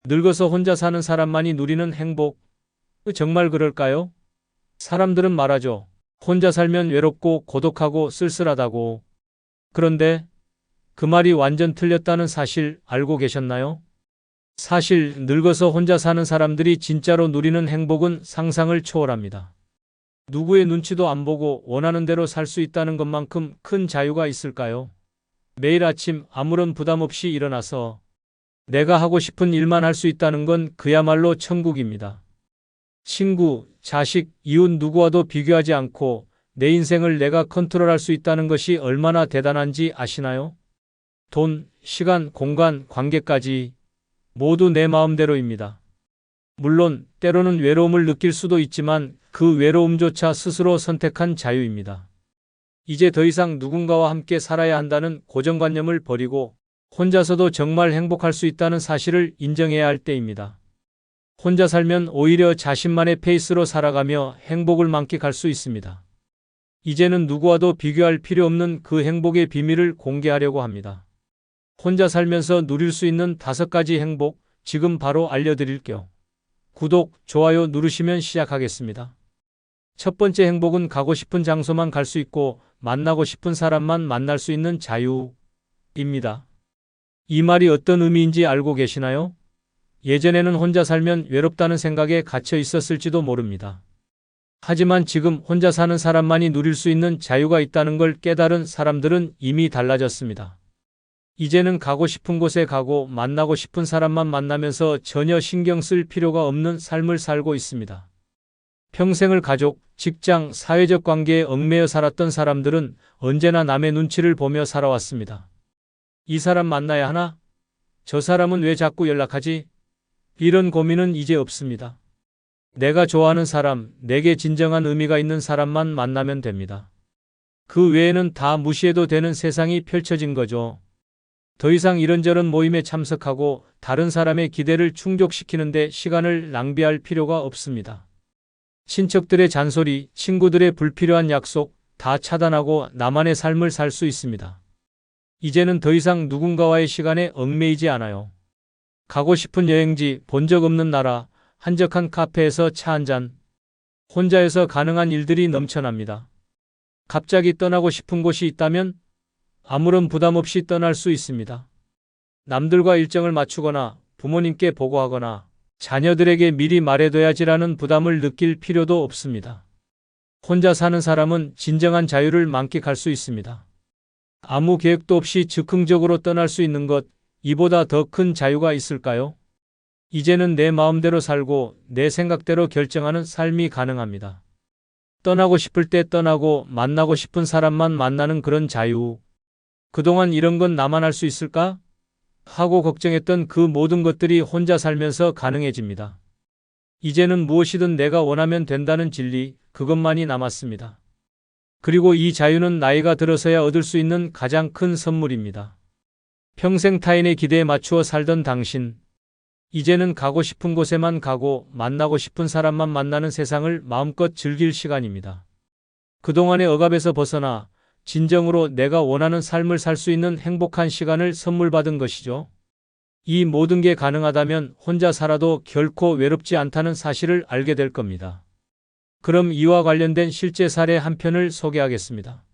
늙어서 혼자 사는 사람만이 누리는 행복, 정말 그럴까요? 사람들은 말하죠. 혼자 살면 외롭고 고독하고 쓸쓸하다고. 그런데 그 말이 완전 틀렸다는 사실 알고 계셨나요? 사실 늙어서 혼자 사는 사람들이 진짜로 누리는 행복은 상상을 초월합니다. 누구의 눈치도 안 보고 원하는 대로 살 수 있다는 것만큼 큰 자유가 있을까요? 매일 아침 아무런 부담 없이 일어나서 내가 하고 싶은 일만 할 수 있다는 건 그야말로 천국입니다. 친구, 자식, 이웃 누구와도 비교하지 않고 내 인생을 내가 컨트롤할 수 있다는 것이 얼마나 대단한지 아시나요? 돈, 시간, 공간, 관계까지 모두 내 마음대로입니다. 물론 때로는 외로움을 느낄 수도 있지만 그 외로움조차 스스로 선택한 자유입니다. 이제 더 이상 누군가와 함께 살아야 한다는 고정관념을 버리고 혼자서도 정말 행복할 수 있다는 사실을 인정해야 할 때입니다. 혼자 살면 오히려 자신만의 페이스로 살아가며 행복을 만끽할 수 있습니다. 이제는 누구와도 비교할 필요 없는 그 행복의 비밀을 공개하려고 합니다. 혼자 살면서 누릴 수 있는 5가지 행복, 지금 바로 알려드릴게요. 구독, 좋아요 누르시면 시작하겠습니다. 첫 번째 행복은 가고 싶은 장소만 갈 수 있고 만나고 싶은 사람만 만날 수 있는 자유입니다. 이 말이 어떤 의미인지 알고 계시나요? 예전에는 혼자 살면 외롭다는 생각에 갇혀 있었을지도 모릅니다. 하지만 지금 혼자 사는 사람만이 누릴 수 있는 자유가 있다는 걸 깨달은 사람들은 이미 달라졌습니다. 이제는 가고 싶은 곳에 가고 만나고 싶은 사람만 만나면서 전혀 신경 쓸 필요가 없는 삶을 살고 있습니다. 평생을 가족, 직장, 사회적 관계에 얽매여 살았던 사람들은 언제나 남의 눈치를 보며 살아왔습니다. 이 사람 만나야 하나? 저 사람은 왜 자꾸 연락하지? 이런 고민은 이제 없습니다. 내가 좋아하는 사람, 내게 진정한 의미가 있는 사람만 만나면 됩니다. 그 외에는 다 무시해도 되는 세상이 펼쳐진 거죠. 더 이상 이런저런 모임에 참석하고 다른 사람의 기대를 충족시키는데 시간을 낭비할 필요가 없습니다. 친척들의 잔소리, 친구들의 불필요한 약속 다 차단하고 나만의 삶을 살 수 있습니다. 이제는 더 이상 누군가와의 시간에 얽매이지 않아요. 가고 싶은 여행지, 본 적 없는 나라, 한적한 카페에서 차 한잔, 혼자여서 가능한 일들이 넘쳐납니다. 갑자기 떠나고 싶은 곳이 있다면 아무런 부담 없이 떠날 수 있습니다. 남들과 일정을 맞추거나 부모님께 보고하거나 자녀들에게 미리 말해둬야지라는 부담을 느낄 필요도 없습니다. 혼자 사는 사람은 진정한 자유를 만끽할 수 있습니다. 아무 계획도 없이 즉흥적으로 떠날 수 있는 것, 이보다 더 큰 자유가 있을까요? 이제는 내 마음대로 살고 내 생각대로 결정하는 삶이 가능합니다. 떠나고 싶을 때 떠나고 만나고 싶은 사람만 만나는 그런 자유. 그동안 이런 건 나만 할 수 있을까? 하고 걱정했던 그 모든 것들이 혼자 살면서 가능해집니다. 이제는 무엇이든 내가 원하면 된다는 진리, 그것만이 남았습니다. 그리고 이 자유는 나이가 들어서야 얻을 수 있는 가장 큰 선물입니다. 평생 타인의 기대에 맞추어 살던 당신, 이제는 가고 싶은 곳에만 가고 만나고 싶은 사람만 만나는 세상을 마음껏 즐길 시간입니다. 그동안의 억압에서 벗어나 진정으로 내가 원하는 삶을 살 수 있는 행복한 시간을 선물 받은 것이죠. 이 모든 게 가능하다면 혼자 살아도 결코 외롭지 않다는 사실을 알게 될 겁니다. 그럼 이와 관련된 실제 사례 한 편을 소개하겠습니다.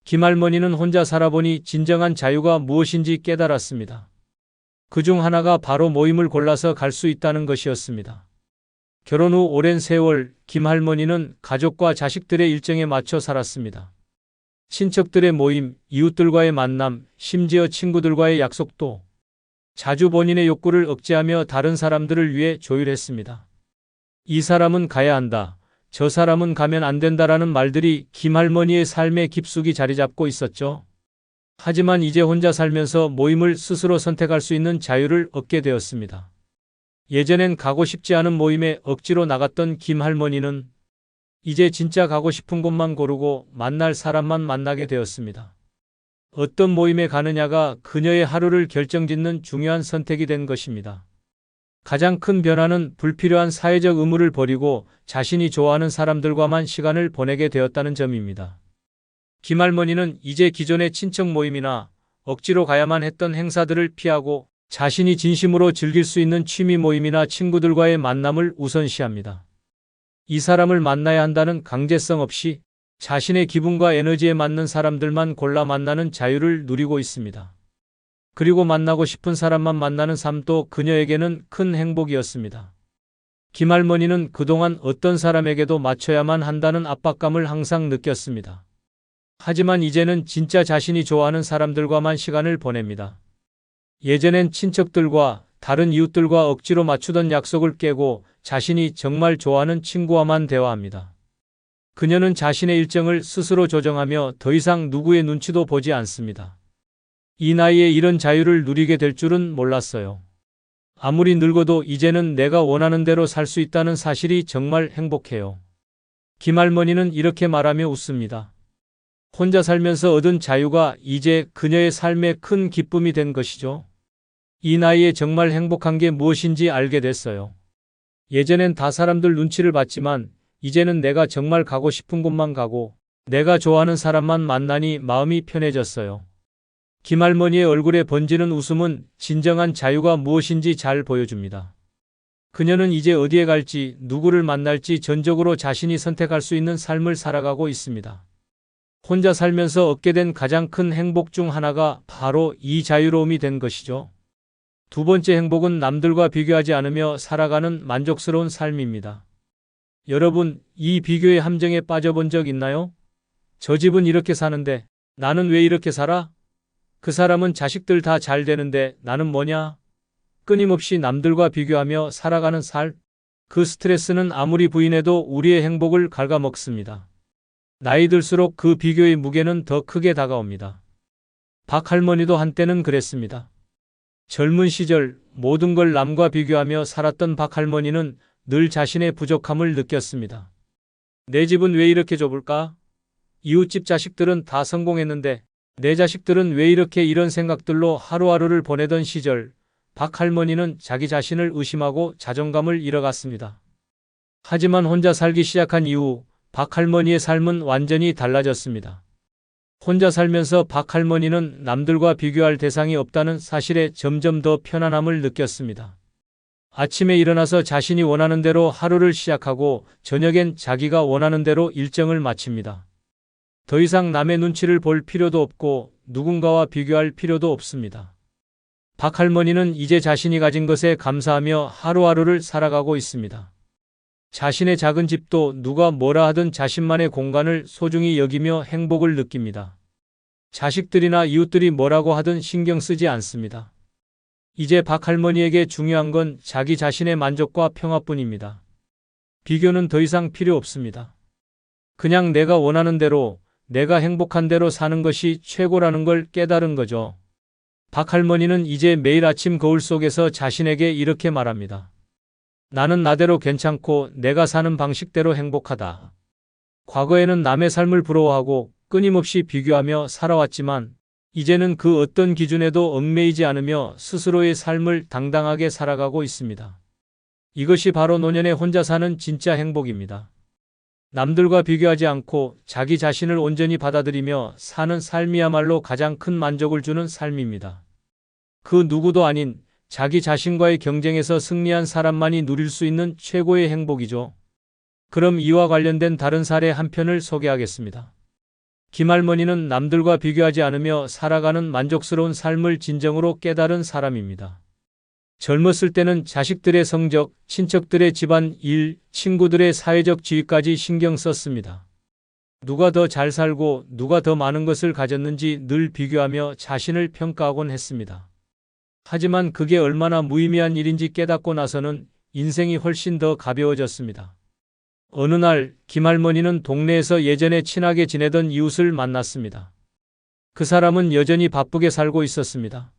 김할머니는 혼자 살아보니 진정한 자유가 무엇인지 깨달았습니다. 그중 하나가 바로 모임을 골라서 갈 수 있다는 것이었습니다. 결혼 후 오랜 세월 김할머니는 가족과 자식들의 일정에 맞춰 살았습니다. 친척들의 모임, 이웃들과의 만남, 심지어 친구들과의 약속도 자주 본인의 욕구를 억제하며 다른 사람들을 위해 조율했습니다. 이 사람은 가야 한다. 저 사람은 가면 안 된다라는 말들이 김할머니의 삶에 깊숙이 자리 잡고 있었죠. 하지만 이제 혼자 살면서 모임을 스스로 선택할 수 있는 자유를 얻게 되었습니다. 예전엔 가고 싶지 않은 모임에 억지로 나갔던 김할머니는 이제 진짜 가고 싶은 곳만 고르고 만날 사람만 만나게 되었습니다. 어떤 모임에 가느냐가 그녀의 하루를 결정짓는 중요한 선택이 된 것입니다. 가장 큰 변화는 불필요한 사회적 의무를 버리고 자신이 좋아하는 사람들과만 시간을 보내게 되었다는 점입니다. 김할머니는 이제 기존의 친척 모임이나 억지로 가야만 했던 행사들을 피하고 자신이 진심으로 즐길 수 있는 취미 모임이나 친구들과의 만남을 우선시합니다. 이 사람을 만나야 한다는 강제성 없이 자신의 기분과 에너지에 맞는 사람들만 골라 만나는 자유를 누리고 있습니다. 그리고 만나고 싶은 사람만 만나는 삶도 그녀에게는 큰 행복이었습니다. 김할머니는 그동안 어떤 사람에게도 맞춰야만 한다는 압박감을 항상 느꼈습니다. 하지만 이제는 진짜 자신이 좋아하는 사람들과만 시간을 보냅니다. 예전엔 친척들과 다른 이웃들과 억지로 맞추던 약속을 깨고 자신이 정말 좋아하는 친구와만 대화합니다. 그녀는 자신의 일정을 스스로 조정하며 더 이상 누구의 눈치도 보지 않습니다. 이 나이에 이런 자유를 누리게 될 줄은 몰랐어요. 아무리 늙어도 이제는 내가 원하는 대로 살 수 있다는 사실이 정말 행복해요. 김할머니는 이렇게 말하며 웃습니다. 혼자 살면서 얻은 자유가 이제 그녀의 삶의 큰 기쁨이 된 것이죠. 이 나이에 정말 행복한 게 무엇인지 알게 됐어요. 예전엔 다 사람들 눈치를 봤지만 이제는 내가 정말 가고 싶은 곳만 가고 내가 좋아하는 사람만 만나니 마음이 편해졌어요. 김할머니의 얼굴에 번지는 웃음은 진정한 자유가 무엇인지 잘 보여줍니다. 그녀는 이제 어디에 갈지 누구를 만날지 전적으로 자신이 선택할 수 있는 삶을 살아가고 있습니다. 혼자 살면서 얻게 된 가장 큰 행복 중 하나가 바로 이 자유로움이 된 것이죠. 두 번째 행복은 남들과 비교하지 않으며 살아가는 만족스러운 삶입니다. 여러분, 이 비교의 함정에 빠져본 적 있나요? 저 집은 이렇게 사는데 나는 왜 이렇게 살아? 그 사람은 자식들 다 잘 되는데 나는 뭐냐? 끊임없이 남들과 비교하며 살아가는 살. 그 스트레스는 아무리 부인해도 우리의 행복을 갉아먹습니다. 나이 들수록 그 비교의 무게는 더 크게 다가옵니다. 박할머니도 한때는 그랬습니다. 젊은 시절 모든 걸 남과 비교하며 살았던 박할머니는 늘 자신의 부족함을 느꼈습니다. 내 집은 왜 이렇게 좁을까? 이웃집 자식들은 다 성공했는데 내 자식들은 왜 이렇게 이런 생각들로 하루하루를 보내던 시절, 박할머니는 자기 자신을 의심하고 자존감을 잃어갔습니다. 하지만 혼자 살기 시작한 이후 박할머니의 삶은 완전히 달라졌습니다. 혼자 살면서 박할머니는 남들과 비교할 대상이 없다는 사실에 점점 더 편안함을 느꼈습니다. 아침에 일어나서 자신이 원하는 대로 하루를 시작하고 저녁엔 자기가 원하는 대로 일정을 마칩니다. 더 이상 남의 눈치를 볼 필요도 없고 누군가와 비교할 필요도 없습니다. 박할머니는 이제 자신이 가진 것에 감사하며 하루하루를 살아가고 있습니다. 자신의 작은 집도 누가 뭐라 하든 자신만의 공간을 소중히 여기며 행복을 느낍니다. 자식들이나 이웃들이 뭐라고 하든 신경 쓰지 않습니다. 이제 박할머니에게 중요한 건 자기 자신의 만족과 평화뿐입니다. 비교는 더 이상 필요 없습니다. 그냥 내가 원하는 대로, 내가 행복한 대로 사는 것이 최고라는 걸 깨달은 거죠. 박할머니는 이제 매일 아침 거울 속에서 자신에게 이렇게 말합니다. 나는 나대로 괜찮고 내가 사는 방식대로 행복하다. 과거에는 남의 삶을 부러워하고 끊임없이 비교하며 살아왔지만 이제는 그 어떤 기준에도 얽매이지 않으며 스스로의 삶을 당당하게 살아가고 있습니다. 이것이 바로 노년에 혼자 사는 진짜 행복입니다. 남들과 비교하지 않고 자기 자신을 온전히 받아들이며 사는 삶이야말로 가장 큰 만족을 주는 삶입니다. 그 누구도 아닌 자기 자신과의 경쟁에서 승리한 사람만이 누릴 수 있는 최고의 행복이죠. 그럼 이와 관련된 다른 사례 한 편을 소개하겠습니다. 김할머니는 남들과 비교하지 않으며 살아가는 만족스러운 삶을 진정으로 깨달은 사람입니다. 젊었을 때는 자식들의 성적, 친척들의 집안 일, 친구들의 사회적 지위까지 신경 썼습니다. 누가 더 잘 살고 누가 더 많은 것을 가졌는지 늘 비교하며 자신을 평가하곤 했습니다. 하지만 그게 얼마나 무의미한 일인지 깨닫고 나서는 인생이 훨씬 더 가벼워졌습니다. 어느 날 김할머니는 동네에서 예전에 친하게 지내던 이웃을 만났습니다. 그 사람은 여전히 바쁘게 살고 있었습니다.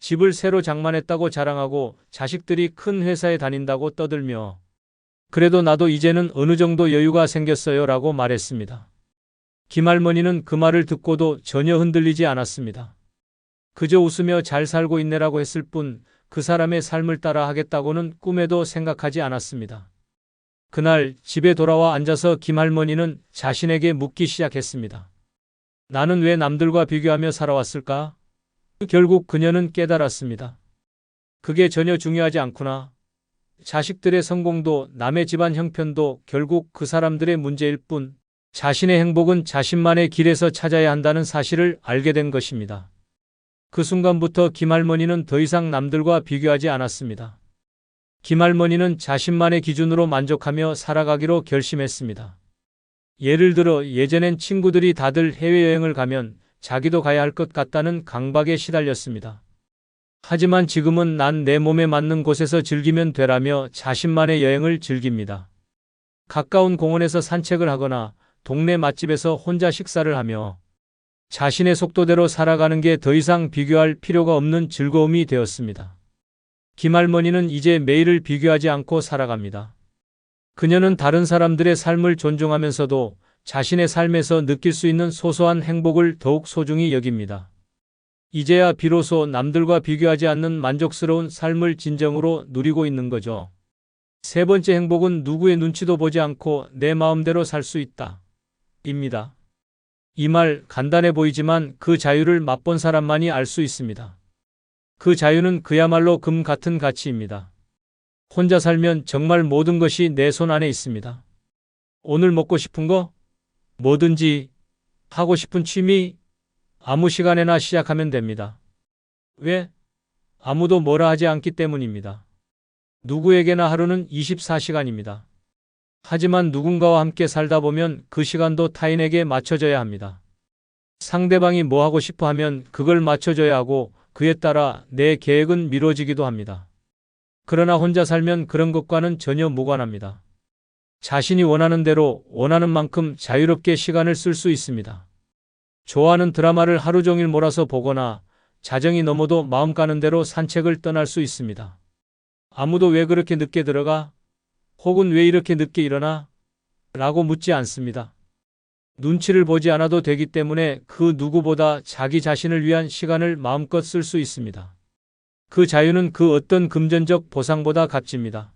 집을 새로 장만했다고 자랑하고 자식들이 큰 회사에 다닌다고 떠들며 그래도 나도 이제는 어느 정도 여유가 생겼어요 라고 말했습니다. 김할머니는 그 말을 듣고도 전혀 흔들리지 않았습니다. 그저 웃으며 잘 살고 있네라고 했을 뿐 그 사람의 삶을 따라 하겠다고는 꿈에도 생각하지 않았습니다. 그날 집에 돌아와 앉아서 김할머니는 자신에게 묻기 시작했습니다. 나는 왜 남들과 비교하며 살아왔을까? 결국 그녀는 깨달았습니다. 그게 전혀 중요하지 않구나. 자식들의 성공도 남의 집안 형편도 결국 그 사람들의 문제일 뿐 자신의 행복은 자신만의 길에서 찾아야 한다는 사실을 알게 된 것입니다. 그 순간부터 김할머니는 더 이상 남들과 비교하지 않았습니다. 김할머니는 자신만의 기준으로 만족하며 살아가기로 결심했습니다. 예를 들어 예전엔 친구들이 다들 해외여행을 가면 자기도 가야 할 것 같다는 강박에 시달렸습니다. 하지만 지금은 난 내 몸에 맞는 곳에서 즐기면 되라며 자신만의 여행을 즐깁니다. 가까운 공원에서 산책을 하거나 동네 맛집에서 혼자 식사를 하며 자신의 속도대로 살아가는 게 더 이상 비교할 필요가 없는 즐거움이 되었습니다. 김할머니는 이제 매일을 비교하지 않고 살아갑니다. 그녀는 다른 사람들의 삶을 존중하면서도 자신의 삶에서 느낄 수 있는 소소한 행복을 더욱 소중히 여깁니다. 이제야 비로소 남들과 비교하지 않는 만족스러운 삶을 진정으로 누리고 있는 거죠. 세 번째 행복은 누구의 눈치도 보지 않고 내 마음대로 살 수 있다. 입니다. 이 말 간단해 보이지만 그 자유를 맛본 사람만이 알 수 있습니다. 그 자유는 그야말로 금 같은 가치입니다. 혼자 살면 정말 모든 것이 내 손 안에 있습니다. 오늘 먹고 싶은 거, 뭐든지, 하고 싶은 취미, 아무 시간에나 시작하면 됩니다. 왜? 아무도 뭐라 하지 않기 때문입니다. 누구에게나 하루는 24시간입니다. 하지만 누군가와 함께 살다 보면 그 시간도 타인에게 맞춰져야 합니다. 상대방이 뭐 하고 싶어 하면 그걸 맞춰줘야 하고 그에 따라 내 계획은 미뤄지기도 합니다. 그러나 혼자 살면 그런 것과는 전혀 무관합니다. 자신이 원하는 대로 원하는 만큼 자유롭게 시간을 쓸 수 있습니다. 좋아하는 드라마를 하루 종일 몰아서 보거나 자정이 넘어도 마음 가는 대로 산책을 떠날 수 있습니다. 아무도 왜 그렇게 늦게 들어가? 혹은 왜 이렇게 늦게 일어나? 라고 묻지 않습니다. 눈치를 보지 않아도 되기 때문에 그 누구보다 자기 자신을 위한 시간을 마음껏 쓸 수 있습니다. 그 자유는 그 어떤 금전적 보상보다 값집니다.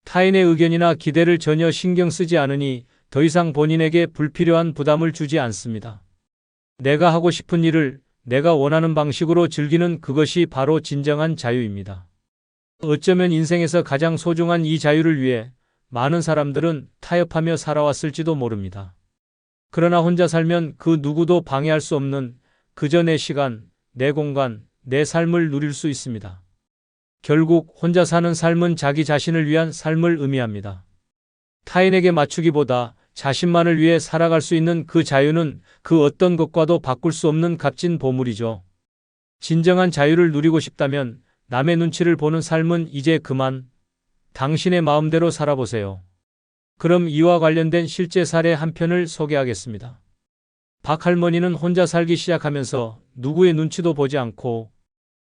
타인의 의견이나 기대를 전혀 신경 쓰지 않으니 더 이상 본인에게 불필요한 부담을 주지 않습니다. 내가 하고 싶은 일을 내가 원하는 방식으로 즐기는 그것이 바로 진정한 자유입니다. 어쩌면 인생에서 가장 소중한 이 자유를 위해 많은 사람들은 타협하며 살아왔을지도 모릅니다. 그러나 혼자 살면 그 누구도 방해할 수 없는 그저 내 시간, 내 공간, 내 삶을 누릴 수 있습니다. 결국 혼자 사는 삶은 자기 자신을 위한 삶을 의미합니다. 타인에게 맞추기보다 자신만을 위해 살아갈 수 있는 그 자유는 그 어떤 것과도 바꿀 수 없는 값진 보물이죠. 진정한 자유를 누리고 싶다면 남의 눈치를 보는 삶은 이제 그만 당신의 마음대로 살아보세요. 그럼 이와 관련된 실제 사례 한 편을 소개하겠습니다. 박 할머니는 혼자 살기 시작하면서 누구의 눈치도 보지 않고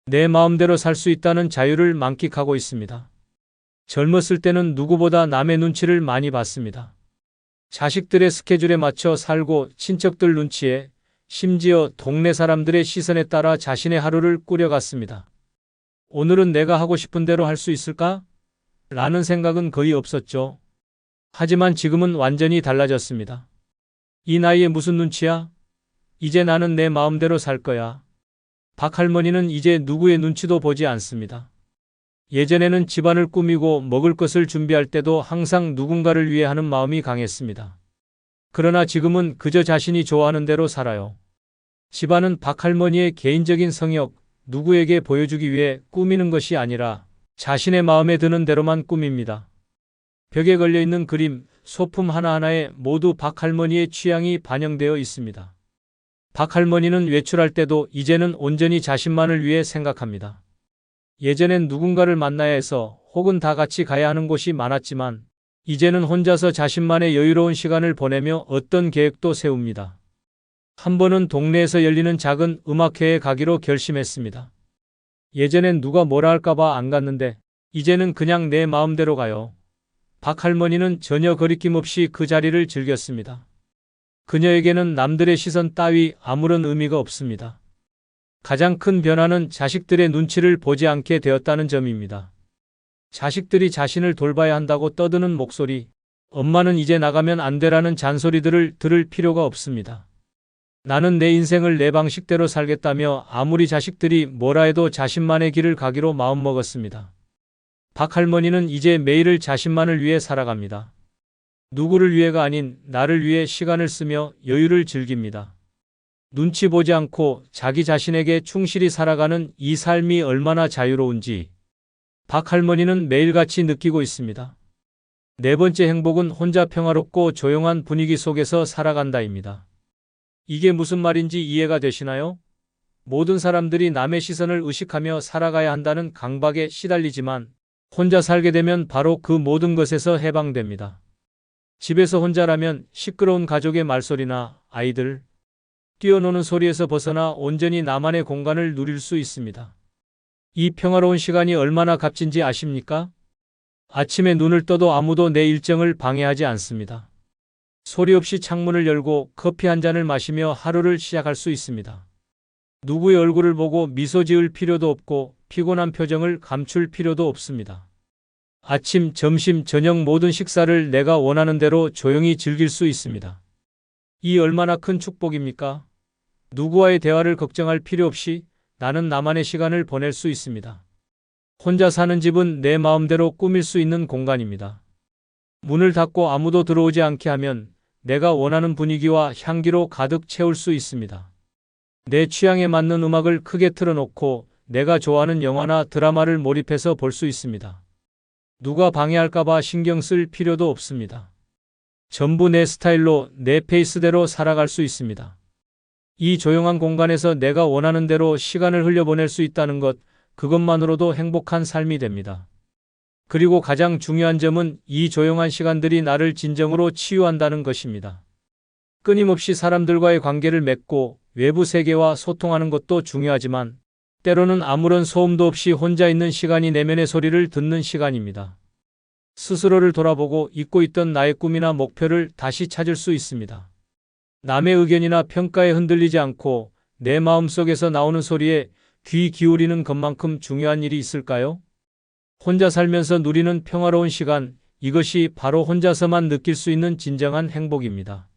내 마음대로 살 수 있다는 자유를 만끽하고 있습니다. 젊었을 때는 누구보다 남의 눈치를 많이 봤습니다. 자식들의 스케줄에 맞춰 살고 친척들 눈치에 심지어 동네 사람들의 시선에 따라 자신의 하루를 꾸려갔습니다. 오늘은 내가 하고 싶은 대로 할 수 있을까? 라는 생각은 거의 없었죠. 하지만 지금은 완전히 달라졌습니다. 이 나이에 무슨 눈치야? 이제 나는 내 마음대로 살 거야. 박 할머니는 이제 누구의 눈치도 보지 않습니다. 예전에는 집안을 꾸미고 먹을 것을 준비할 때도 항상 누군가를 위해 하는 마음이 강했습니다. 그러나 지금은 그저 자신이 좋아하는 대로 살아요. 집안은 박 할머니의 개인적인 성역, 누구에게 보여주기 위해 꾸미는 것이 아니라 자신의 마음에 드는 대로만 꾸밉니다. 벽에 걸려있는 그림, 소품 하나하나에 모두 박 할머니의 취향이 반영되어 있습니다. 박 할머니는 외출할 때도 이제는 온전히 자신만을 위해 생각합니다. 예전엔 누군가를 만나야 해서 혹은 다 같이 가야 하는 곳이 많았지만 이제는 혼자서 자신만의 여유로운 시간을 보내며 어떤 계획도 세웁니다. 한 번은 동네에서 열리는 작은 음악회에 가기로 결심했습니다. 예전엔 누가 뭐라 할까봐 안 갔는데 이제는 그냥 내 마음대로 가요. 박 할머니는 전혀 거리낌 없이 그 자리를 즐겼습니다. 그녀에게는 남들의 시선 따위 아무런 의미가 없습니다. 가장 큰 변화는 자식들의 눈치를 보지 않게 되었다는 점입니다. 자식들이 자신을 돌봐야 한다고 떠드는 목소리, 엄마는 이제 나가면 안 되라는 잔소리들을 들을 필요가 없습니다. 나는 내 인생을 내 방식대로 살겠다며 아무리 자식들이 뭐라 해도 자신만의 길을 가기로 마음먹었습니다. 박 할머니는 이제 매일을 자신만을 위해 살아갑니다. 누구를 위해가 아닌 나를 위해 시간을 쓰며 여유를 즐깁니다. 눈치 보지 않고 자기 자신에게 충실히 살아가는 이 삶이 얼마나 자유로운지 박 할머니는 매일같이 느끼고 있습니다. 네 번째 행복은 혼자 평화롭고 조용한 분위기 속에서 살아간다입니다. 이게 무슨 말인지 이해가 되시나요? 모든 사람들이 남의 시선을 의식하며 살아가야 한다는 강박에 시달리지만 혼자 살게 되면 바로 그 모든 것에서 해방됩니다. 집에서 혼자라면 시끄러운 가족의 말소리나 아이들, 뛰어노는 소리에서 벗어나 온전히 나만의 공간을 누릴 수 있습니다. 이 평화로운 시간이 얼마나 값진지 아십니까? 아침에 눈을 떠도 아무도 내 일정을 방해하지 않습니다. 소리 없이 창문을 열고 커피 한 잔을 마시며 하루를 시작할 수 있습니다. 누구의 얼굴을 보고 미소 지을 필요도 없고 피곤한 표정을 감출 필요도 없습니다. 아침, 점심, 저녁 모든 식사를 내가 원하는 대로 조용히 즐길 수 있습니다. 이 얼마나 큰 축복입니까? 누구와의 대화를 걱정할 필요 없이 나는 나만의 시간을 보낼 수 있습니다. 혼자 사는 집은 내 마음대로 꾸밀 수 있는 공간입니다. 문을 닫고 아무도 들어오지 않게 하면 내가 원하는 분위기와 향기로 가득 채울 수 있습니다. 내 취향에 맞는 음악을 크게 틀어놓고 내가 좋아하는 영화나 드라마를 몰입해서 볼 수 있습니다. 누가 방해할까봐 신경 쓸 필요도 없습니다. 전부 내 스타일로 내 페이스대로 살아갈 수 있습니다. 이 조용한 공간에서 내가 원하는 대로 시간을 흘려보낼 수 있다는 것, 그것만으로도 행복한 삶이 됩니다. 그리고 가장 중요한 점은 이 조용한 시간들이 나를 진정으로 치유한다는 것입니다. 끊임없이 사람들과의 관계를 맺고 외부 세계와 소통하는 것도 중요하지만 때로는 아무런 소음도 없이 혼자 있는 시간이 내면의 소리를 듣는 시간입니다. 스스로를 돌아보고 잊고 있던 나의 꿈이나 목표를 다시 찾을 수 있습니다. 남의 의견이나 평가에 흔들리지 않고 내 마음속에서 나오는 소리에 귀 기울이는 것만큼 중요한 일이 있을까요? 혼자 살면서 누리는 평화로운 시간, 이것이 바로 혼자서만 느낄 수 있는 진정한 행복입니다.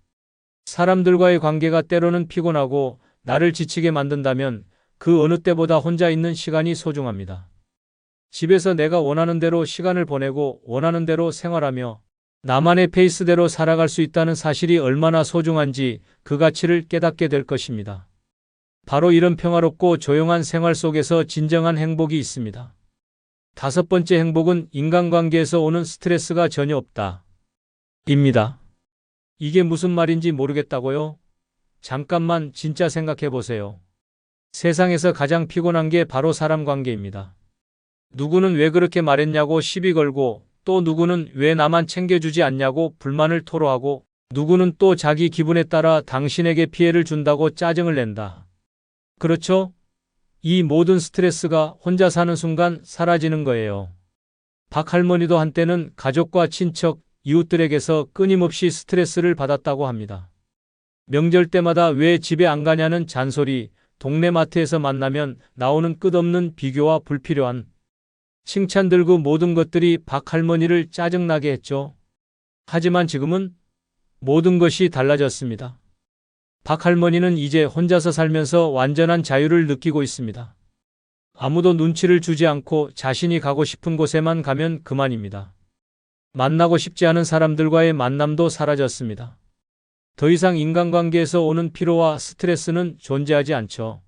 사람들과의 관계가 때로는 피곤하고 나를 지치게 만든다면 그 어느 때보다 혼자 있는 시간이 소중합니다. 집에서 내가 원하는 대로 시간을 보내고 원하는 대로 생활하며 나만의 페이스대로 살아갈 수 있다는 사실이 얼마나 소중한지 그 가치를 깨닫게 될 것입니다. 바로 이런 평화롭고 조용한 생활 속에서 진정한 행복이 있습니다. 다섯 번째 행복은 인간관계에서 오는 스트레스가 전혀 없다. 입니다. 이게 무슨 말인지 모르겠다고요? 잠깐만 진짜 생각해 보세요. 세상에서 가장 피곤한 게 바로 사람 관계입니다. 누구는 왜 그렇게 말했냐고 시비 걸고 또 누구는 왜 나만 챙겨주지 않냐고 불만을 토로하고 누구는 또 자기 기분에 따라 당신에게 피해를 준다고 짜증을 낸다. 그렇죠? 이 모든 스트레스가 혼자 사는 순간 사라지는 거예요. 박 할머니도 한때는 가족과 친척, 이웃들에게서 끊임없이 스트레스를 받았다고 합니다. 명절 때마다 왜 집에 안 가냐는 잔소리, 동네 마트에서 만나면 나오는 끝없는 비교와 불필요한 칭찬들 그 모든 것들이 박 할머니를 짜증나게 했죠. 하지만 지금은 모든 것이 달라졌습니다. 박 할머니는 이제 혼자서 살면서 완전한 자유를 느끼고 있습니다. 아무도 눈치를 주지 않고 자신이 가고 싶은 곳에만 가면 그만입니다. 만나고 싶지 않은 사람들과의 만남도 사라졌습니다. 더 이상 인간관계에서 오는 피로와 스트레스는 존재하지 않죠.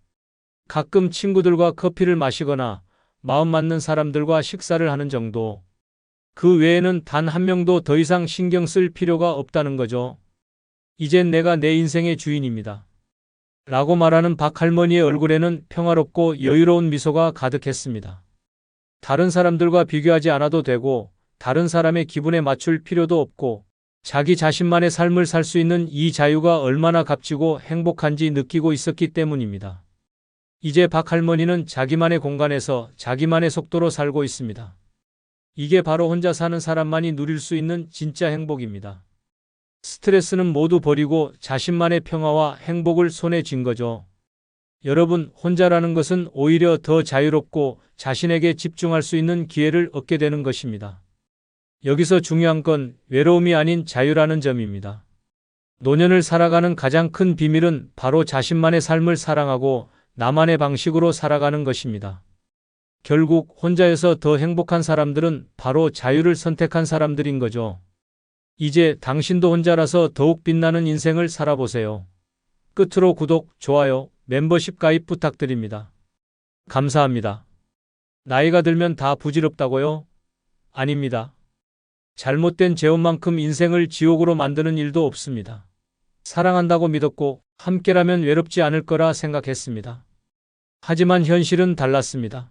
가끔 친구들과 커피를 마시거나 마음 맞는 사람들과 식사를 하는 정도. 그 외에는 단 한 명도 더 이상 신경 쓸 필요가 없다는 거죠. 이젠 내가 내 인생의 주인입니다. 라고 말하는 박 할머니의 얼굴에는 평화롭고 여유로운 미소가 가득했습니다. 다른 사람들과 비교하지 않아도 되고 다른 사람의 기분에 맞출 필요도 없고 자기 자신만의 삶을 살 수 있는 이 자유가 얼마나 값지고 행복한지 느끼고 있었기 때문입니다. 이제 박 할머니는 자기만의 공간에서 자기만의 속도로 살고 있습니다. 이게 바로 혼자 사는 사람만이 누릴 수 있는 진짜 행복입니다. 스트레스는 모두 버리고 자신만의 평화와 행복을 손에 쥔 거죠. 여러분, 혼자라는 것은 오히려 더 자유롭고 자신에게 집중할 수 있는 기회를 얻게 되는 것입니다. 여기서 중요한 건 외로움이 아닌 자유라는 점입니다. 노년을 살아가는 가장 큰 비밀은 바로 자신만의 삶을 사랑하고 나만의 방식으로 살아가는 것입니다. 결국 혼자여서 더 행복한 사람들은 바로 자유를 선택한 사람들인 거죠. 이제 당신도 혼자라서 더욱 빛나는 인생을 살아보세요. 끝으로 구독, 좋아요, 멤버십 가입 부탁드립니다. 감사합니다. 나이가 들면 다 부질없다고요? 아닙니다. 잘못된 재혼만큼 인생을 지옥으로 만드는 일도 없습니다. 사랑한다고 믿었고 함께라면 외롭지 않을 거라 생각했습니다. 하지만 현실은 달랐습니다.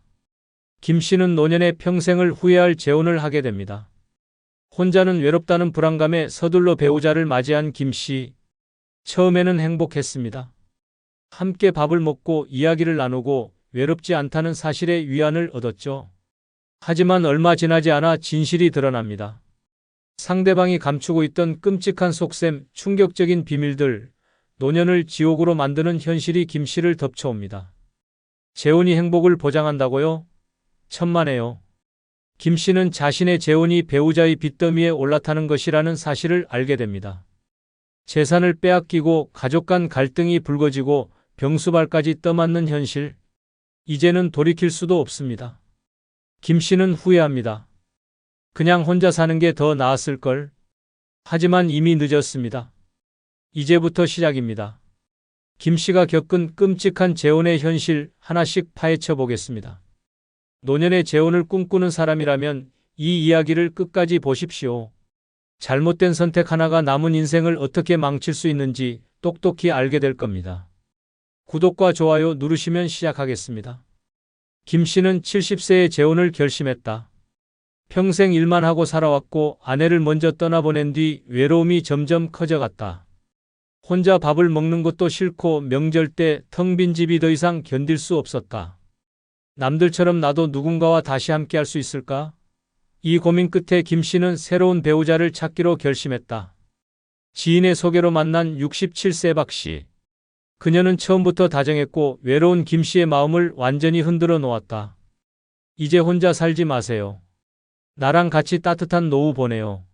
김 씨는 노년에 평생을 후회할 재혼을 하게 됩니다. 혼자는 외롭다는 불안감에 서둘러 배우자를 맞이한 김 씨. 처음에는 행복했습니다. 함께 밥을 먹고 이야기를 나누고 외롭지 않다는 사실에 위안을 얻었죠. 하지만 얼마 지나지 않아 진실이 드러납니다. 상대방이 감추고 있던 끔찍한 속셈, 충격적인 비밀들, 노년을 지옥으로 만드는 현실이 김 씨를 덮쳐옵니다. 재혼이 행복을 보장한다고요? 천만에요. 김 씨는 자신의 재혼이 배우자의 빚더미에 올라타는 것이라는 사실을 알게 됩니다. 재산을 빼앗기고 가족 간 갈등이 불거지고 병수발까지 떠맡는 현실. 이제는 돌이킬 수도 없습니다. 김 씨는 후회합니다. 그냥 혼자 사는 게 더 나았을걸. 하지만 이미 늦었습니다. 이제부터 시작입니다. 김 씨가 겪은 끔찍한 재혼의 현실 하나씩 파헤쳐 보겠습니다. 노년의 재혼을 꿈꾸는 사람이라면 이 이야기를 끝까지 보십시오. 잘못된 선택 하나가 남은 인생을 어떻게 망칠 수 있는지 똑똑히 알게 될 겁니다. 구독과 좋아요 누르시면 시작하겠습니다. 김 씨는 70세에 재혼을 결심했다. 평생 일만 하고 살아왔고 아내를 먼저 떠나보낸 뒤 외로움이 점점 커져갔다. 혼자 밥을 먹는 것도 싫고 명절 때 텅 빈 집이 더 이상 견딜 수 없었다. 남들처럼 나도 누군가와 다시 함께할 수 있을까? 이 고민 끝에 김 씨는 새로운 배우자를 찾기로 결심했다. 지인의 소개로 만난 67세 박 씨. 그녀는 처음부터 다정했고 외로운 김 씨의 마음을 완전히 흔들어 놓았다. 이제 혼자 살지 마세요. 나랑 같이 따뜻한 노후 보내요.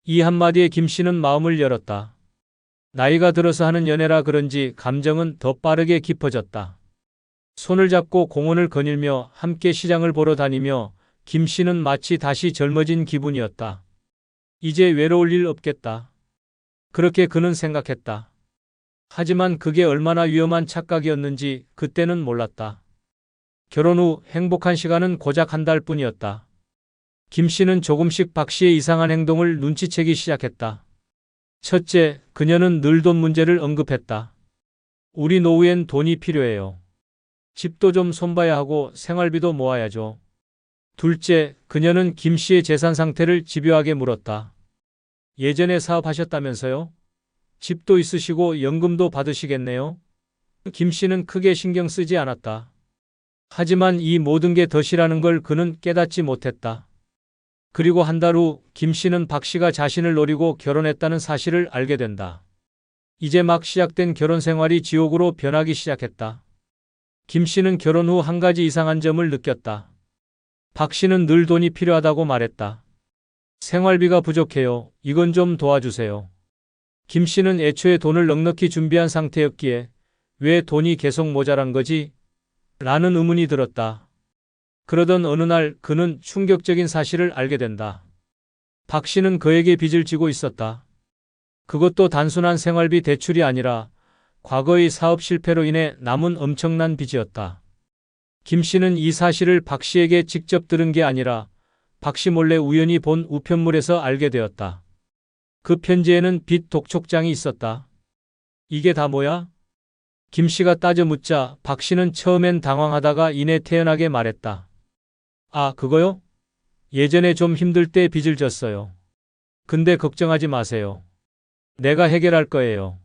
이 한마디에 김 씨는 마음을 열었다. 나이가 들어서 하는 연애라 그런지 감정은 더 빠르게 깊어졌다. 손을 잡고 공원을 거닐며 함께 시장을 보러 다니며 김 씨는 마치 다시 젊어진 기분이었다. 이제 외로울 일 없겠다. 그렇게 그는 생각했다. 하지만 그게 얼마나 위험한 착각이었는지 그때는 몰랐다. 결혼 후 행복한 시간은 고작 한 달뿐이었다. 김 씨는 조금씩 박 씨의 이상한 행동을 눈치채기 시작했다. 첫째, 그녀는 늘 돈 문제를 언급했다. 우리 노후엔 돈이 필요해요. 집도 좀 손봐야 하고 생활비도 모아야죠. 둘째, 그녀는 김 씨의 재산 상태를 집요하게 물었다. 예전에 사업하셨다면서요? 집도 있으시고 연금도 받으시겠네요? 김 씨는 크게 신경 쓰지 않았다. 하지만 이 모든 게 덫이라는 걸 그는 깨닫지 못했다. 그리고 한 달 후 김 씨는 박 씨가 자신을 노리고 결혼했다는 사실을 알게 된다. 이제 막 시작된 결혼 생활이 지옥으로 변하기 시작했다. 김 씨는 결혼 후 한 가지 이상한 점을 느꼈다. 박 씨는 늘 돈이 필요하다고 말했다. 생활비가 부족해요. 이건 좀 도와주세요. 김 씨는 애초에 돈을 넉넉히 준비한 상태였기에 왜 돈이 계속 모자란 거지? 라는 의문이 들었다. 그러던 어느 날 그는 충격적인 사실을 알게 된다. 박 씨는 그에게 빚을 지고 있었다. 그것도 단순한 생활비 대출이 아니라 과거의 사업 실패로 인해 남은 엄청난 빚이었다. 김 씨는 이 사실을 박 씨에게 직접 들은 게 아니라 박 씨 몰래 우연히 본 우편물에서 알게 되었다. 그 편지에는 빚 독촉장이 있었다. 이게 다 뭐야? 김 씨가 따져 묻자 박 씨는 처음엔 당황하다가 이내 태연하게 말했다. 아, 그거요? 예전에 좀 힘들 때 빚을 졌어요. 근데 걱정하지 마세요. 내가 해결할 거예요.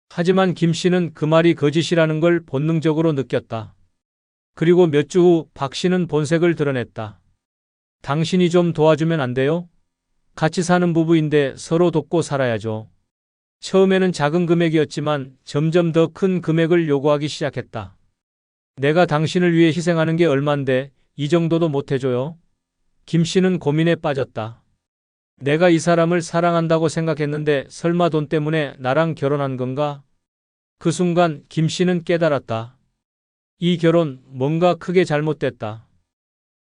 하지만 김 씨는 그 말이 거짓이라는 걸 본능적으로 느꼈다. 그리고 몇 주 후 박 씨는 본색을 드러냈다. 당신이 좀 도와주면 안 돼요? 같이 사는 부부인데 서로 돕고 살아야죠. 처음에는 작은 금액이었지만 점점 더 큰 금액을 요구하기 시작했다. 내가 당신을 위해 희생하는 게 얼만데 이 정도도 못 해줘요? 김 씨는 고민에 빠졌다. 내가 이 사람을 사랑한다고 생각했는데 설마 돈 때문에 나랑 결혼한 건가? 그 순간 김 씨는 깨달았다. 이 결혼 뭔가 크게 잘못됐다.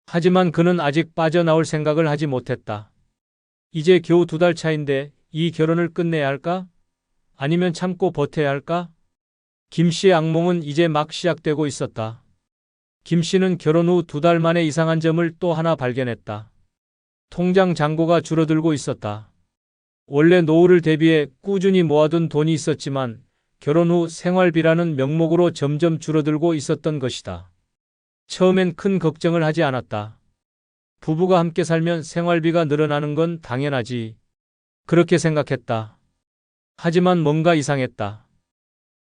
하지만 그는 아직 빠져나올 생각을 하지 못했다. 이제 겨우 2달 차인데 이 결혼을 끝내야 할까? 아니면 참고 버텨야 할까? 김 씨의 악몽은 이제 막 시작되고 있었다. 김 씨는 결혼 후 2달 만에 이상한 점을 또 하나 발견했다. 통장 잔고가 줄어들고 있었다. 원래 노후를 대비해 꾸준히 모아둔 돈이 있었지만 결혼 후 생활비라는 명목으로 점점 줄어들고 있었던 것이다. 처음엔 큰 걱정을 하지 않았다. 부부가 함께 살면 생활비가 늘어나는 건 당연하지. 그렇게 생각했다. 하지만 뭔가 이상했다.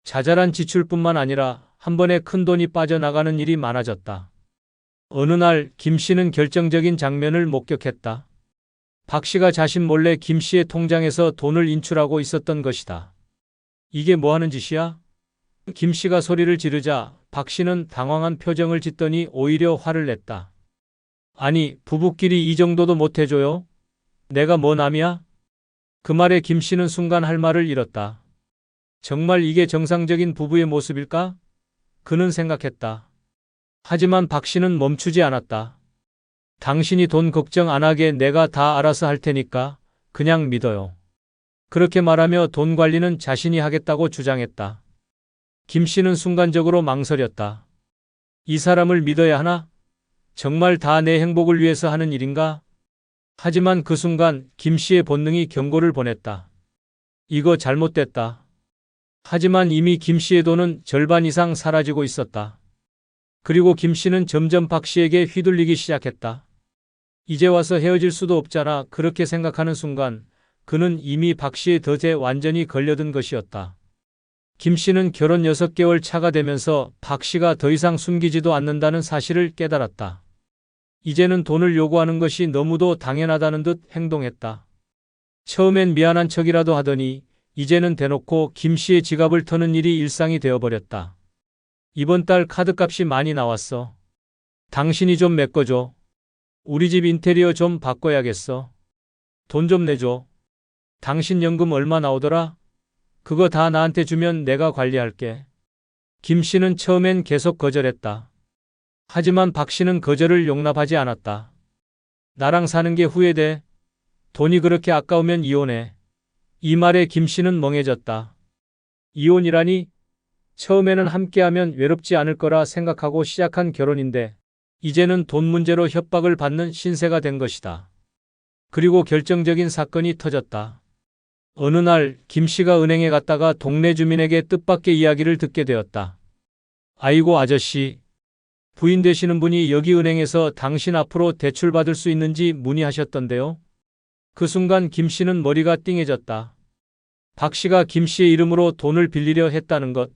자잘한 지출뿐만 아니라 한 번에 큰 돈이 빠져나가는 일이 많아졌다. 어느 날 김 씨는 결정적인 장면을 목격했다. 박 씨가 자신 몰래 김 씨의 통장에서 돈을 인출하고 있었던 것이다. 이게 뭐 하는 짓이야? 김 씨가 소리를 지르자 박 씨는 당황한 표정을 짓더니 오히려 화를 냈다. 아니, 부부끼리 이 정도도 못 해줘요? 내가 뭐 남이야? 그 말에 김 씨는 순간 할 말을 잃었다. 정말 이게 정상적인 부부의 모습일까? 그는 생각했다. 하지만 박 씨는 멈추지 않았다. 당신이 돈 걱정 안 하게 내가 다 알아서 할 테니까 그냥 믿어요. 그렇게 말하며 돈 관리는 자신이 하겠다고 주장했다. 김 씨는 순간적으로 망설였다. 이 사람을 믿어야 하나? 정말 다 내 행복을 위해서 하는 일인가? 하지만 그 순간 김 씨의 본능이 경고를 보냈다. 이거 잘못됐다. 하지만 이미 김 씨의 돈은 절반 이상 사라지고 있었다. 그리고 김 씨는 점점 박 씨에게 휘둘리기 시작했다. 이제 와서 헤어질 수도 없잖아. 그렇게 생각하는 순간 그는 이미 박 씨의 덫에 완전히 걸려든 것이었다. 김 씨는 결혼 6개월 차가 되면서 박 씨가 더 이상 숨기지도 않는다는 사실을 깨달았다. 이제는 돈을 요구하는 것이 너무도 당연하다는 듯 행동했다. 처음엔 미안한 척이라도 하더니 이제는 대놓고 김 씨의 지갑을 터는 일이 일상이 되어버렸다. 이번 달 카드값이 많이 나왔어. 당신이 좀 메꿔줘. 우리 집 인테리어 좀 바꿔야겠어. 돈 좀 내줘. 당신 연금 얼마 나오더라? 그거 다 나한테 주면 내가 관리할게. 김 씨는 처음엔 계속 거절했다. 하지만 박 씨는 거절을 용납하지 않았다. 나랑 사는 게 후회돼. 돈이 그렇게 아까우면 이혼해. 이 말에 김 씨는 멍해졌다. 이혼이라니? 처음에는 함께하면 외롭지 않을 거라 생각하고 시작한 결혼인데 이제는 돈 문제로 협박을 받는 신세가 된 것이다. 그리고 결정적인 사건이 터졌다. 어느 날 김 씨가 은행에 갔다가 동네 주민에게 뜻밖의 이야기를 듣게 되었다. 아이고 아저씨, 부인 되시는 분이 여기 은행에서 당신 앞으로 대출 받을 수 있는지 문의하셨던데요. 그 순간 김 씨는 머리가 띵해졌다. 박 씨가 김 씨의 이름으로 돈을 빌리려 했다는 것.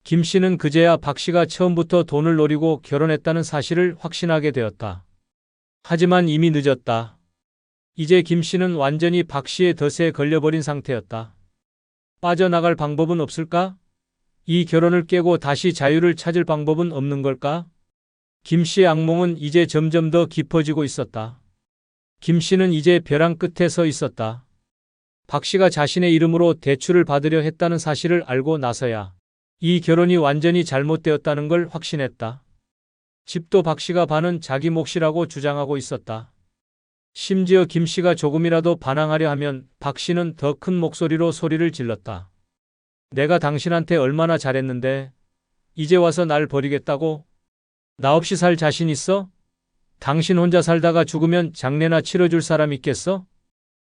김 씨는 그제야 박 씨가 처음부터 돈을 노리고 결혼했다는 사실을 확신하게 되었다. 하지만 이미 늦었다. 이제 김 씨는 완전히 박 씨의 덫에 걸려버린 상태였다. 빠져나갈 방법은 없을까? 이 결혼을 깨고 다시 자유를 찾을 방법은 없는 걸까? 김 씨의 악몽은 이제 점점 더 깊어지고 있었다. 김 씨는 이제 벼랑 끝에 서 있었다. 박 씨가 자신의 이름으로 대출을 받으려 했다는 사실을 알고 나서야 이 결혼이 완전히 잘못되었다는 걸 확신했다. 집도 박 씨가 반은 자기 몫이라고 주장하고 있었다. 심지어 김 씨가 조금이라도 반항하려 하면 박 씨는 더 큰 목소리로 소리를 질렀다. 내가 당신한테 얼마나 잘했는데 이제 와서 날 버리겠다고? 나 없이 살 자신 있어? 당신 혼자 살다가 죽으면 장례나 치러줄 사람 있겠어?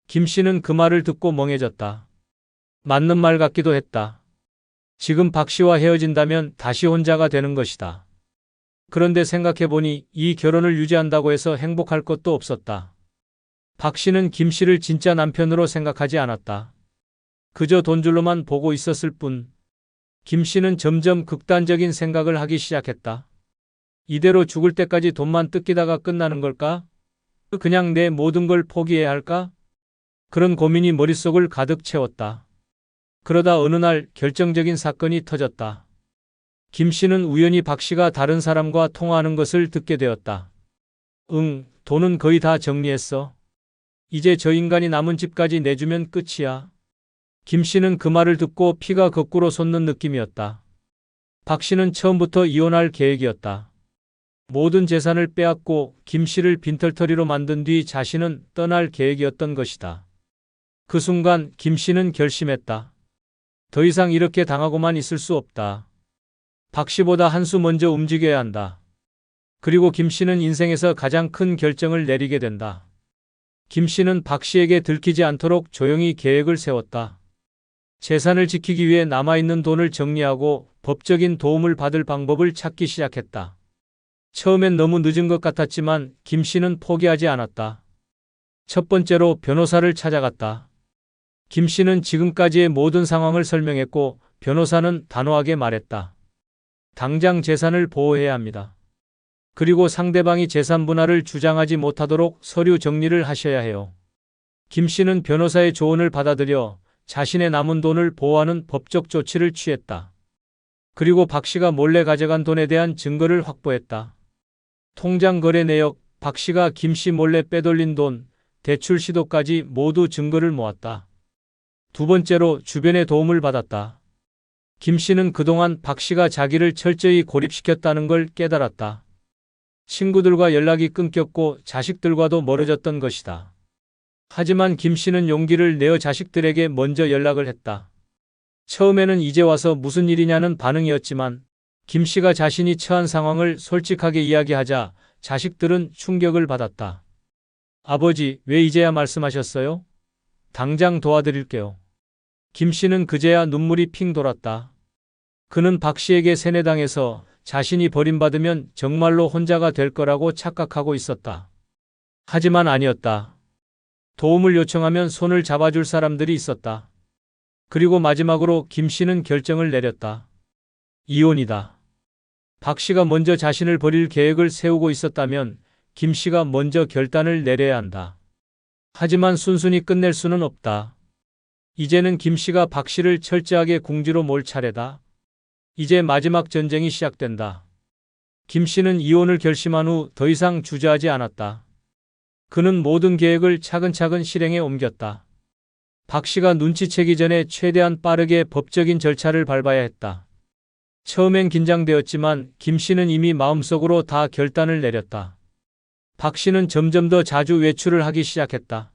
김 씨는 그 말을 듣고 멍해졌다. 맞는 말 같기도 했다. 지금 박 씨와 헤어진다면 다시 혼자가 되는 것이다. 그런데 생각해보니 이 결혼을 유지한다고 해서 행복할 것도 없었다. 박 씨는 김 씨를 진짜 남편으로 생각하지 않았다. 그저 돈줄로만 보고 있었을 뿐. 김 씨는 점점 극단적인 생각을 하기 시작했다. 이대로 죽을 때까지 돈만 뜯기다가 끝나는 걸까? 그냥 내 모든 걸 포기해야 할까? 그런 고민이 머릿속을 가득 채웠다. 그러다 어느 날 결정적인 사건이 터졌다. 김 씨는 우연히 박 씨가 다른 사람과 통화하는 것을 듣게 되었다. 응, 돈은 거의 다 정리했어. 이제 저 인간이 남은 집까지 내주면 끝이야. 김 씨는 그 말을 듣고 피가 거꾸로 솟는 느낌이었다. 박 씨는 처음부터 이혼할 계획이었다. 모든 재산을 빼앗고 김 씨를 빈털터리로 만든 뒤 자신은 떠날 계획이었던 것이다. 그 순간 김 씨는 결심했다. 더 이상 이렇게 당하고만 있을 수 없다. 박 씨보다 한 수 먼저 움직여야 한다. 그리고 김 씨는 인생에서 가장 큰 결정을 내리게 된다. 김 씨는 박 씨에게 들키지 않도록 조용히 계획을 세웠다. 재산을 지키기 위해 남아있는 돈을 정리하고 법적인 도움을 받을 방법을 찾기 시작했다. 처음엔 너무 늦은 것 같았지만 김 씨는 포기하지 않았다. 첫 번째로 변호사를 찾아갔다. 김 씨는 지금까지의 모든 상황을 설명했고 변호사는 단호하게 말했다. 당장 재산을 보호해야 합니다. 그리고 상대방이 재산 분할을 주장하지 못하도록 서류 정리를 하셔야 해요. 김 씨는 변호사의 조언을 받아들여 자신의 남은 돈을 보호하는 법적 조치를 취했다. 그리고 박 씨가 몰래 가져간 돈에 대한 증거를 확보했다. 통장 거래 내역, 박 씨가 김 씨 몰래 빼돌린 돈, 대출 시도까지 모두 증거를 모았다. 두 번째로 주변의 도움을 받았다. 김 씨는 그동안 박 씨가 자기를 철저히 고립시켰다는 걸 깨달았다. 친구들과 연락이 끊겼고 자식들과도 멀어졌던 것이다. 하지만 김 씨는 용기를 내어 자식들에게 먼저 연락을 했다. 처음에는 이제 와서 무슨 일이냐는 반응이었지만 김 씨가 자신이 처한 상황을 솔직하게 이야기하자 자식들은 충격을 받았다. 아버지, 왜 이제야 말씀하셨어요? 당장 도와드릴게요. 김 씨는 그제야 눈물이 핑 돌았다. 그는 박 씨에게 세뇌당해서 자신이 버림받으면 정말로 혼자가 될 거라고 착각하고 있었다. 하지만 아니었다. 도움을 요청하면 손을 잡아줄 사람들이 있었다. 그리고 마지막으로 김 씨는 결정을 내렸다. 이혼이다. 박 씨가 먼저 자신을 버릴 계획을 세우고 있었다면 김 씨가 먼저 결단을 내려야 한다. 하지만 순순히 끝낼 수는 없다. 이제는 김 씨가 박 씨를 철저하게 궁지로 몰 차례다. 이제 마지막 전쟁이 시작된다. 김 씨는 이혼을 결심한 후 더 이상 주저하지 않았다. 그는 모든 계획을 차근차근 실행에 옮겼다. 박 씨가 눈치채기 전에 최대한 빠르게 법적인 절차를 밟아야 했다. 처음엔 긴장되었지만 김 씨는 이미 마음속으로 다 결단을 내렸다. 박 씨는 점점 더 자주 외출을 하기 시작했다.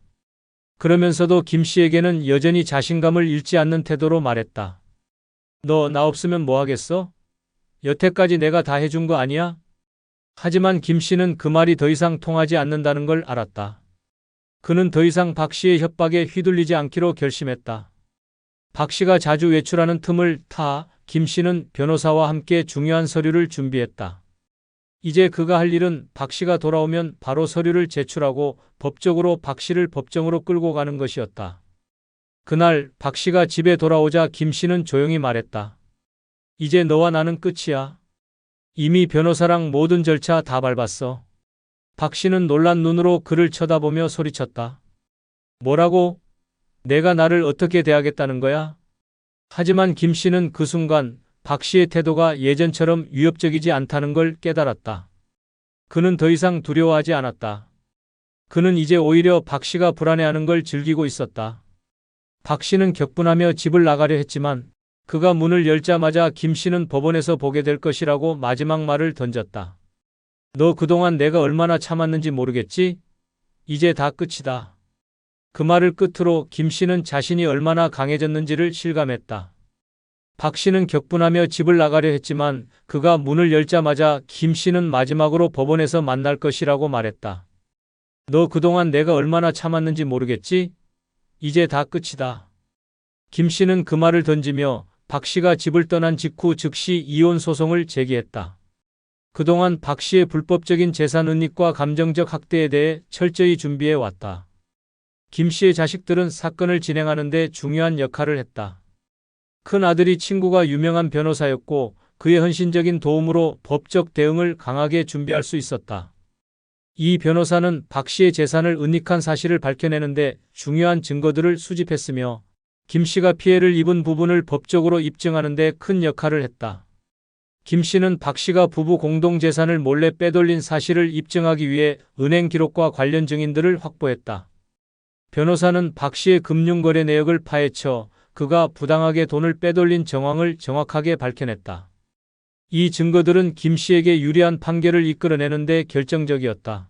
그러면서도 김 씨에게는 여전히 자신감을 잃지 않는 태도로 말했다. 너 나 없으면 뭐 하겠어? 여태까지 내가 다 해준 거 아니야? 하지만 김 씨는 그 말이 더 이상 통하지 않는다는 걸 알았다. 그는 더 이상 박 씨의 협박에 휘둘리지 않기로 결심했다. 박 씨가 자주 외출하는 틈을 타 김 씨는 변호사와 함께 중요한 서류를 준비했다. 이제 그가 할 일은 박 씨가 돌아오면 바로 서류를 제출하고 법적으로 박 씨를 법정으로 끌고 가는 것이었다. 그날 박 씨가 집에 돌아오자 김 씨는 조용히 말했다. 이제 너와 나는 끝이야. 이미 변호사랑 모든 절차 다 밟았어. 박 씨는 놀란 눈으로 그를 쳐다보며 소리쳤다. 뭐라고? 내가 나를 어떻게 대하겠다는 거야? 하지만 김 씨는 그 순간 박 씨의 태도가 예전처럼 위협적이지 않다는 걸 깨달았다. 그는 더 이상 두려워하지 않았다. 그는 이제 오히려 박 씨가 불안해하는 걸 즐기고 있었다. 박 씨는 격분하며 집을 나가려 했지만 그가 문을 열자마자 김 씨는 법원에서 보게 될 것이라고 마지막 말을 던졌다. 너 그동안 내가 얼마나 참았는지 모르겠지? 이제 다 끝이다. 그 말을 끝으로 김 씨는 자신이 얼마나 강해졌는지를 실감했다. 박 씨는 격분하며 집을 나가려 했지만 그가 문을 열자마자 김 씨는 마지막으로 법원에서 만날 것이라고 말했다. 너 그동안 내가 얼마나 참았는지 모르겠지? 이제 다 끝이다. 김 씨는 그 말을 던지며 박 씨가 집을 떠난 직후 즉시 이혼 소송을 제기했다. 그동안 박 씨의 불법적인 재산 은닉과 감정적 학대에 대해 철저히 준비해 왔다. 김 씨의 자식들은 사건을 진행하는 데 중요한 역할을 했다. 큰 아들이 친구가 유명한 변호사였고 그의 헌신적인 도움으로 법적 대응을 강하게 준비할 수 있었다. 이 변호사는 박 씨의 재산을 은닉한 사실을 밝혀내는데 중요한 증거들을 수집했으며 김 씨가 피해를 입은 부분을 법적으로 입증하는 데 큰 역할을 했다. 김 씨는 박 씨가 부부 공동재산을 몰래 빼돌린 사실을 입증하기 위해 은행 기록과 관련 증인들을 확보했다. 변호사는 박 씨의 금융거래 내역을 파헤쳐 그가 부당하게 돈을 빼돌린 정황을 정확하게 밝혀냈다. 이 증거들은 김 씨에게 유리한 판결을 이끌어내는 데 결정적이었다.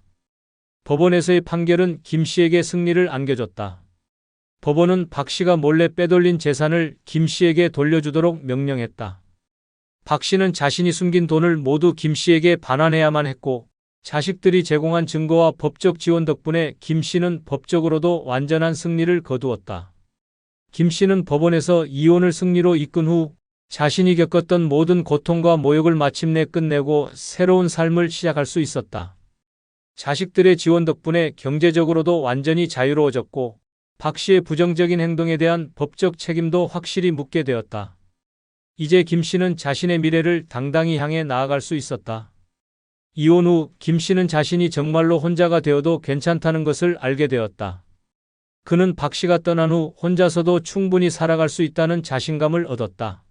법원에서의 판결은 김 씨에게 승리를 안겨줬다. 법원은 박 씨가 몰래 빼돌린 재산을 김 씨에게 돌려주도록 명령했다. 박 씨는 자신이 숨긴 돈을 모두 김 씨에게 반환해야만 했고, 자식들이 제공한 증거와 법적 지원 덕분에 김 씨는 법적으로도 완전한 승리를 거두었다. 김 씨는 법원에서 이혼을 승리로 이끈 후 자신이 겪었던 모든 고통과 모욕을 마침내 끝내고 새로운 삶을 시작할 수 있었다. 자식들의 지원 덕분에 경제적으로도 완전히 자유로워졌고, 박 씨의 부정적인 행동에 대한 법적 책임도 확실히 묻게 되었다. 이제 김 씨는 자신의 미래를 당당히 향해 나아갈 수 있었다. 이혼 후 김 씨는 자신이 정말로 혼자가 되어도 괜찮다는 것을 알게 되었다. 그는 박 씨가 떠난 후 혼자서도 충분히 살아갈 수 있다는 자신감을 얻었다.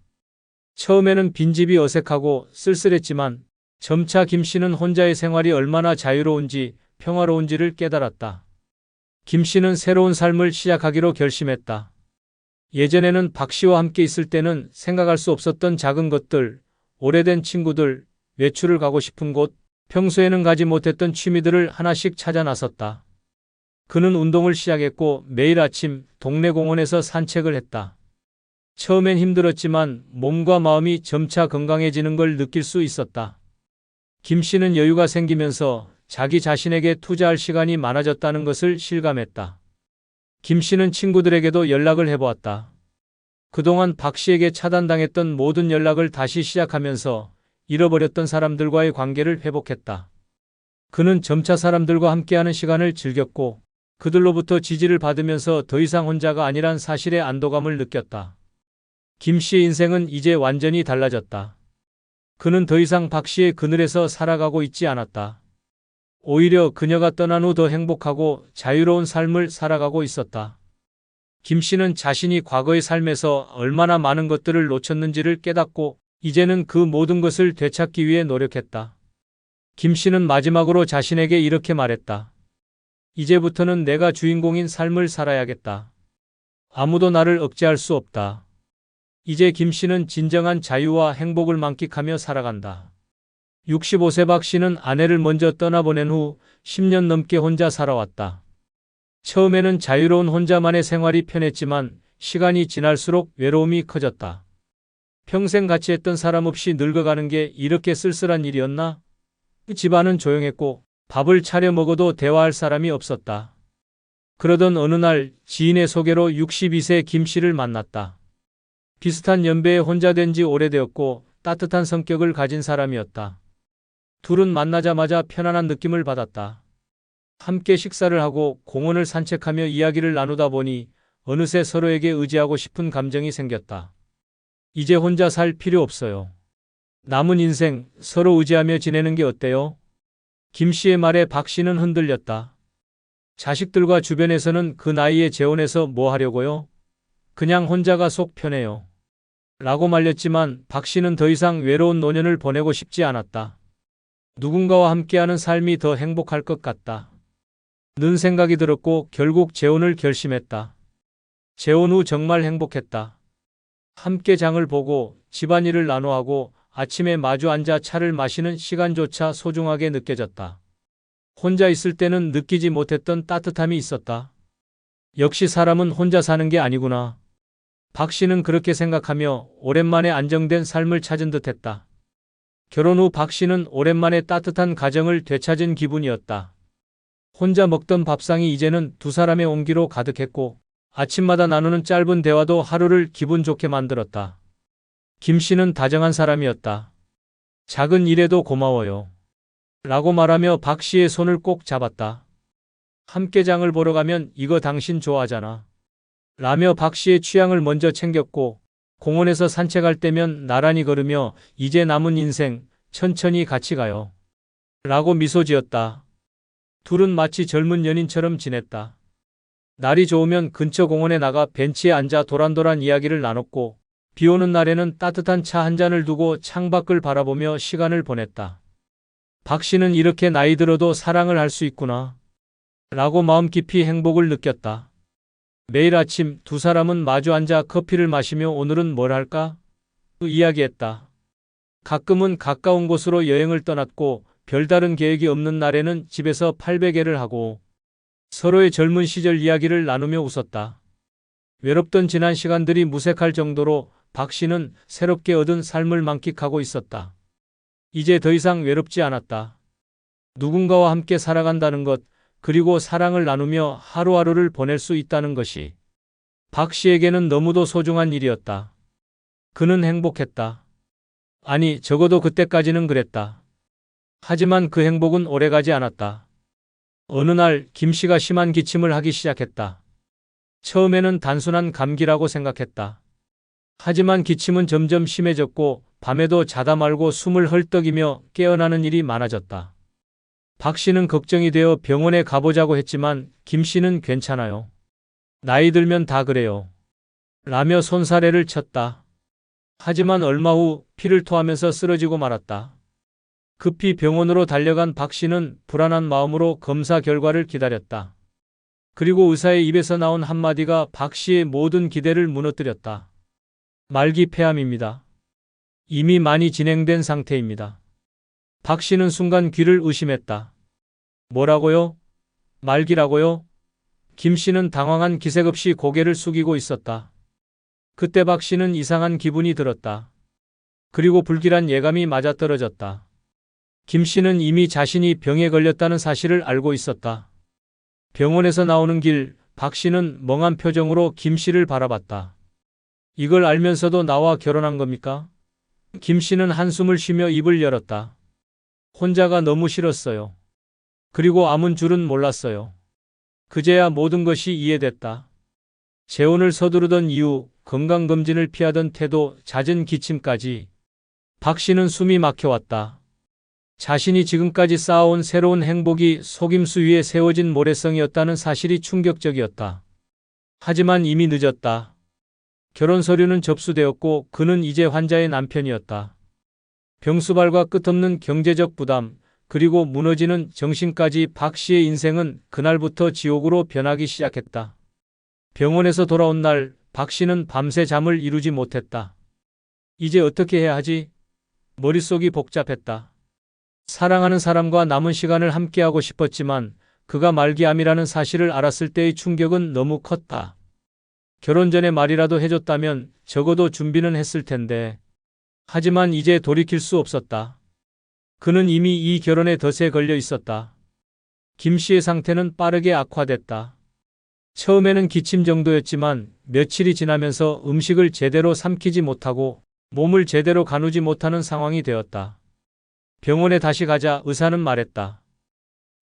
처음에는 빈집이 어색하고 쓸쓸했지만 점차 김 씨는 혼자의 생활이 얼마나 자유로운지 평화로운지를 깨달았다. 김 씨는 새로운 삶을 시작하기로 결심했다. 예전에는 박 씨와 함께 있을 때는 생각할 수 없었던 작은 것들, 오래된 친구들, 외출을 가고 싶은 곳, 평소에는 가지 못했던 취미들을 하나씩 찾아 나섰다. 그는 운동을 시작했고 매일 아침 동네 공원에서 산책을 했다. 처음엔 힘들었지만 몸과 마음이 점차 건강해지는 걸 느낄 수 있었다. 김 씨는 여유가 생기면서 자기 자신에게 투자할 시간이 많아졌다는 것을 실감했다. 김 씨는 친구들에게도 연락을 해보았다. 그동안 박 씨에게 차단당했던 모든 연락을 다시 시작하면서 잃어버렸던 사람들과의 관계를 회복했다. 그는 점차 사람들과 함께하는 시간을 즐겼고 그들로부터 지지를 받으면서 더 이상 혼자가 아니란 사실의 안도감을 느꼈다. 김 씨의 인생은 이제 완전히 달라졌다. 그는 더 이상 박 씨의 그늘에서 살아가고 있지 않았다. 오히려 그녀가 떠난 후 더 행복하고 자유로운 삶을 살아가고 있었다. 김 씨는 자신이 과거의 삶에서 얼마나 많은 것들을 놓쳤는지를 깨닫고 이제는 그 모든 것을 되찾기 위해 노력했다. 김 씨는 마지막으로 자신에게 이렇게 말했다. 이제부터는 내가 주인공인 삶을 살아야겠다. 아무도 나를 억제할 수 없다. 이제 김 씨는 진정한 자유와 행복을 만끽하며 살아간다. 65세 박 씨는 아내를 먼저 떠나보낸 후 10년 넘게 혼자 살아왔다. 처음에는 자유로운 혼자만의 생활이 편했지만 시간이 지날수록 외로움이 커졌다. 평생 같이 했던 사람 없이 늙어가는 게 이렇게 쓸쓸한 일이었나? 집안은 조용했고 밥을 차려 먹어도 대화할 사람이 없었다. 그러던 어느 날 지인의 소개로 62세 김 씨를 만났다. 비슷한 연배에 혼자 된 지 오래되었고 따뜻한 성격을 가진 사람이었다. 둘은 만나자마자 편안한 느낌을 받았다. 함께 식사를 하고 공원을 산책하며 이야기를 나누다 보니 어느새 서로에게 의지하고 싶은 감정이 생겼다. 이제 혼자 살 필요 없어요. 남은 인생 서로 의지하며 지내는 게 어때요? 김 씨의 말에 박 씨는 흔들렸다. 자식들과 주변에서는 그 나이에 재혼해서 뭐 하려고요? 그냥 혼자가 속 편해요. 라고 말렸지만 박 씨는 더 이상 외로운 노년을 보내고 싶지 않았다. 누군가와 함께하는 삶이 더 행복할 것 같다. 는 생각이 들었고 결국 재혼을 결심했다. 재혼 후 정말 행복했다. 함께 장을 보고 집안일을 나눠하고 아침에 마주 앉아 차를 마시는 시간조차 소중하게 느껴졌다. 혼자 있을 때는 느끼지 못했던 따뜻함이 있었다. 역시 사람은 혼자 사는 게 아니구나. 박 씨는 그렇게 생각하며 오랜만에 안정된 삶을 찾은 듯했다. 결혼 후 박 씨는 오랜만에 따뜻한 가정을 되찾은 기분이었다. 혼자 먹던 밥상이 이제는 두 사람의 온기로 가득했고 아침마다 나누는 짧은 대화도 하루를 기분 좋게 만들었다. 김 씨는 다정한 사람이었다. 작은 일에도 고마워요. 라고 말하며 박 씨의 손을 꼭 잡았다. 함께 장을 보러 가면 이거 당신 좋아하잖아. 라며 박 씨의 취향을 먼저 챙겼고 공원에서 산책할 때면 나란히 걸으며 이제 남은 인생 천천히 같이 가요. 라고 미소 지었다. 둘은 마치 젊은 연인처럼 지냈다. 날이 좋으면 근처 공원에 나가 벤치에 앉아 도란도란 이야기를 나눴고 비 오는 날에는 따뜻한 차 한 잔을 두고 창밖을 바라보며 시간을 보냈다. 박 씨는 이렇게 나이 들어도 사랑을 할 수 있구나. 라고 마음 깊이 행복을 느꼈다. 매일 아침 두 사람은 마주 앉아 커피를 마시며 오늘은 뭘 할까? 이야기했다. 가끔은 가까운 곳으로 여행을 떠났고 별다른 계획이 없는 날에는 집에서 팔베개를 하고 서로의 젊은 시절 이야기를 나누며 웃었다. 외롭던 지난 시간들이 무색할 정도로 박 씨는 새롭게 얻은 삶을 만끽하고 있었다. 이제 더 이상 외롭지 않았다. 누군가와 함께 살아간다는 것, 그리고 사랑을 나누며 하루하루를 보낼 수 있다는 것이 박 씨에게는 너무도 소중한 일이었다. 그는 행복했다. 아니, 적어도 그때까지는 그랬다. 하지만 그 행복은 오래가지 않았다. 어느 날 김 씨가 심한 기침을 하기 시작했다. 처음에는 단순한 감기라고 생각했다. 하지만 기침은 점점 심해졌고 밤에도 자다 말고 숨을 헐떡이며 깨어나는 일이 많아졌다. 박 씨는 걱정이 되어 병원에 가보자고 했지만 김 씨는 괜찮아요. 나이 들면 다 그래요. 라며 손사래를 쳤다. 하지만 얼마 후 피를 토하면서 쓰러지고 말았다. 급히 병원으로 달려간 박 씨는 불안한 마음으로 검사 결과를 기다렸다. 그리고 의사의 입에서 나온 한마디가 박 씨의 모든 기대를 무너뜨렸다. 말기 폐암입니다. 이미 많이 진행된 상태입니다. 박 씨는 순간 귀를 의심했다. 뭐라고요? 말기라고요? 김 씨는 당황한 기색 없이 고개를 숙이고 있었다. 그때 박 씨는 이상한 기분이 들었다. 그리고 불길한 예감이 맞아떨어졌다. 김 씨는 이미 자신이 병에 걸렸다는 사실을 알고 있었다. 병원에서 나오는 길, 박 씨는 멍한 표정으로 김 씨를 바라봤다. 이걸 알면서도 나와 결혼한 겁니까? 김 씨는 한숨을 쉬며 입을 열었다. 혼자가 너무 싫었어요. 그리고 아문 줄은 몰랐어요. 그제야 모든 것이 이해됐다. 재혼을 서두르던 이유, 건강검진을 피하던 태도, 잦은 기침까지. 박 씨는 숨이 막혀왔다. 자신이 지금까지 쌓아온 새로운 행복이 속임수 위에 세워진 모래성이었다는 사실이 충격적이었다. 하지만 이미 늦었다. 결혼 서류는 접수되었고 그는 이제 환자의 남편이었다. 병수발과 끝없는 경제적 부담, 그리고 무너지는 정신까지 박 씨의 인생은 그날부터 지옥으로 변하기 시작했다. 병원에서 돌아온 날, 박 씨는 밤새 잠을 이루지 못했다. 이제 어떻게 해야 하지? 머릿속이 복잡했다. 사랑하는 사람과 남은 시간을 함께하고 싶었지만 그가 말기암이라는 사실을 알았을 때의 충격은 너무 컸다. 결혼 전에 말이라도 해줬다면 적어도 준비는 했을 텐데. 하지만 이제 돌이킬 수 없었다. 그는 이미 이 결혼에 덫에 걸려 있었다. 김 씨의 상태는 빠르게 악화됐다. 처음에는 기침 정도였지만 며칠이 지나면서 음식을 제대로 삼키지 못하고 몸을 제대로 가누지 못하는 상황이 되었다. 병원에 다시 가자 의사는 말했다.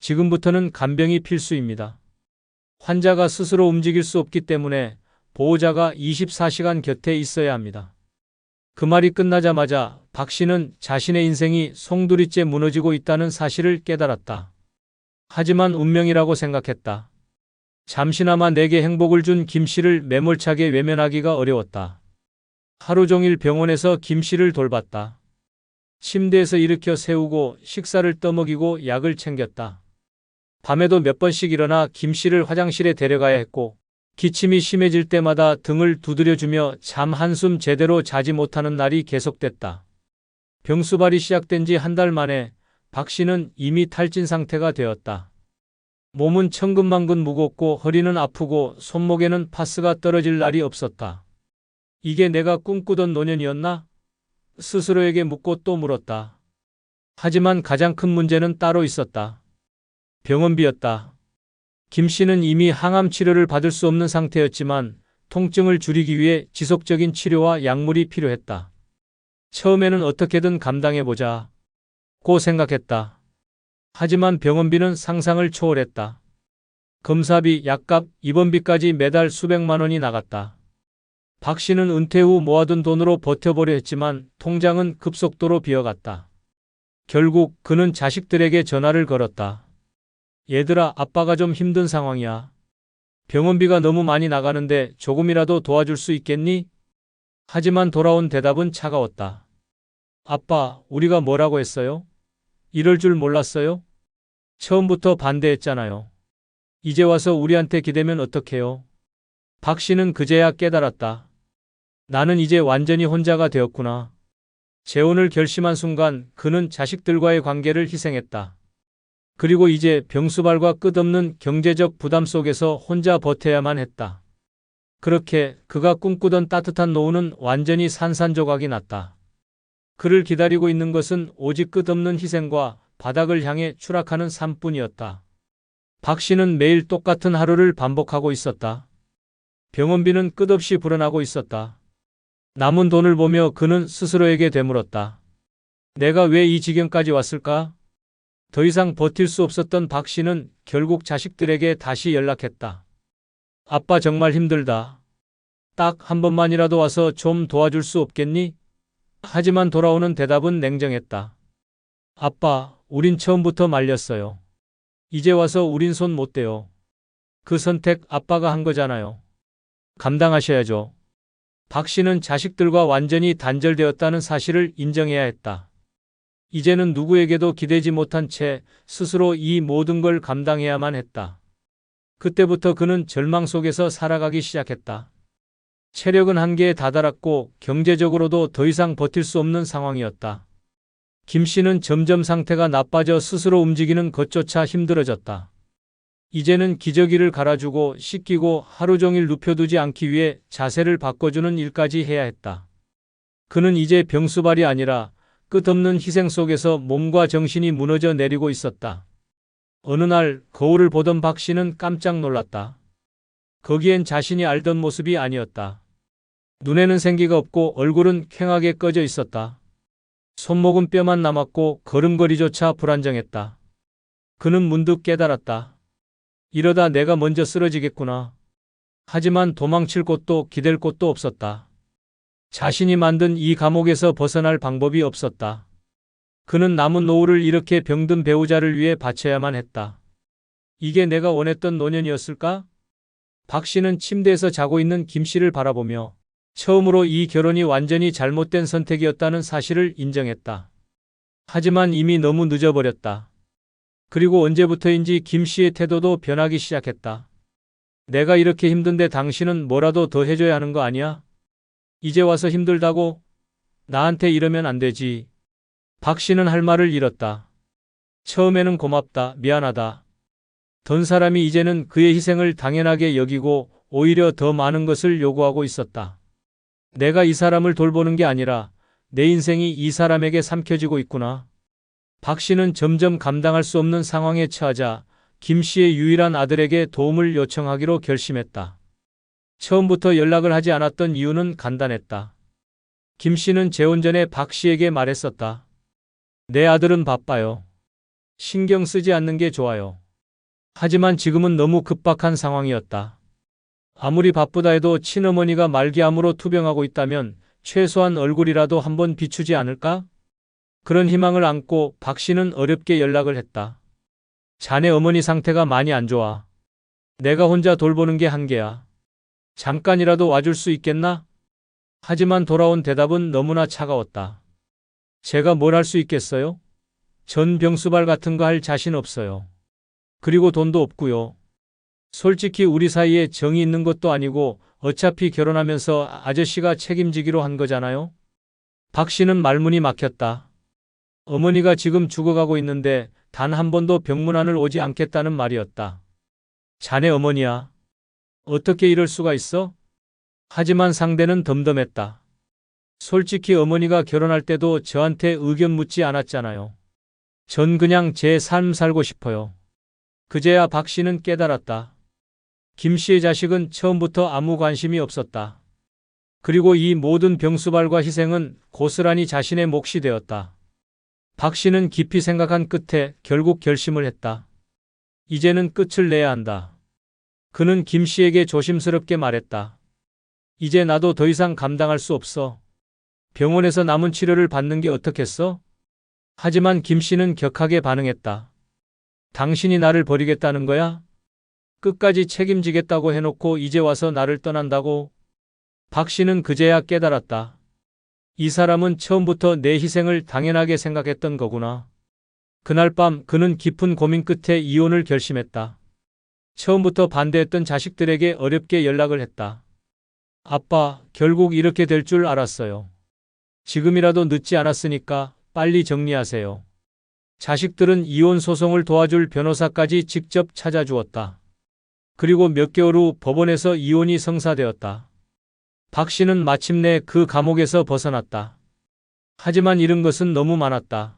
지금부터는 간병이 필수입니다. 환자가 스스로 움직일 수 없기 때문에 보호자가 24시간 곁에 있어야 합니다. 그 말이 끝나자마자 박 씨는 자신의 인생이 송두리째 무너지고 있다는 사실을 깨달았다. 하지만 운명이라고 생각했다. 잠시나마 내게 행복을 준 김 씨를 매몰차게 외면하기가 어려웠다. 하루 종일 병원에서 김 씨를 돌봤다. 침대에서 일으켜 세우고 식사를 떠먹이고 약을 챙겼다. 밤에도 몇 번씩 일어나 김 씨를 화장실에 데려가야 했고 기침이 심해질 때마다 등을 두드려주며 잠 한숨 제대로 자지 못하는 날이 계속됐다. 병수발이 시작된 지 한 달 만에 박 씨는 이미 탈진 상태가 되었다. 몸은 천근만근 무겁고 허리는 아프고 손목에는 파스가 떨어질 날이 없었다. 이게 내가 꿈꾸던 노년이었나? 스스로에게 묻고 또 물었다. 하지만 가장 큰 문제는 따로 있었다. 병원비였다. 김 씨는 이미 항암 치료를 받을 수 없는 상태였지만 통증을 줄이기 위해 지속적인 치료와 약물이 필요했다. 처음에는 어떻게든 감당해보자고 생각했다. 하지만 병원비는 상상을 초월했다. 검사비, 약값, 입원비까지 매달 수백만 원이 나갔다. 박 씨는 은퇴 후 모아둔 돈으로 버텨보려 했지만 통장은 급속도로 비어갔다. 결국 그는 자식들에게 전화를 걸었다. 얘들아, 아빠가 좀 힘든 상황이야. 병원비가 너무 많이 나가는데 조금이라도 도와줄 수 있겠니? 하지만 돌아온 대답은 차가웠다. 아빠, 우리가 뭐라고 했어요? 이럴 줄 몰랐어요? 처음부터 반대했잖아요. 이제 와서 우리한테 기대면 어떡해요? 박 씨는 그제야 깨달았다. 나는 이제 완전히 혼자가 되었구나. 재혼을 결심한 순간 그는 자식들과의 관계를 희생했다. 그리고 이제 병수발과 끝없는 경제적 부담 속에서 혼자 버텨야만 했다. 그렇게 그가 꿈꾸던 따뜻한 노후는 완전히 산산조각이 났다. 그를 기다리고 있는 것은 오직 끝없는 희생과 바닥을 향해 추락하는 삶뿐이었다. 박 씨는 매일 똑같은 하루를 반복하고 있었다. 병원비는 끝없이 불어나고 있었다. 남은 돈을 보며 그는 스스로에게 되물었다. 내가 왜 이 지경까지 왔을까? 더 이상 버틸 수 없었던 박 씨는 결국 자식들에게 다시 연락했다. 아빠 정말 힘들다. 딱 한 번만이라도 와서 좀 도와줄 수 없겠니? 하지만 돌아오는 대답은 냉정했다. 아빠, 우린 처음부터 말렸어요. 이제 와서 우린 손 못 대요. 그 선택 아빠가 한 거잖아요. 감당하셔야죠. 박 씨는 자식들과 완전히 단절되었다는 사실을 인정해야 했다. 이제는 누구에게도 기대지 못한 채 스스로 이 모든 걸 감당해야만 했다. 그때부터 그는 절망 속에서 살아가기 시작했다. 체력은 한계에 다다랐고 경제적으로도 더 이상 버틸 수 없는 상황이었다. 김 씨는 점점 상태가 나빠져 스스로 움직이는 것조차 힘들어졌다. 이제는 기저귀를 갈아주고 씻기고 하루 종일 눕혀두지 않기 위해 자세를 바꿔주는 일까지 해야 했다. 그는 이제 병수발이 아니라 끝없는 희생 속에서 몸과 정신이 무너져 내리고 있었다. 어느 날 거울을 보던 박 씨는 깜짝 놀랐다. 거기엔 자신이 알던 모습이 아니었다. 눈에는 생기가 없고 얼굴은 퀭하게 꺼져 있었다. 손목은 뼈만 남았고 걸음걸이조차 불안정했다. 그는 문득 깨달았다. 이러다 내가 먼저 쓰러지겠구나. 하지만 도망칠 곳도 기댈 곳도 없었다. 자신이 만든 이 감옥에서 벗어날 방법이 없었다. 그는 남은 노후를 이렇게 병든 배우자를 위해 바쳐야만 했다. 이게 내가 원했던 노년이었을까? 박 씨는 침대에서 자고 있는 김 씨를 바라보며 처음으로 이 결혼이 완전히 잘못된 선택이었다는 사실을 인정했다. 하지만 이미 너무 늦어버렸다. 그리고 언제부터인지 김 씨의 태도도 변하기 시작했다. 내가 이렇게 힘든데 당신은 뭐라도 더 해줘야 하는 거 아니야? 이제 와서 힘들다고? 나한테 이러면 안 되지. 박 씨는 할 말을 잃었다. 처음에는 고맙다, 미안하다. 던 사람이 이제는 그의 희생을 당연하게 여기고 오히려 더 많은 것을 요구하고 있었다. 내가 이 사람을 돌보는 게 아니라 내 인생이 이 사람에게 삼켜지고 있구나. 박 씨는 점점 감당할 수 없는 상황에 처하자 김 씨의 유일한 아들에게 도움을 요청하기로 결심했다. 처음부터 연락을 하지 않았던 이유는 간단했다. 김 씨는 재혼 전에 박 씨에게 말했었다. 내 아들은 바빠요. 신경 쓰지 않는 게 좋아요. 하지만 지금은 너무 급박한 상황이었다. 아무리 바쁘다 해도 친어머니가 말기암으로 투병하고 있다면 최소한 얼굴이라도 한번 비추지 않을까? 그런 희망을 안고 박 씨는 어렵게 연락을 했다. 자네 어머니 상태가 많이 안 좋아. 내가 혼자 돌보는 게 한계야. 잠깐이라도 와줄 수 있겠나? 하지만 돌아온 대답은 너무나 차가웠다. 제가 뭘 할 수 있겠어요? 전 병수발 같은 거 할 자신 없어요. 그리고 돈도 없고요. 솔직히 우리 사이에 정이 있는 것도 아니고 어차피 결혼하면서 아저씨가 책임지기로 한 거잖아요. 박 씨는 말문이 막혔다. 어머니가 지금 죽어가고 있는데 단 한 번도 병문안을 오지 않겠다는 말이었다. 자네 어머니야. 어떻게 이럴 수가 있어? 하지만 상대는 덤덤했다. 솔직히 어머니가 결혼할 때도 저한테 의견 묻지 않았잖아요. 전 그냥 제 삶 살고 싶어요. 그제야 박 씨는 깨달았다. 김 씨의 자식은 처음부터 아무 관심이 없었다. 그리고 이 모든 병수발과 희생은 고스란히 자신의 몫이 되었다. 박 씨는 깊이 생각한 끝에 결국 결심을 했다. 이제는 끝을 내야 한다. 그는 김 씨에게 조심스럽게 말했다. 이제 나도 더 이상 감당할 수 없어. 병원에서 남은 치료를 받는 게 어떻겠어? 하지만 김 씨는 격하게 반응했다. 당신이 나를 버리겠다는 거야? 끝까지 책임지겠다고 해놓고 이제 와서 나를 떠난다고? 박 씨는 그제야 깨달았다. 이 사람은 처음부터 내 희생을 당연하게 생각했던 거구나. 그날 밤 그는 깊은 고민 끝에 이혼을 결심했다. 처음부터 반대했던 자식들에게 어렵게 연락을 했다. 아빠, 결국 이렇게 될 줄 알았어요. 지금이라도 늦지 않았으니까 빨리 정리하세요. 자식들은 이혼 소송을 도와줄 변호사까지 직접 찾아주었다. 그리고 몇 개월 후 법원에서 이혼이 성사되었다. 박 씨는 마침내 그 감옥에서 벗어났다. 하지만 잃은 것은 너무 많았다.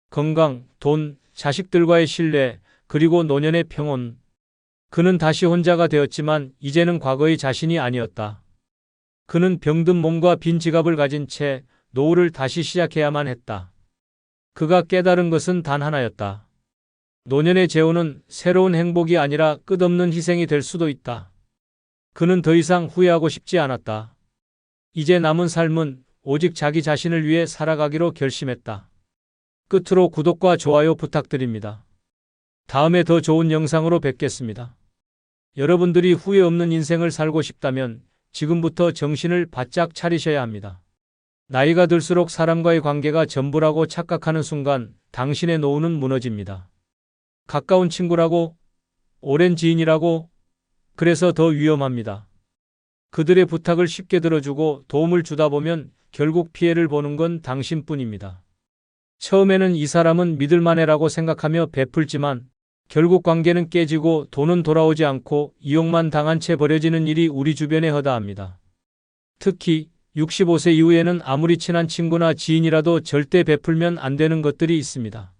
건강, 돈, 자식들과의 신뢰, 그리고 노년의 평온. 그는 다시 혼자가 되었지만 이제는 과거의 자신이 아니었다. 그는 병든 몸과 빈 지갑을 가진 채 노후를 다시 시작해야만 했다. 그가 깨달은 것은 단 하나였다. 노년의 재혼은 새로운 행복이 아니라 끝없는 희생이 될 수도 있다. 그는 더 이상 후회하고 싶지 않았다. 이제 남은 삶은 오직 자기 자신을 위해 살아가기로 결심했다. 끝으로 구독과 좋아요 부탁드립니다. 다음에 더 좋은 영상으로 뵙겠습니다. 여러분들이 후회 없는 인생을 살고 싶다면 지금부터 정신을 바짝 차리셔야 합니다. 나이가 들수록 사람과의 관계가 전부라고 착각하는 순간 당신의 노후는 무너집니다. 가까운 친구라고, 오랜 지인이라고, 그래서 더 위험합니다. 그들의 부탁을 쉽게 들어주고 도움을 주다 보면 결국 피해를 보는 건 당신뿐입니다. 처음에는 이 사람은 믿을만해라고 생각하며 베풀지만 결국 관계는 깨지고 돈은 돌아오지 않고 이용만 당한 채 버려지는 일이 우리 주변에 허다합니다. 특히 65세 이후에는 아무리 친한 친구나 지인이라도 절대 베풀면 안 되는 것들이 있습니다.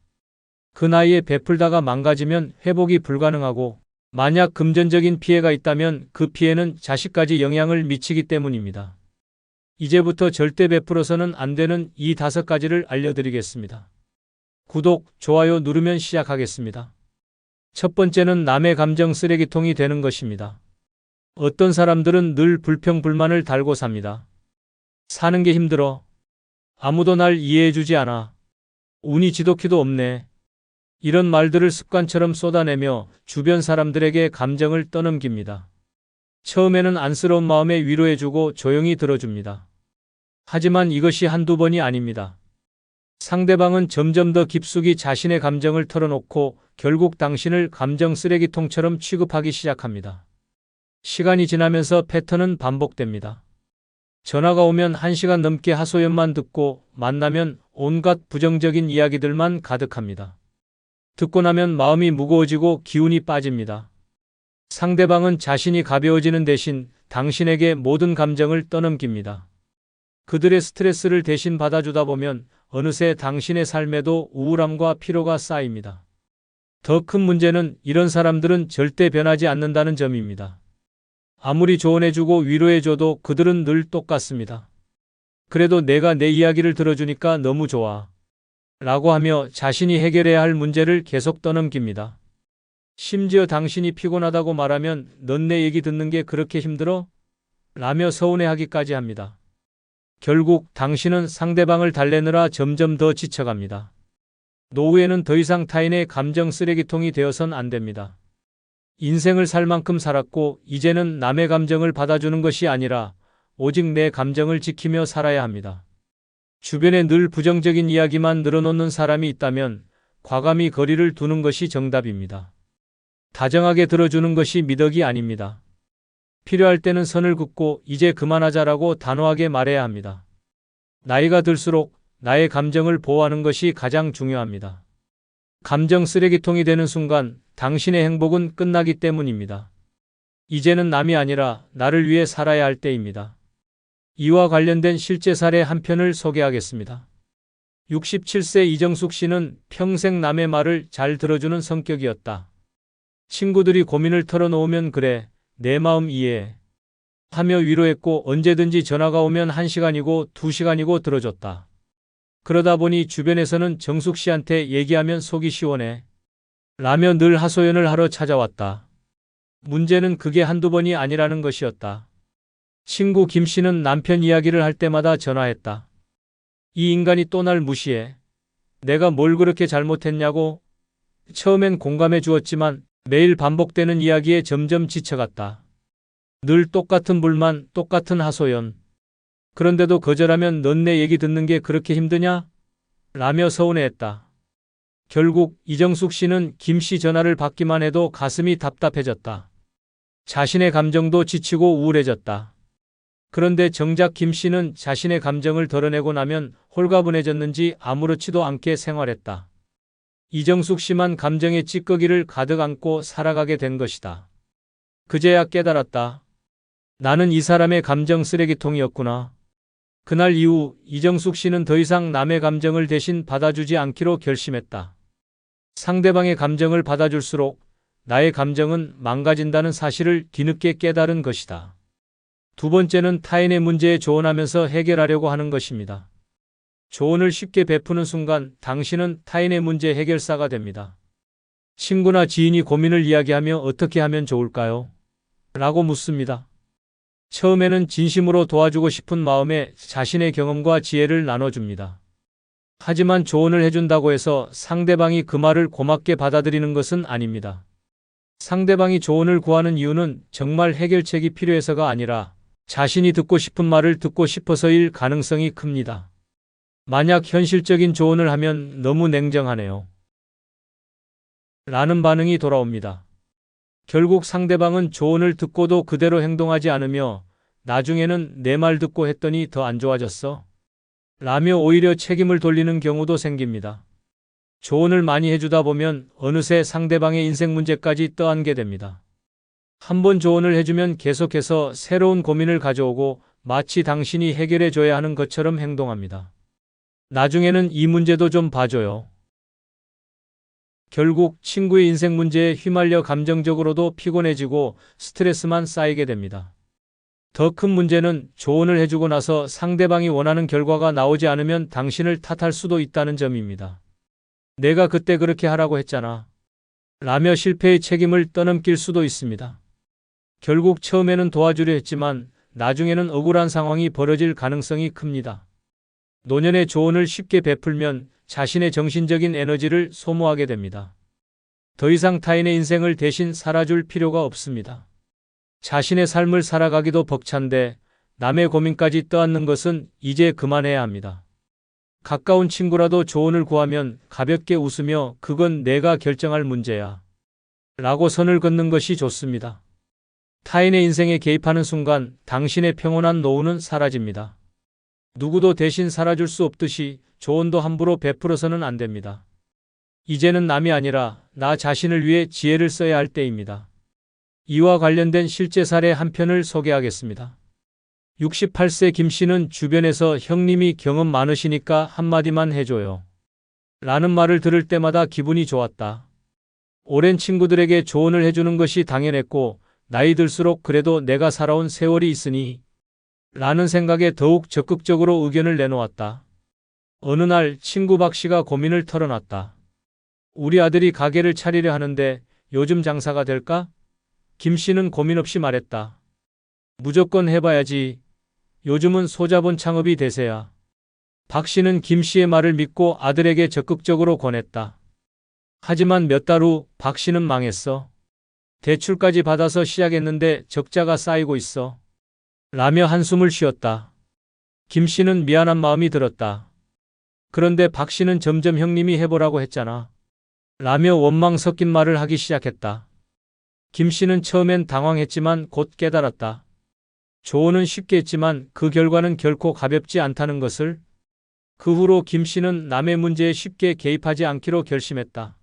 그 나이에 베풀다가 망가지면 회복이 불가능하고 만약 금전적인 피해가 있다면 그 피해는 자식까지 영향을 미치기 때문입니다. 이제부터 절대 베풀어서는 안 되는 이 5가지를 알려드리겠습니다. 구독, 좋아요 누르면 시작하겠습니다. 첫 번째는 남의 감정 쓰레기통이 되는 것입니다. 어떤 사람들은 늘 불평불만을 달고 삽니다. 사는 게 힘들어. 아무도 날 이해해주지 않아. 운이 지독히도 없네. 이런 말들을 습관처럼 쏟아내며 주변 사람들에게 감정을 떠넘깁니다. 처음에는 안쓰러운 마음에 위로해주고 조용히 들어줍니다. 하지만 이것이 한두 번이 아닙니다. 상대방은 점점 더 깊숙이 자신의 감정을 털어놓고 결국 당신을 감정 쓰레기통처럼 취급하기 시작합니다. 시간이 지나면서 패턴은 반복됩니다. 전화가 오면 1시간 넘게 하소연만 듣고 만나면 온갖 부정적인 이야기들만 가득합니다. 듣고 나면 마음이 무거워지고 기운이 빠집니다. 상대방은 자신이 가벼워지는 대신 당신에게 모든 감정을 떠넘깁니다. 그들의 스트레스를 대신 받아주다 보면 어느새 당신의 삶에도 우울함과 피로가 쌓입니다. 더 큰 문제는 이런 사람들은 절대 변하지 않는다는 점입니다. 아무리 조언해주고 위로해줘도 그들은 늘 똑같습니다. 그래도 내가 내 이야기를 들어주니까 너무 좋아. 라고 하며 자신이 해결해야 할 문제를 계속 떠넘깁니다. 심지어 당신이 피곤하다고 말하면 넌 내 얘기 듣는 게 그렇게 힘들어? 라며 서운해하기까지 합니다. 결국 당신은 상대방을 달래느라 점점 더 지쳐갑니다. 노후에는 더 이상 타인의 감정 쓰레기통이 되어선 안 됩니다. 인생을 살 만큼 살았고 이제는 남의 감정을 받아주는 것이 아니라 오직 내 감정을 지키며 살아야 합니다. 주변에 늘 부정적인 이야기만 늘어놓는 사람이 있다면 과감히 거리를 두는 것이 정답입니다. 다정하게 들어주는 것이 미덕이 아닙니다. 필요할 때는 선을 긋고 이제 그만하자라고 단호하게 말해야 합니다. 나이가 들수록 나의 감정을 보호하는 것이 가장 중요합니다. 감정 쓰레기통이 되는 순간 당신의 행복은 끝나기 때문입니다. 이제는 남이 아니라 나를 위해 살아야 할 때입니다. 이와 관련된 실제 사례 한 편을 소개하겠습니다. 67세 이정숙 씨는 평생 남의 말을 잘 들어주는 성격이었다. 친구들이 고민을 털어놓으면 그래, 내 마음 이해해 하며 위로했고 언제든지 전화가 오면 1시간이고 2시간이고 들어줬다. 그러다 보니 주변에서는 정숙 씨한테 얘기하면 속이 시원해 라며 늘 하소연을 하러 찾아왔다. 문제는 그게 한두 번이 아니라는 것이었다. 친구 김 씨는 남편 이야기를 할 때마다 전화했다. 이 인간이 또 날 무시해. 내가 뭘 그렇게 잘못했냐고. 처음엔 공감해 주었지만 매일 반복되는 이야기에 점점 지쳐갔다. 늘 똑같은 불만, 똑같은 하소연. 그런데도 거절하면 넌 내 얘기 듣는 게 그렇게 힘드냐? 라며 서운해했다. 결국 이정숙 씨는 김 씨 전화를 받기만 해도 가슴이 답답해졌다. 자신의 감정도 지치고 우울해졌다. 그런데 정작 김 씨는 자신의 감정을 덜어내고 나면 홀가분해졌는지 아무렇지도 않게 생활했다. 이정숙 씨만 감정의 찌꺼기를 가득 안고 살아가게 된 것이다. 그제야 깨달았다. 나는 이 사람의 감정 쓰레기통이었구나. 그날 이후 이정숙 씨는 더 이상 남의 감정을 대신 받아주지 않기로 결심했다. 상대방의 감정을 받아줄수록 나의 감정은 망가진다는 사실을 뒤늦게 깨달은 것이다. 두 번째는 타인의 문제에 조언하면서 해결하려고 하는 것입니다. 조언을 쉽게 베푸는 순간 당신은 타인의 문제 해결사가 됩니다. 친구나 지인이 고민을 이야기하며 어떻게 하면 좋을까요? 라고 묻습니다. 처음에는 진심으로 도와주고 싶은 마음에 자신의 경험과 지혜를 나눠줍니다. 하지만 조언을 해준다고 해서 상대방이 그 말을 고맙게 받아들이는 것은 아닙니다. 상대방이 조언을 구하는 이유는 정말 해결책이 필요해서가 아니라 자신이 듣고 싶은 말을 듣고 싶어서일 가능성이 큽니다. 만약 현실적인 조언을 하면 너무 냉정하네요. 라는 반응이 돌아옵니다. 결국 상대방은 조언을 듣고도 그대로 행동하지 않으며 나중에는 내 말 듣고 했더니 더 안 좋아졌어. 라며 오히려 책임을 돌리는 경우도 생깁니다. 조언을 많이 해주다 보면 어느새 상대방의 인생 문제까지 떠안게 됩니다. 한번 조언을 해주면 계속해서 새로운 고민을 가져오고 마치 당신이 해결해줘야 하는 것처럼 행동합니다. 나중에는 이 문제도 좀 봐줘요. 결국 친구의 인생 문제에 휘말려 감정적으로도 피곤해지고 스트레스만 쌓이게 됩니다. 더 큰 문제는 조언을 해주고 나서 상대방이 원하는 결과가 나오지 않으면 당신을 탓할 수도 있다는 점입니다. 내가 그때 그렇게 하라고 했잖아. 라며 실패의 책임을 떠넘길 수도 있습니다. 결국 처음에는 도와주려 했지만 나중에는 억울한 상황이 벌어질 가능성이 큽니다. 노년의 조언을 쉽게 베풀면 자신의 정신적인 에너지를 소모하게 됩니다. 더 이상 타인의 인생을 대신 살아줄 필요가 없습니다. 자신의 삶을 살아가기도 벅찬데 남의 고민까지 떠안는 것은 이제 그만해야 합니다. 가까운 친구라도 조언을 구하면 가볍게 웃으며 그건 내가 결정할 문제야. 라고 선을 긋는 것이 좋습니다. 타인의 인생에 개입하는 순간 당신의 평온한 노후는 사라집니다. 누구도 대신 살아줄 수 없듯이 조언도 함부로 베풀어서는 안 됩니다. 이제는 남이 아니라 나 자신을 위해 지혜를 써야 할 때입니다. 이와 관련된 실제 사례 한 편을 소개하겠습니다. 68세 김 씨는 주변에서 형님이 경험 많으시니까 한마디만 해줘요. 라는 말을 들을 때마다 기분이 좋았다. 오랜 친구들에게 조언을 해주는 것이 당연했고 나이 들수록 그래도 내가 살아온 세월이 있으니 라는 생각에 더욱 적극적으로 의견을 내놓았다. 어느 날 친구 박 씨가 고민을 털어놨다. 우리 아들이 가게를 차리려 하는데 요즘 장사가 될까? 김 씨는 고민 없이 말했다. 무조건 해봐야지. 요즘은 소자본 창업이 대세야. 박 씨는 김 씨의 말을 믿고 아들에게 적극적으로 권했다. 하지만 몇 달 후 박 씨는 망했어. 대출까지 받아서 시작했는데 적자가 쌓이고 있어. 라며 한숨을 쉬었다. 김 씨는 미안한 마음이 들었다. 그런데 박 씨는 점점 형님이 해보라고 했잖아. 라며 원망 섞인 말을 하기 시작했다. 김 씨는 처음엔 당황했지만 곧 깨달았다. 조언은 쉽게 했지만 그 결과는 결코 가볍지 않다는 것을. 그 후로 김 씨는 남의 문제에 쉽게 개입하지 않기로 결심했다.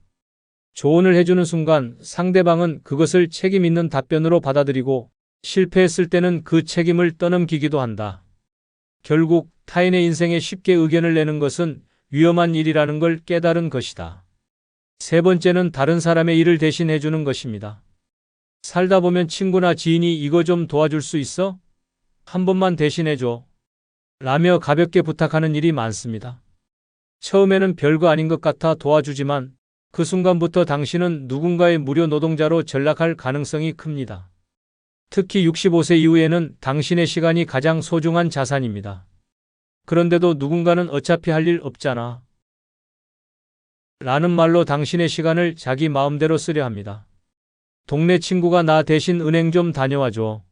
조언을 해주는 순간 상대방은 그것을 책임 있는 답변으로 받아들이고 실패했을 때는 그 책임을 떠넘기기도 한다. 결국 타인의 인생에 쉽게 의견을 내는 것은 위험한 일이라는 걸 깨달은 것이다. 세 번째는 다른 사람의 일을 대신 해주는 것입니다. 살다 보면 친구나 지인이 이거 좀 도와줄 수 있어? 한 번만 대신해줘. 라며 가볍게 부탁하는 일이 많습니다. 처음에는 별거 아닌 것 같아 도와주지만 그 순간부터 당신은 누군가의 무료 노동자로 전락할 가능성이 큽니다. 특히 65세 이후에는 당신의 시간이 가장 소중한 자산입니다. 그런데도 누군가는 어차피 할 일 없잖아. 라는 말로 당신의 시간을 자기 마음대로 쓰려 합니다. 동네 친구가 나 대신 은행 좀 다녀와줘.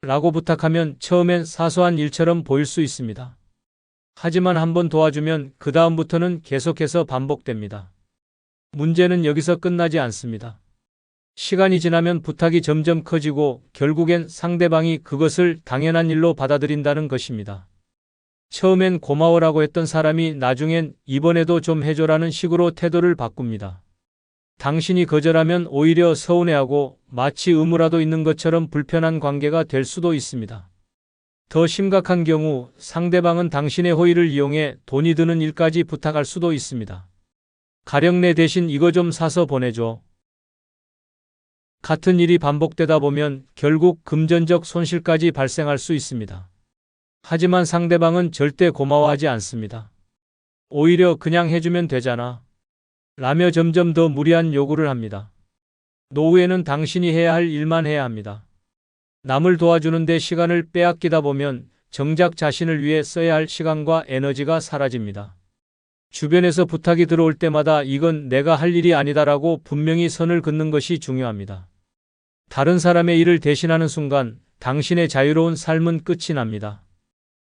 라고 부탁하면 처음엔 사소한 일처럼 보일 수 있습니다. 하지만 한번 도와주면 그 다음부터는 계속해서 반복됩니다. 문제는 여기서 끝나지 않습니다. 시간이 지나면 부탁이 점점 커지고 결국엔 상대방이 그것을 당연한 일로 받아들인다는 것입니다. 처음엔 고마워라고 했던 사람이 나중엔 이번에도 좀 해줘라는 식으로 태도를 바꿉니다. 당신이 거절하면 오히려 서운해하고 마치 의무라도 있는 것처럼 불편한 관계가 될 수도 있습니다. 더 심각한 경우 상대방은 당신의 호의를 이용해 돈이 드는 일까지 부탁할 수도 있습니다. 가령 내 대신 이거 좀 사서 보내줘. 같은 일이 반복되다 보면 결국 금전적 손실까지 발생할 수 있습니다. 하지만 상대방은 절대 고마워하지 않습니다. 오히려 그냥 해주면 되잖아 라며 점점 더 무리한 요구를 합니다. 노후에는 당신이 해야 할 일만 해야 합니다. 남을 도와주는데 시간을 빼앗기다 보면 정작 자신을 위해 써야 할 시간과 에너지가 사라집니다. 주변에서 부탁이 들어올 때마다 이건 내가 할 일이 아니다라고 분명히 선을 긋는 것이 중요합니다. 다른 사람의 일을 대신하는 순간 당신의 자유로운 삶은 끝이 납니다.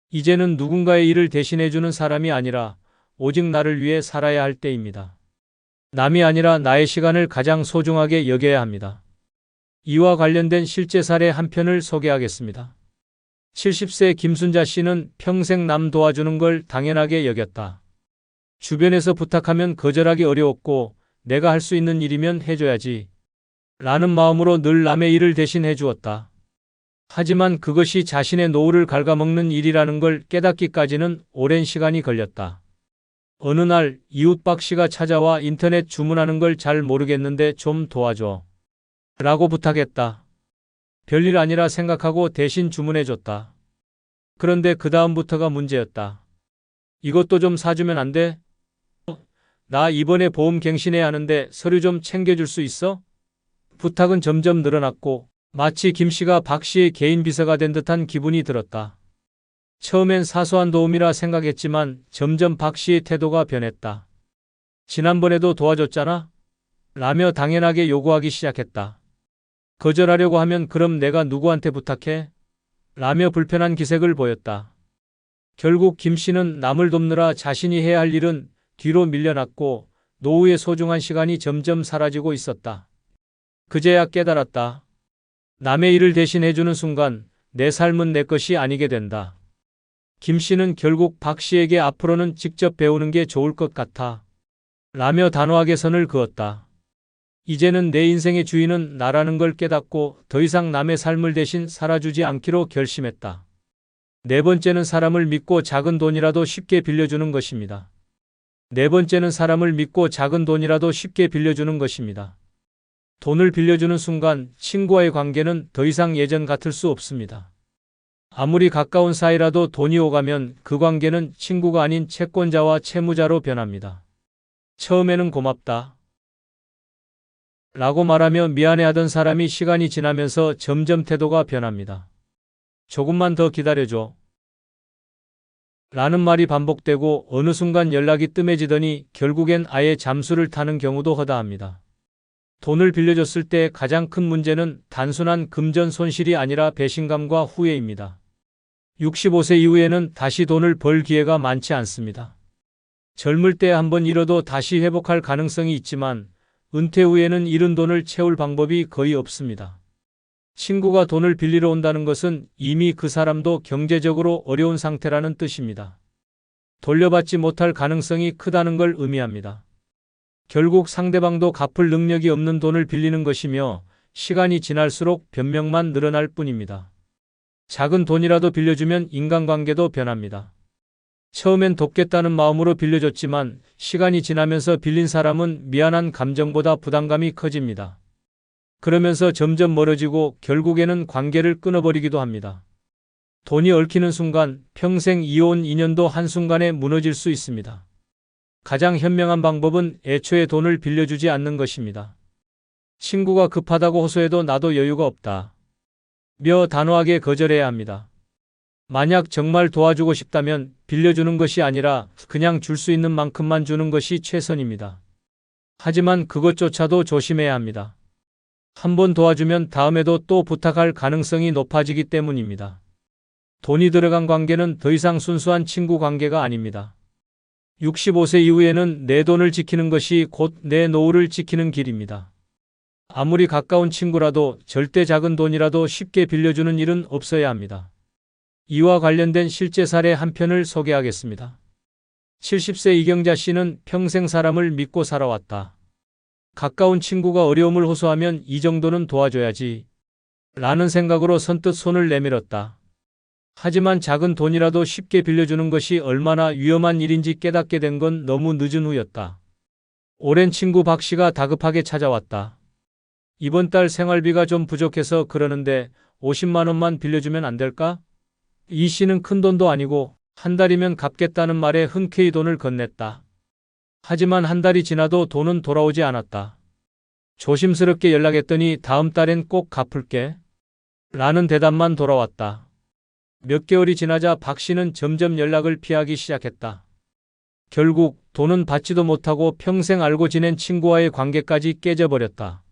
이제는 누군가의 일을 대신해주는 사람이 아니라 오직 나를 위해 살아야 할 때입니다. 남이 아니라 나의 시간을 가장 소중하게 여겨야 합니다. 이와 관련된 실제 사례 한 편을 소개하겠습니다. 70세 김순자 씨는 평생 남 도와주는 걸 당연하게 여겼다. 주변에서 부탁하면 거절하기 어려웠고 내가 할 수 있는 일이면 해줘야지 라는 마음으로 늘 남의 일을 대신 해주었다. 하지만 그것이 자신의 노후를 갉아먹는 일이라는 걸 깨닫기까지는 오랜 시간이 걸렸다. 어느 날 이웃 박 씨가 찾아와 인터넷 주문하는 걸 잘 모르겠는데 좀 도와줘 라고 부탁했다. 별일 아니라 생각하고 대신 주문해줬다. 그런데 그 다음부터가 문제였다. 이것도 좀 사주면 안 돼? 나 이번에 보험 갱신해야 하는데 서류 좀 챙겨줄 수 있어? 부탁은 점점 늘어났고 마치 김 씨가 박 씨의 개인 비서가 된 듯한 기분이 들었다. 처음엔 사소한 도움이라 생각했지만 점점 박 씨의 태도가 변했다. 지난번에도 도와줬잖아? 라며 당연하게 요구하기 시작했다. 거절하려고 하면 그럼 내가 누구한테 부탁해? 라며 불편한 기색을 보였다. 결국 김 씨는 남을 돕느라 자신이 해야 할 일은 뒤로 밀려났고 노후의 소중한 시간이 점점 사라지고 있었다. 그제야 깨달았다. 남의 일을 대신 해주는 순간 내 삶은 내 것이 아니게 된다. 김 씨는 결국 박 씨에게 앞으로는 직접 배우는 게 좋을 것 같아 라며 단호하게 선을 그었다. 이제는 내 인생의 주인은 나라는 걸 깨닫고 더 이상 남의 삶을 대신 살아주지 않기로 결심했다. 네 번째는 사람을 믿고 작은 돈이라도 쉽게 빌려주는 것입니다. 네 번째는 사람을 믿고 작은 돈이라도 쉽게 빌려주는 것입니다. 돈을 빌려주는 순간 친구와의 관계는 더 이상 예전 같을 수 없습니다. 아무리 가까운 사이라도 돈이 오가면 그 관계는 친구가 아닌 채권자와 채무자로 변합니다. 처음에는 고맙다 라고 말하며 미안해하던 사람이 시간이 지나면서 점점 태도가 변합니다. 조금만 더 기다려줘 라는 말이 반복되고 어느 순간 연락이 뜸해지더니 결국엔 아예 잠수를 타는 경우도 허다합니다. 돈을 빌려줬을 때 가장 큰 문제는 단순한 금전 손실이 아니라 배신감과 후회입니다. 65세 이후에는 다시 돈을 벌 기회가 많지 않습니다. 젊을 때 한번 잃어도 다시 회복할 가능성이 있지만 은퇴 후에는 잃은 돈을 채울 방법이 거의 없습니다. 친구가 돈을 빌리러 온다는 것은 이미 그 사람도 경제적으로 어려운 상태라는 뜻입니다. 돌려받지 못할 가능성이 크다는 걸 의미합니다. 결국 상대방도 갚을 능력이 없는 돈을 빌리는 것이며 시간이 지날수록 변명만 늘어날 뿐입니다. 작은 돈이라도 빌려주면 인간관계도 변합니다. 처음엔 돕겠다는 마음으로 빌려줬지만 시간이 지나면서 빌린 사람은 미안한 감정보다 부담감이 커집니다. 그러면서 점점 멀어지고 결국에는 관계를 끊어버리기도 합니다. 돈이 얽히는 순간 평생 이어온 인연도 한순간에 무너질 수 있습니다. 가장 현명한 방법은 애초에 돈을 빌려주지 않는 것입니다. 친구가 급하다고 호소해도 나도 여유가 없다 며 단호하게 거절해야 합니다. 만약 정말 도와주고 싶다면 빌려주는 것이 아니라 그냥 줄 수 있는 만큼만 주는 것이 최선입니다. 하지만 그것조차도 조심해야 합니다. 한번 도와주면 다음에도 또 부탁할 가능성이 높아지기 때문입니다. 돈이 들어간 관계는 더 이상 순수한 친구 관계가 아닙니다. 65세 이후에는 내 돈을 지키는 것이 곧 내 노후를 지키는 길입니다. 아무리 가까운 친구라도 절대 작은 돈이라도 쉽게 빌려주는 일은 없어야 합니다. 이와 관련된 실제 사례 한 편을 소개하겠습니다. 70세 이경자 씨는 평생 사람을 믿고 살아왔다. 가까운 친구가 어려움을 호소하면 이 정도는 도와줘야지 라는 생각으로 선뜻 손을 내밀었다. 하지만 작은 돈이라도 쉽게 빌려주는 것이 얼마나 위험한 일인지 깨닫게 된 건 너무 늦은 후였다. 오랜 친구 박 씨가 다급하게 찾아왔다. 이번 달 생활비가 좀 부족해서 그러는데 50만 원만 빌려주면 안 될까? 이 씨는 큰 돈도 아니고 한 달이면 갚겠다는 말에 흔쾌히 돈을 건넸다. 하지만 한 달이 지나도 돈은 돌아오지 않았다. 조심스럽게 연락했더니 다음 달엔 꼭 갚을게 라는 대답만 돌아왔다. 몇 개월이 지나자 박 씨는 점점 연락을 피하기 시작했다. 결국 돈은 받지도 못하고 평생 알고 지낸 친구와의 관계까지 깨져버렸다.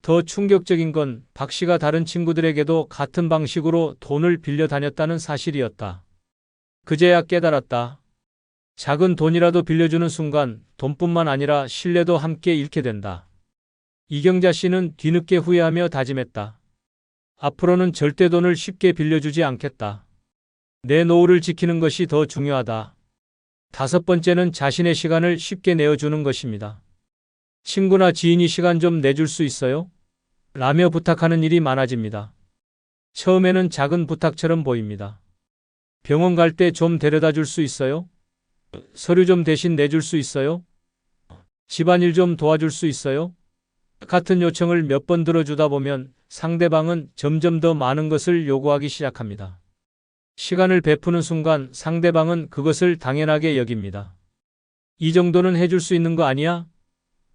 더 충격적인 건 박 씨가 다른 친구들에게도 같은 방식으로 돈을 빌려 다녔다는 사실이었다. 그제야 깨달았다. 작은 돈이라도 빌려주는 순간 돈뿐만 아니라 신뢰도 함께 잃게 된다. 이경자 씨는 뒤늦게 후회하며 다짐했다. 앞으로는 절대 돈을 쉽게 빌려주지 않겠다. 내 노후를 지키는 것이 더 중요하다. 다섯 번째는 자신의 시간을 쉽게 내어주는 것입니다. 친구나 지인이 시간 좀 내줄 수 있어요? 라며 부탁하는 일이 많아집니다. 처음에는 작은 부탁처럼 보입니다. 병원 갈 때 좀 데려다 줄 수 있어요? 서류 좀 대신 내줄 수 있어요? 집안일 좀 도와줄 수 있어요? 같은 요청을 몇 번 들어주다 보면 상대방은 점점 더 많은 것을 요구하기 시작합니다. 시간을 베푸는 순간 상대방은 그것을 당연하게 여깁니다. 이 정도는 해줄 수 있는 거 아니야?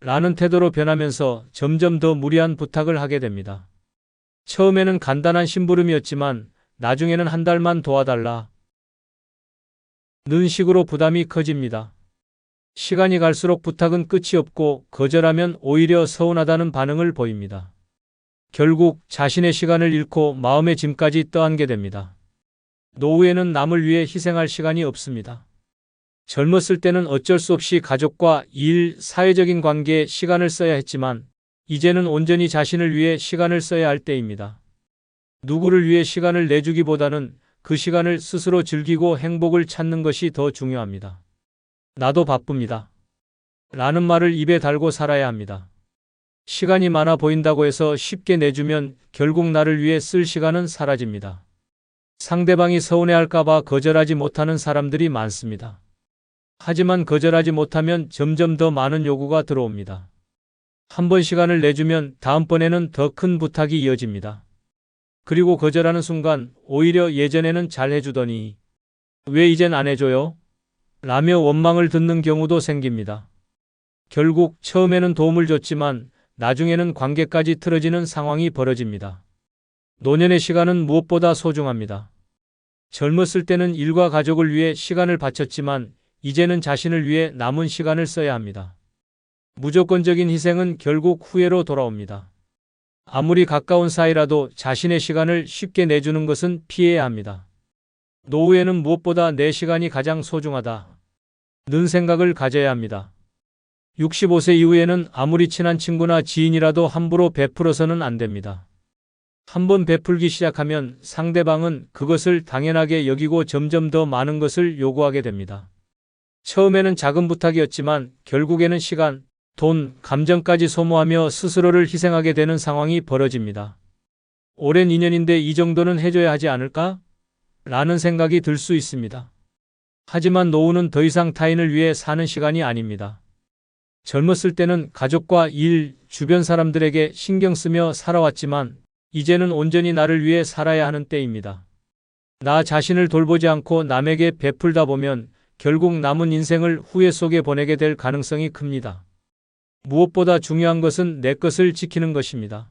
라는 태도로 변하면서 점점 더 무리한 부탁을 하게 됩니다. 처음에는 간단한 심부름이었지만 나중에는 한 달만 도와달라 는 식으로 부담이 커집니다. 시간이 갈수록 부탁은 끝이 없고 거절하면 오히려 서운하다는 반응을 보입니다. 결국 자신의 시간을 잃고 마음의 짐까지 떠안게 됩니다. 노후에는 남을 위해 희생할 시간이 없습니다. 젊었을 때는 어쩔 수 없이 가족과 일, 사회적인 관계에 시간을 써야 했지만 이제는 온전히 자신을 위해 시간을 써야 할 때입니다. 누구를 위해 시간을 내주기보다는 그 시간을 스스로 즐기고 행복을 찾는 것이 더 중요합니다. 나도 바쁩니다. 라는 말을 입에 달고 살아야 합니다. 시간이 많아 보인다고 해서 쉽게 내주면 결국 나를 위해 쓸 시간은 사라집니다. 상대방이 서운해할까봐 거절하지 못하는 사람들이 많습니다. 하지만 거절하지 못하면 점점 더 많은 요구가 들어옵니다. 한 번 시간을 내주면 다음번에는 더 큰 부탁이 이어집니다. 그리고 거절하는 순간 오히려 예전에는 잘 해주더니 왜 이젠 안 해줘요? 라며 원망을 듣는 경우도 생깁니다. 결국 처음에는 도움을 줬지만 나중에는 관계까지 틀어지는 상황이 벌어집니다. 노년의 시간은 무엇보다 소중합니다. 젊었을 때는 일과 가족을 위해 시간을 바쳤지만 이제는 자신을 위해 남은 시간을 써야 합니다. 무조건적인 희생은 결국 후회로 돌아옵니다. 아무리 가까운 사이라도 자신의 시간을 쉽게 내주는 것은 피해야 합니다. 노후에는 무엇보다 내 시간이 가장 소중하다 는 생각을 가져야 합니다. 65세 이후에는 아무리 친한 친구나 지인이라도 함부로 베풀어서는 안 됩니다. 한번 베풀기 시작하면 상대방은 그것을 당연하게 여기고 점점 더 많은 것을 요구하게 됩니다. 처음에는 작은 부탁이었지만 결국에는 시간, 돈, 감정까지 소모하며 스스로를 희생하게 되는 상황이 벌어집니다. 오랜 인연인데 이 정도는 해줘야 하지 않을까? 라는 생각이 들 수 있습니다. 하지만 노후는 더 이상 타인을 위해 사는 시간이 아닙니다. 젊었을 때는 가족과 일, 주변 사람들에게 신경 쓰며 살아왔지만 이제는 온전히 나를 위해 살아야 하는 때입니다. 나 자신을 돌보지 않고 남에게 베풀다 보면 결국 남은 인생을 후회 속에 보내게 될 가능성이 큽니다. 무엇보다 중요한 것은 내 것을 지키는 것입니다.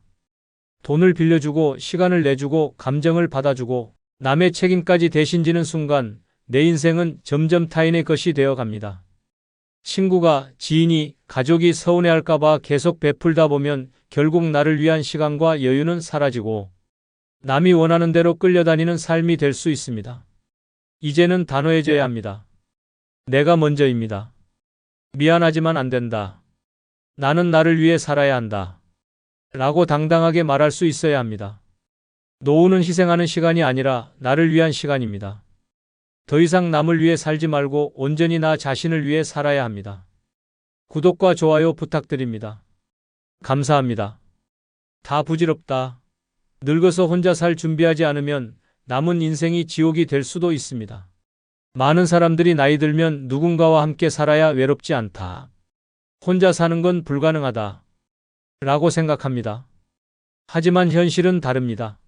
돈을 빌려주고 시간을 내주고 감정을 받아주고 남의 책임까지 대신 지는 순간 내 인생은 점점 타인의 것이 되어 갑니다. 친구가, 지인이, 가족이 서운해할까봐 계속 베풀다 보면 결국 나를 위한 시간과 여유는 사라지고 남이 원하는 대로 끌려다니는 삶이 될 수 있습니다. 이제는 단호해져야 합니다. 내가 먼저입니다. 미안하지만 안 된다. 나는 나를 위해 살아야 한다. 라고 당당하게 말할 수 있어야 합니다. 노후는 희생하는 시간이 아니라 나를 위한 시간입니다. 더 이상 남을 위해 살지 말고 온전히 나 자신을 위해 살아야 합니다. 구독과 좋아요 부탁드립니다. 감사합니다. 다 부질없다. 늙어서 혼자 살 준비하지 않으면 남은 인생이 지옥이 될 수도 있습니다. 많은 사람들이 나이 들면 누군가와 함께 살아야 외롭지 않다. 혼자 사는 건 불가능하다. 라고 생각합니다. 하지만 현실은 다릅니다.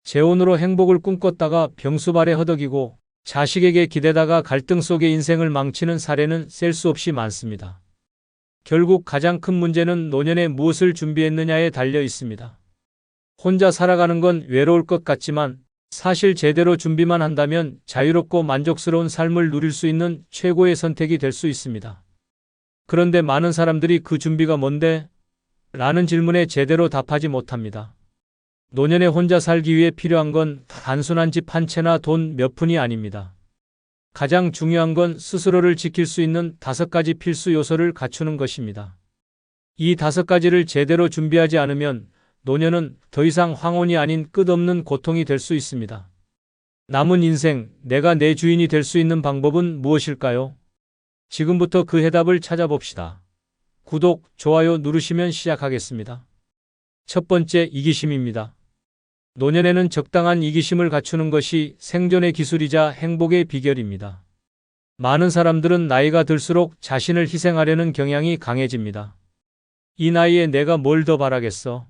재혼으로 행복을 꿈꿨다가 병수발에 허덕이고 자식에게 기대다가 갈등 속에 인생을 망치는 사례는 셀 수 없이 많습니다. 결국 가장 큰 문제는 노년에 무엇을 준비했느냐에 달려 있습니다. 혼자 살아가는 건 외로울 것 같지만 사실 제대로 준비만 한다면 자유롭고 만족스러운 삶을 누릴 수 있는 최고의 선택이 될 수 있습니다. 그런데 많은 사람들이 그 준비가 뭔데? 라는 질문에 제대로 답하지 못합니다. 노년에 혼자 살기 위해 필요한 건 단순한 집 한 채나 돈 몇 푼이 아닙니다. 가장 중요한 건 스스로를 지킬 수 있는 5가지 필수 요소를 갖추는 것입니다. 이 5가지를 제대로 준비하지 않으면 노년은 더 이상 황혼이 아닌 끝없는 고통이 될 수 있습니다. 남은 인생, 내가 내 주인이 될 수 있는 방법은 무엇일까요? 지금부터 그 해답을 찾아봅시다. 구독, 좋아요 누르시면 시작하겠습니다. 첫 번째, 이기심입니다. 노년에는 적당한 이기심을 갖추는 것이 생존의 기술이자 행복의 비결입니다. 많은 사람들은 나이가 들수록 자신을 희생하려는 경향이 강해집니다. 이 나이에 내가 뭘 더 바라겠어?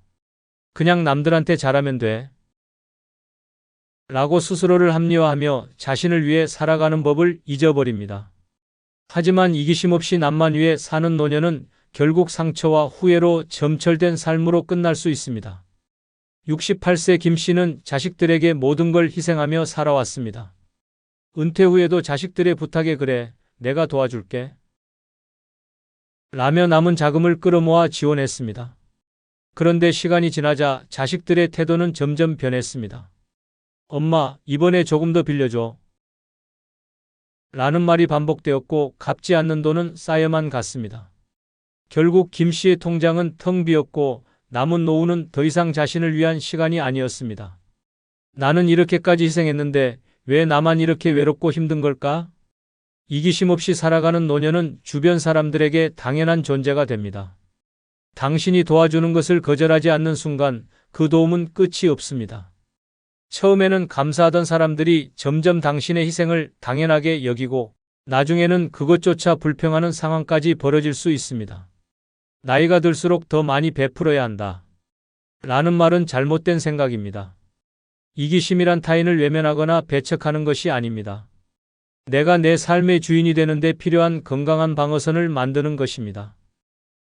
그냥 남들한테 잘하면 돼. 라고 스스로를 합리화하며 자신을 위해 살아가는 법을 잊어버립니다. 하지만 이기심 없이 남만 위해 사는 노년은 결국 상처와 후회로 점철된 삶으로 끝날 수 있습니다. 68세 김 씨는 자식들에게 모든 걸 희생하며 살아왔습니다. 은퇴 후에도 자식들의 부탁에 그래, 내가 도와줄게. 라며 남은 자금을 끌어모아 지원했습니다. 그런데 시간이 지나자 자식들의 태도는 점점 변했습니다. 엄마, 이번에 조금 더 빌려줘. 라는 말이 반복되었고 갚지 않는 돈은 쌓여만 갔습니다. 결국 김 씨의 통장은 텅 비었고 남은 노후는 더 이상 자신을 위한 시간이 아니었습니다. 나는 이렇게까지 희생했는데 왜 나만 이렇게 외롭고 힘든 걸까? 이기심 없이 살아가는 노년은 주변 사람들에게 당연한 존재가 됩니다. 당신이 도와주는 것을 거절하지 않는 순간 그 도움은 끝이 없습니다. 처음에는 감사하던 사람들이 점점 당신의 희생을 당연하게 여기고 나중에는 그것조차 불평하는 상황까지 벌어질 수 있습니다. 나이가 들수록 더 많이 베풀어야 한다. 라는 말은 잘못된 생각입니다. 이기심이란 타인을 외면하거나 배척하는 것이 아닙니다. 내가 내 삶의 주인이 되는데 필요한 건강한 방어선을 만드는 것입니다.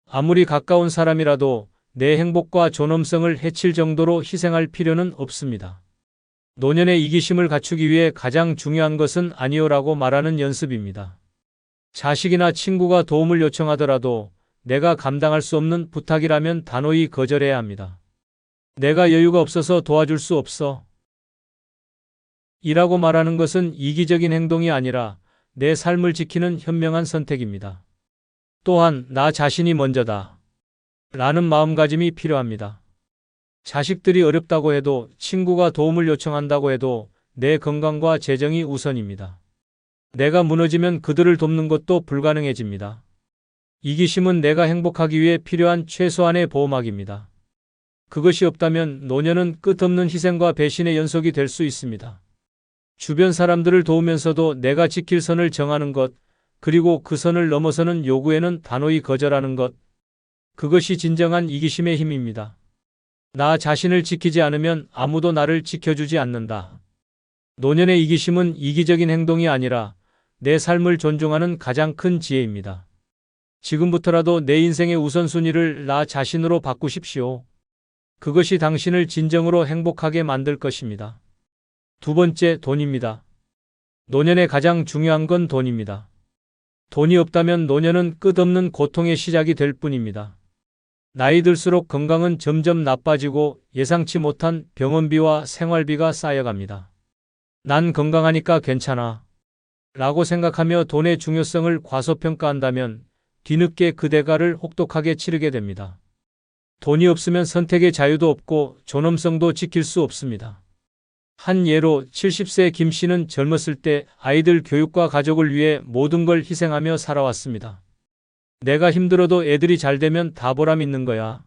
아무리 가까운 사람이라도 내 행복과 존엄성을 해칠 정도로 희생할 필요는 없습니다. 노년의 이기심을 갖추기 위해 가장 중요한 것은 아니요라고 말하는 연습입니다. 자식이나 친구가 도움을 요청하더라도 내가 감당할 수 없는 부탁이라면 단호히 거절해야 합니다. 내가 여유가 없어서 도와줄 수 없어. 이라고 말하는 것은 이기적인 행동이 아니라 내 삶을 지키는 현명한 선택입니다. 또한 나 자신이 먼저다. 라는 마음가짐이 필요합니다. 자식들이 어렵다고 해도 친구가 도움을 요청한다고 해도 내 건강과 재정이 우선입니다. 내가 무너지면 그들을 돕는 것도 불가능해집니다. 이기심은 내가 행복하기 위해 필요한 최소한의 보호막입니다. 그것이 없다면 노년은 끝없는 희생과 배신의 연속이 될 수 있습니다. 주변 사람들을 도우면서도 내가 지킬 선을 정하는 것, 그리고 그 선을 넘어서는 요구에는 단호히 거절하는 것, 그것이 진정한 이기심의 힘입니다. 나 자신을 지키지 않으면 아무도 나를 지켜주지 않는다. 노년의 이기심은 이기적인 행동이 아니라 내 삶을 존중하는 가장 큰 지혜입니다. 지금부터라도 내 인생의 우선순위를 나 자신으로 바꾸십시오. 그것이 당신을 진정으로 행복하게 만들 것입니다. 두 번째, 돈입니다. 노년에 가장 중요한 건 돈입니다. 돈이 없다면 노년은 끝없는 고통의 시작이 될 뿐입니다. 나이 들수록 건강은 점점 나빠지고 예상치 못한 병원비와 생활비가 쌓여갑니다. 난 건강하니까 괜찮아 라고 생각하며 돈의 중요성을 과소평가한다면 뒤늦게 그 대가를 혹독하게 치르게 됩니다. 돈이 없으면 선택의 자유도 없고 존엄성도 지킬 수 없습니다. 한 예로 70세 김 씨는 젊었을 때 아이들 교육과 가족을 위해 모든 걸 희생하며 살아왔습니다. 내가 힘들어도 애들이 잘 되면 다 보람 있는 거야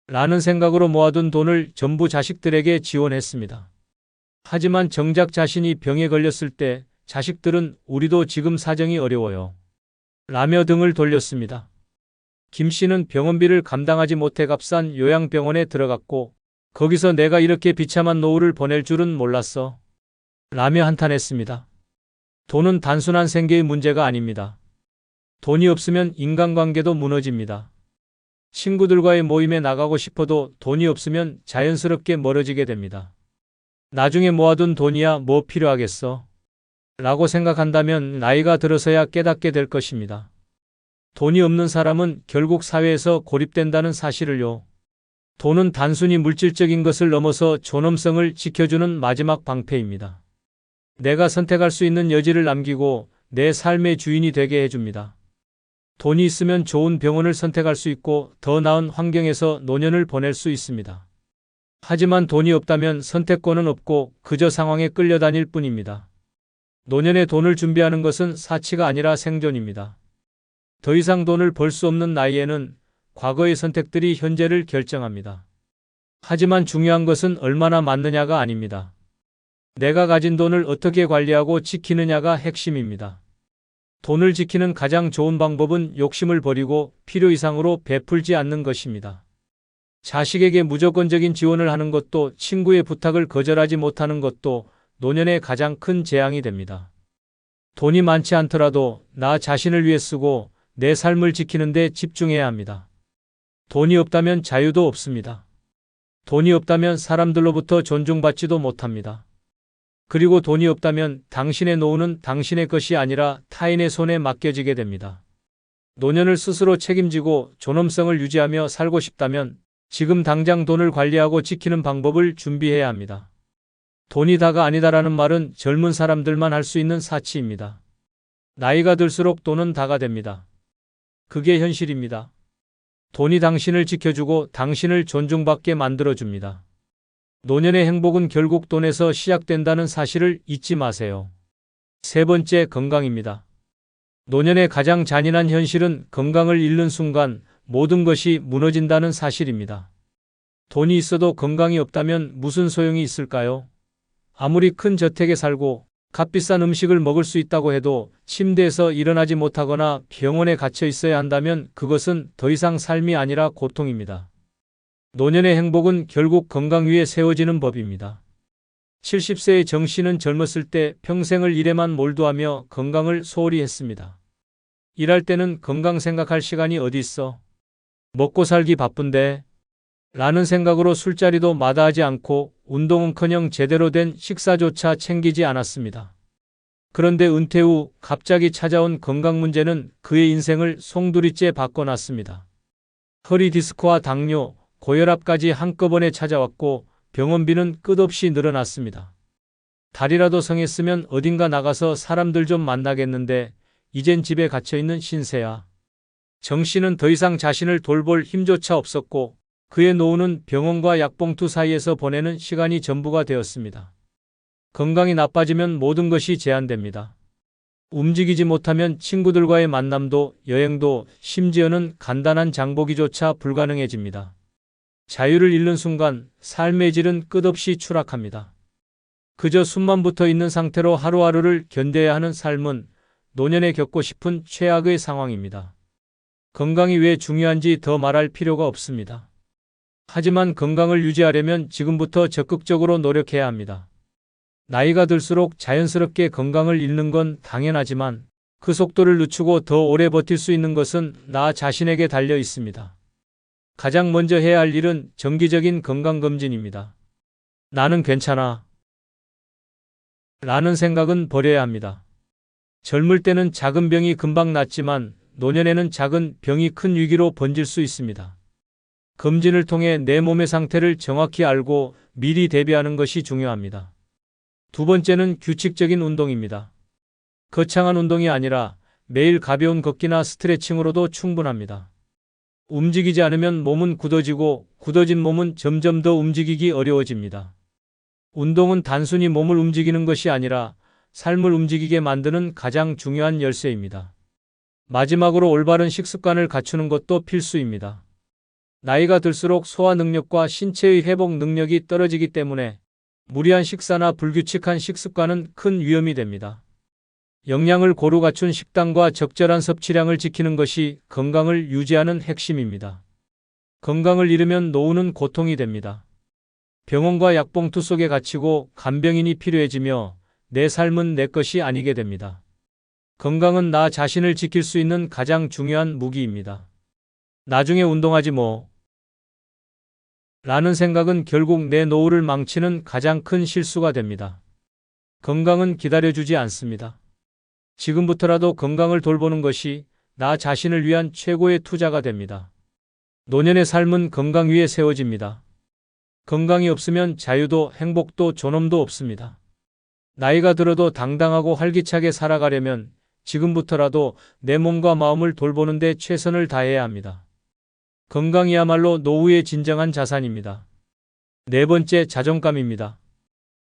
라는 생각으로 모아둔 돈을 전부 자식들에게 지원했습니다. 하지만 정작 자신이 병에 걸렸을 때 자식들은 우리도 지금 사정이 어려워요 라며 등을 돌렸습니다. 김 씨는 병원비를 감당하지 못해 값싼 요양병원에 들어갔고 거기서 내가 이렇게 비참한 노후를 보낼 줄은 몰랐어 라며 한탄했습니다. 돈은 단순한 생계의 문제가 아닙니다. 돈이 없으면 인간관계도 무너집니다. 친구들과의 모임에 나가고 싶어도 돈이 없으면 자연스럽게 멀어지게 됩니다. 나중에 모아둔 돈이야 뭐 필요하겠어? 라고 생각한다면 나이가 들어서야 깨닫게 될 것입니다. 돈이 없는 사람은 결국 사회에서 고립된다는 사실을요. 돈은 단순히 물질적인 것을 넘어서 존엄성을 지켜주는 마지막 방패입니다. 내가 선택할 수 있는 여지를 남기고 내 삶의 주인이 되게 해줍니다. 돈이 있으면 좋은 병원을 선택할 수 있고 더 나은 환경에서 노년을 보낼 수 있습니다. 하지만 돈이 없다면 선택권은 없고 그저 상황에 끌려다닐 뿐입니다. 노년에 돈을 준비하는 것은 사치가 아니라 생존입니다. 더 이상 돈을 벌 수 없는 나이에는 과거의 선택들이 현재를 결정합니다. 하지만 중요한 것은 얼마나 많느냐가 아닙니다. 내가 가진 돈을 어떻게 관리하고 지키느냐가 핵심입니다. 돈을 지키는 가장 좋은 방법은 욕심을 버리고 필요 이상으로 베풀지 않는 것입니다. 자식에게 무조건적인 지원을 하는 것도 친구의 부탁을 거절하지 못하는 것도 노년의 가장 큰 재앙이 됩니다. 돈이 많지 않더라도 나 자신을 위해 쓰고 내 삶을 지키는 데 집중해야 합니다. 돈이 없다면 자유도 없습니다. 돈이 없다면 사람들로부터 존중받지도 못합니다. 그리고 돈이 없다면 당신의 노후는 당신의 것이 아니라 타인의 손에 맡겨지게 됩니다. 노년을 스스로 책임지고 존엄성을 유지하며 살고 싶다면 지금 당장 돈을 관리하고 지키는 방법을 준비해야 합니다. 돈이 다가 아니다라는 말은 젊은 사람들만 할 수 있는 사치입니다. 나이가 들수록 돈은 다가 됩니다. 그게 현실입니다. 돈이 당신을 지켜주고 당신을 존중받게 만들어줍니다. 노년의 행복은 결국 돈에서 시작된다는 사실을 잊지 마세요. 세 번째, 건강입니다. 노년의 가장 잔인한 현실은 건강을 잃는 순간 모든 것이 무너진다는 사실입니다. 돈이 있어도 건강이 없다면 무슨 소용이 있을까요? 아무리 큰 저택에 살고 값비싼 음식을 먹을 수 있다고 해도 침대에서 일어나지 못하거나 병원에 갇혀 있어야 한다면 그것은 더 이상 삶이 아니라 고통입니다. 노년의 행복은 결국 건강 위에 세워지는 법입니다. 70세의 정 씨는 젊었을 때 평생을 일에만 몰두하며 건강을 소홀히 했습니다. 일할 때는 건강 생각할 시간이 어디 있어? 먹고 살기 바쁜데? 라는 생각으로 술자리도 마다하지 않고 운동은커녕 제대로 된 식사조차 챙기지 않았습니다. 그런데 은퇴 후 갑자기 찾아온 건강 문제는 그의 인생을 송두리째 바꿔놨습니다. 허리 디스크와 당뇨, 고혈압까지 한꺼번에 찾아왔고 병원비는 끝없이 늘어났습니다. 달이라도 성했으면 어딘가 나가서 사람들 좀 만나겠는데 이젠 집에 갇혀있는 신세야. 정 씨는 더 이상 자신을 돌볼 힘조차 없었고 그의 노후는 병원과 약봉투 사이에서 보내는 시간이 전부가 되었습니다. 건강이 나빠지면 모든 것이 제한됩니다. 움직이지 못하면 친구들과의 만남도 여행도 심지어는 간단한 장보기조차 불가능해집니다. 자유를 잃는 순간 삶의 질은 끝없이 추락합니다. 그저 숨만 붙어 있는 상태로 하루하루를 견뎌야 하는 삶은 노년에 겪고 싶은 최악의 상황입니다. 건강이 왜 중요한지 더 말할 필요가 없습니다. 하지만 건강을 유지하려면 지금부터 적극적으로 노력해야 합니다. 나이가 들수록 자연스럽게 건강을 잃는 건 당연하지만 그 속도를 늦추고 더 오래 버틸 수 있는 것은 나 자신에게 달려 있습니다. 가장 먼저 해야 할 일은 정기적인 건강검진입니다. 나는 괜찮아. 라는 생각은 버려야 합니다. 젊을 때는 작은 병이 금방 낫지만 노년에는 작은 병이 큰 위기로 번질 수 있습니다. 검진을 통해 내 몸의 상태를 정확히 알고 미리 대비하는 것이 중요합니다. 두 번째는 규칙적인 운동입니다. 거창한 운동이 아니라 매일 가벼운 걷기나 스트레칭으로도 충분합니다. 움직이지 않으면 몸은 굳어지고 굳어진 몸은 점점 더 움직이기 어려워집니다. 운동은 단순히 몸을 움직이는 것이 아니라 삶을 움직이게 만드는 가장 중요한 열쇠입니다. 마지막으로 올바른 식습관을 갖추는 것도 필수입니다. 나이가 들수록 소화 능력과 신체의 회복 능력이 떨어지기 때문에 무리한 식사나 불규칙한 식습관은 큰 위험이 됩니다. 영양을 고루 갖춘 식단과 적절한 섭취량을 지키는 것이 건강을 유지하는 핵심입니다. 건강을 잃으면 노후는 고통이 됩니다. 병원과 약봉투 속에 갇히고 간병인이 필요해지며 내 삶은 내 것이 아니게 됩니다. 건강은 나 자신을 지킬 수 있는 가장 중요한 무기입니다. 나중에 운동하지 뭐. 라는 생각은 결국 내 노후를 망치는 가장 큰 실수가 됩니다. 건강은 기다려주지 않습니다. 지금부터라도 건강을 돌보는 것이 나 자신을 위한 최고의 투자가 됩니다. 노년의 삶은 건강 위에 세워집니다. 건강이 없으면 자유도 행복도 존엄도 없습니다. 나이가 들어도 당당하고 활기차게 살아가려면 지금부터라도 내 몸과 마음을 돌보는 데 최선을 다해야 합니다. 건강이야말로 노후의 진정한 자산입니다. 네 번째, 자존감입니다.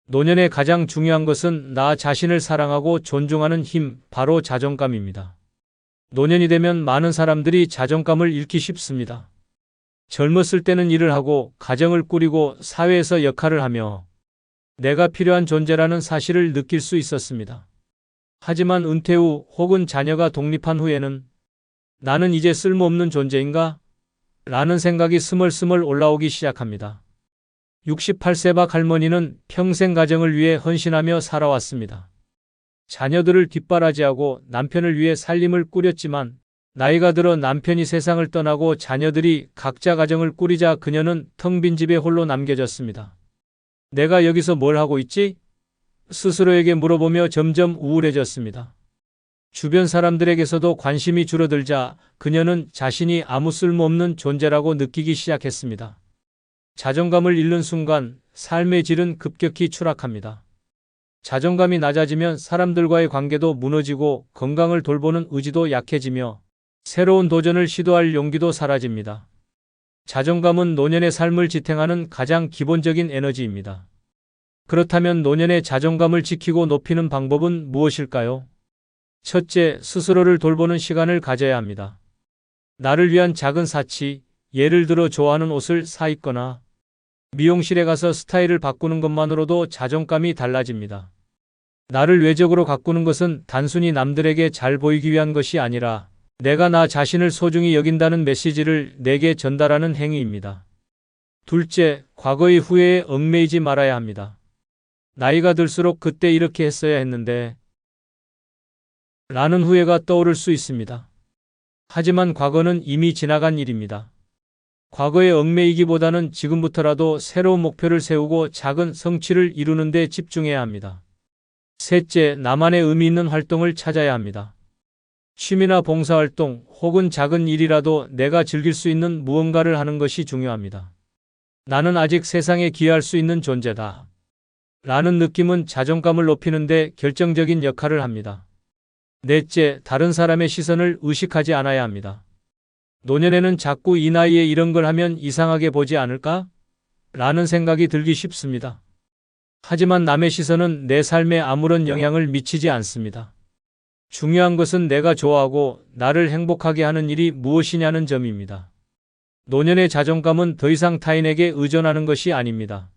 노년의 가장 중요한 것은 나 자신을 사랑하고 존중하는 힘, 바로 자존감입니다. 노년이 되면 많은 사람들이 자존감을 잃기 쉽습니다. 젊었을 때는 일을 하고 가정을 꾸리고 사회에서 역할을 하며 내가 필요한 존재라는 사실을 느낄 수 있었습니다. 하지만 은퇴 후 혹은 자녀가 독립한 후에는 나는 이제 쓸모없는 존재인가? 라는 생각이 스멀스멀 올라오기 시작합니다. 68세 박 할머니는 평생 가정을 위해 헌신하며 살아왔습니다. 자녀들을 뒷바라지하고 남편을 위해 살림을 꾸렸지만 나이가 들어 남편이 세상을 떠나고 자녀들이 각자 가정을 꾸리자 그녀는 텅 빈 집에 홀로 남겨졌습니다. 내가 여기서 뭘 하고 있지? 스스로에게 물어보며 점점 우울해졌습니다. 주변 사람들에게서도 관심이 줄어들자 그녀는 자신이 아무 쓸모없는 존재라고 느끼기 시작했습니다. 자존감을 잃는 순간 삶의 질은 급격히 추락합니다. 자존감이 낮아지면 사람들과의 관계도 무너지고 건강을 돌보는 의지도 약해지며 새로운 도전을 시도할 용기도 사라집니다. 자존감은 노년의 삶을 지탱하는 가장 기본적인 에너지입니다. 그렇다면 노년의 자존감을 지키고 높이는 방법은 무엇일까요? 첫째, 스스로를 돌보는 시간을 가져야 합니다. 나를 위한 작은 사치, 예를 들어 좋아하는 옷을 사 입거나 미용실에 가서 스타일을 바꾸는 것만으로도 자존감이 달라집니다. 나를 외적으로 가꾸는 것은 단순히 남들에게 잘 보이기 위한 것이 아니라 내가 나 자신을 소중히 여긴다는 메시지를 내게 전달하는 행위입니다. 둘째, 과거의 후회에 얽매이지 말아야 합니다. 나이가 들수록 그때 이렇게 했어야 했는데 라는 후회가 떠오를 수 있습니다. 하지만 과거는 이미 지나간 일입니다. 과거에 얽매이기보다는 지금부터라도 새로운 목표를 세우고 작은 성취를 이루는 데 집중해야 합니다. 셋째, 나만의 의미 있는 활동을 찾아야 합니다. 취미나 봉사활동 혹은 작은 일이라도 내가 즐길 수 있는 무언가를 하는 것이 중요합니다. 나는 아직 세상에 기여할 수 있는 존재다. 라는 느낌은 자존감을 높이는 데 결정적인 역할을 합니다. 넷째, 다른 사람의 시선을 의식하지 않아야 합니다. 노년에는 자꾸 이 나이에 이런 걸 하면 이상하게 보지 않을까? 라는 생각이 들기 쉽습니다. 하지만 남의 시선은 내 삶에 아무런 영향을 미치지 않습니다. 중요한 것은 내가 좋아하고 나를 행복하게 하는 일이 무엇이냐는 점입니다. 노년의 자존감은 더 이상 타인에게 의존하는 것이 아닙니다.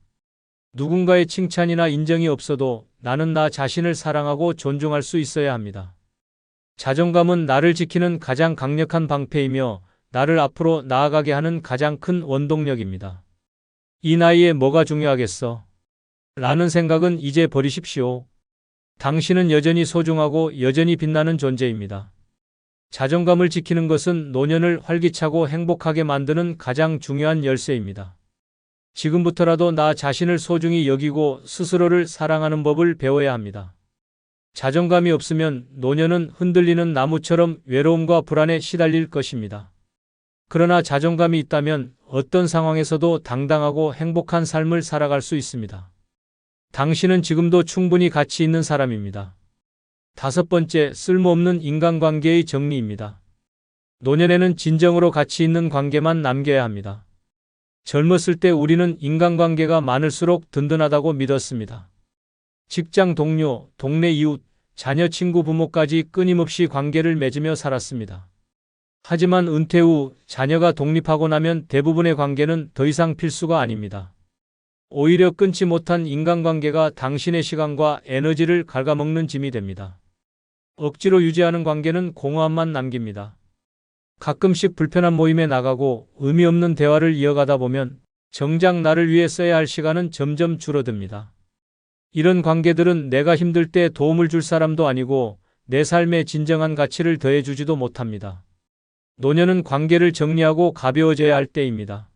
누군가의 칭찬이나 인정이 없어도 나는 나 자신을 사랑하고 존중할 수 있어야 합니다. 자존감은 나를 지키는 가장 강력한 방패이며 나를 앞으로 나아가게 하는 가장 큰 원동력입니다. 이 나이에 뭐가 중요하겠어? 라는 생각은 이제 버리십시오. 당신은 여전히 소중하고 여전히 빛나는 존재입니다. 자존감을 지키는 것은 노년을 활기차고 행복하게 만드는 가장 중요한 열쇠입니다. 지금부터라도 나 자신을 소중히 여기고 스스로를 사랑하는 법을 배워야 합니다. 자존감이 없으면 노년은 흔들리는 나무처럼 외로움과 불안에 시달릴 것입니다. 그러나 자존감이 있다면 어떤 상황에서도 당당하고 행복한 삶을 살아갈 수 있습니다. 당신은 지금도 충분히 가치 있는 사람입니다. 5번째, 쓸모없는 인간관계의 정리입니다. 노년에는 진정으로 가치 있는 관계만 남겨야 합니다. 젊었을 때 우리는 인간관계가 많을수록 든든하다고 믿었습니다. 직장 동료, 동네 이웃, 자녀, 친구, 부모까지 끊임없이 관계를 맺으며 살았습니다. 하지만 은퇴 후 자녀가 독립하고 나면 대부분의 관계는 더 이상 필수가 아닙니다. 오히려 끊지 못한 인간관계가 당신의 시간과 에너지를 갉아먹는 짐이 됩니다. 억지로 유지하는 관계는 공허함만 남깁니다. 가끔씩 불편한 모임에 나가고 의미 없는 대화를 이어가다 보면 정작 나를 위해 써야 할 시간은 점점 줄어듭니다. 이런 관계들은 내가 힘들 때 도움을 줄 사람도 아니고 내 삶에 진정한 가치를 더해주지도 못합니다. 노년은 관계를 정리하고 가벼워져야 할 때입니다.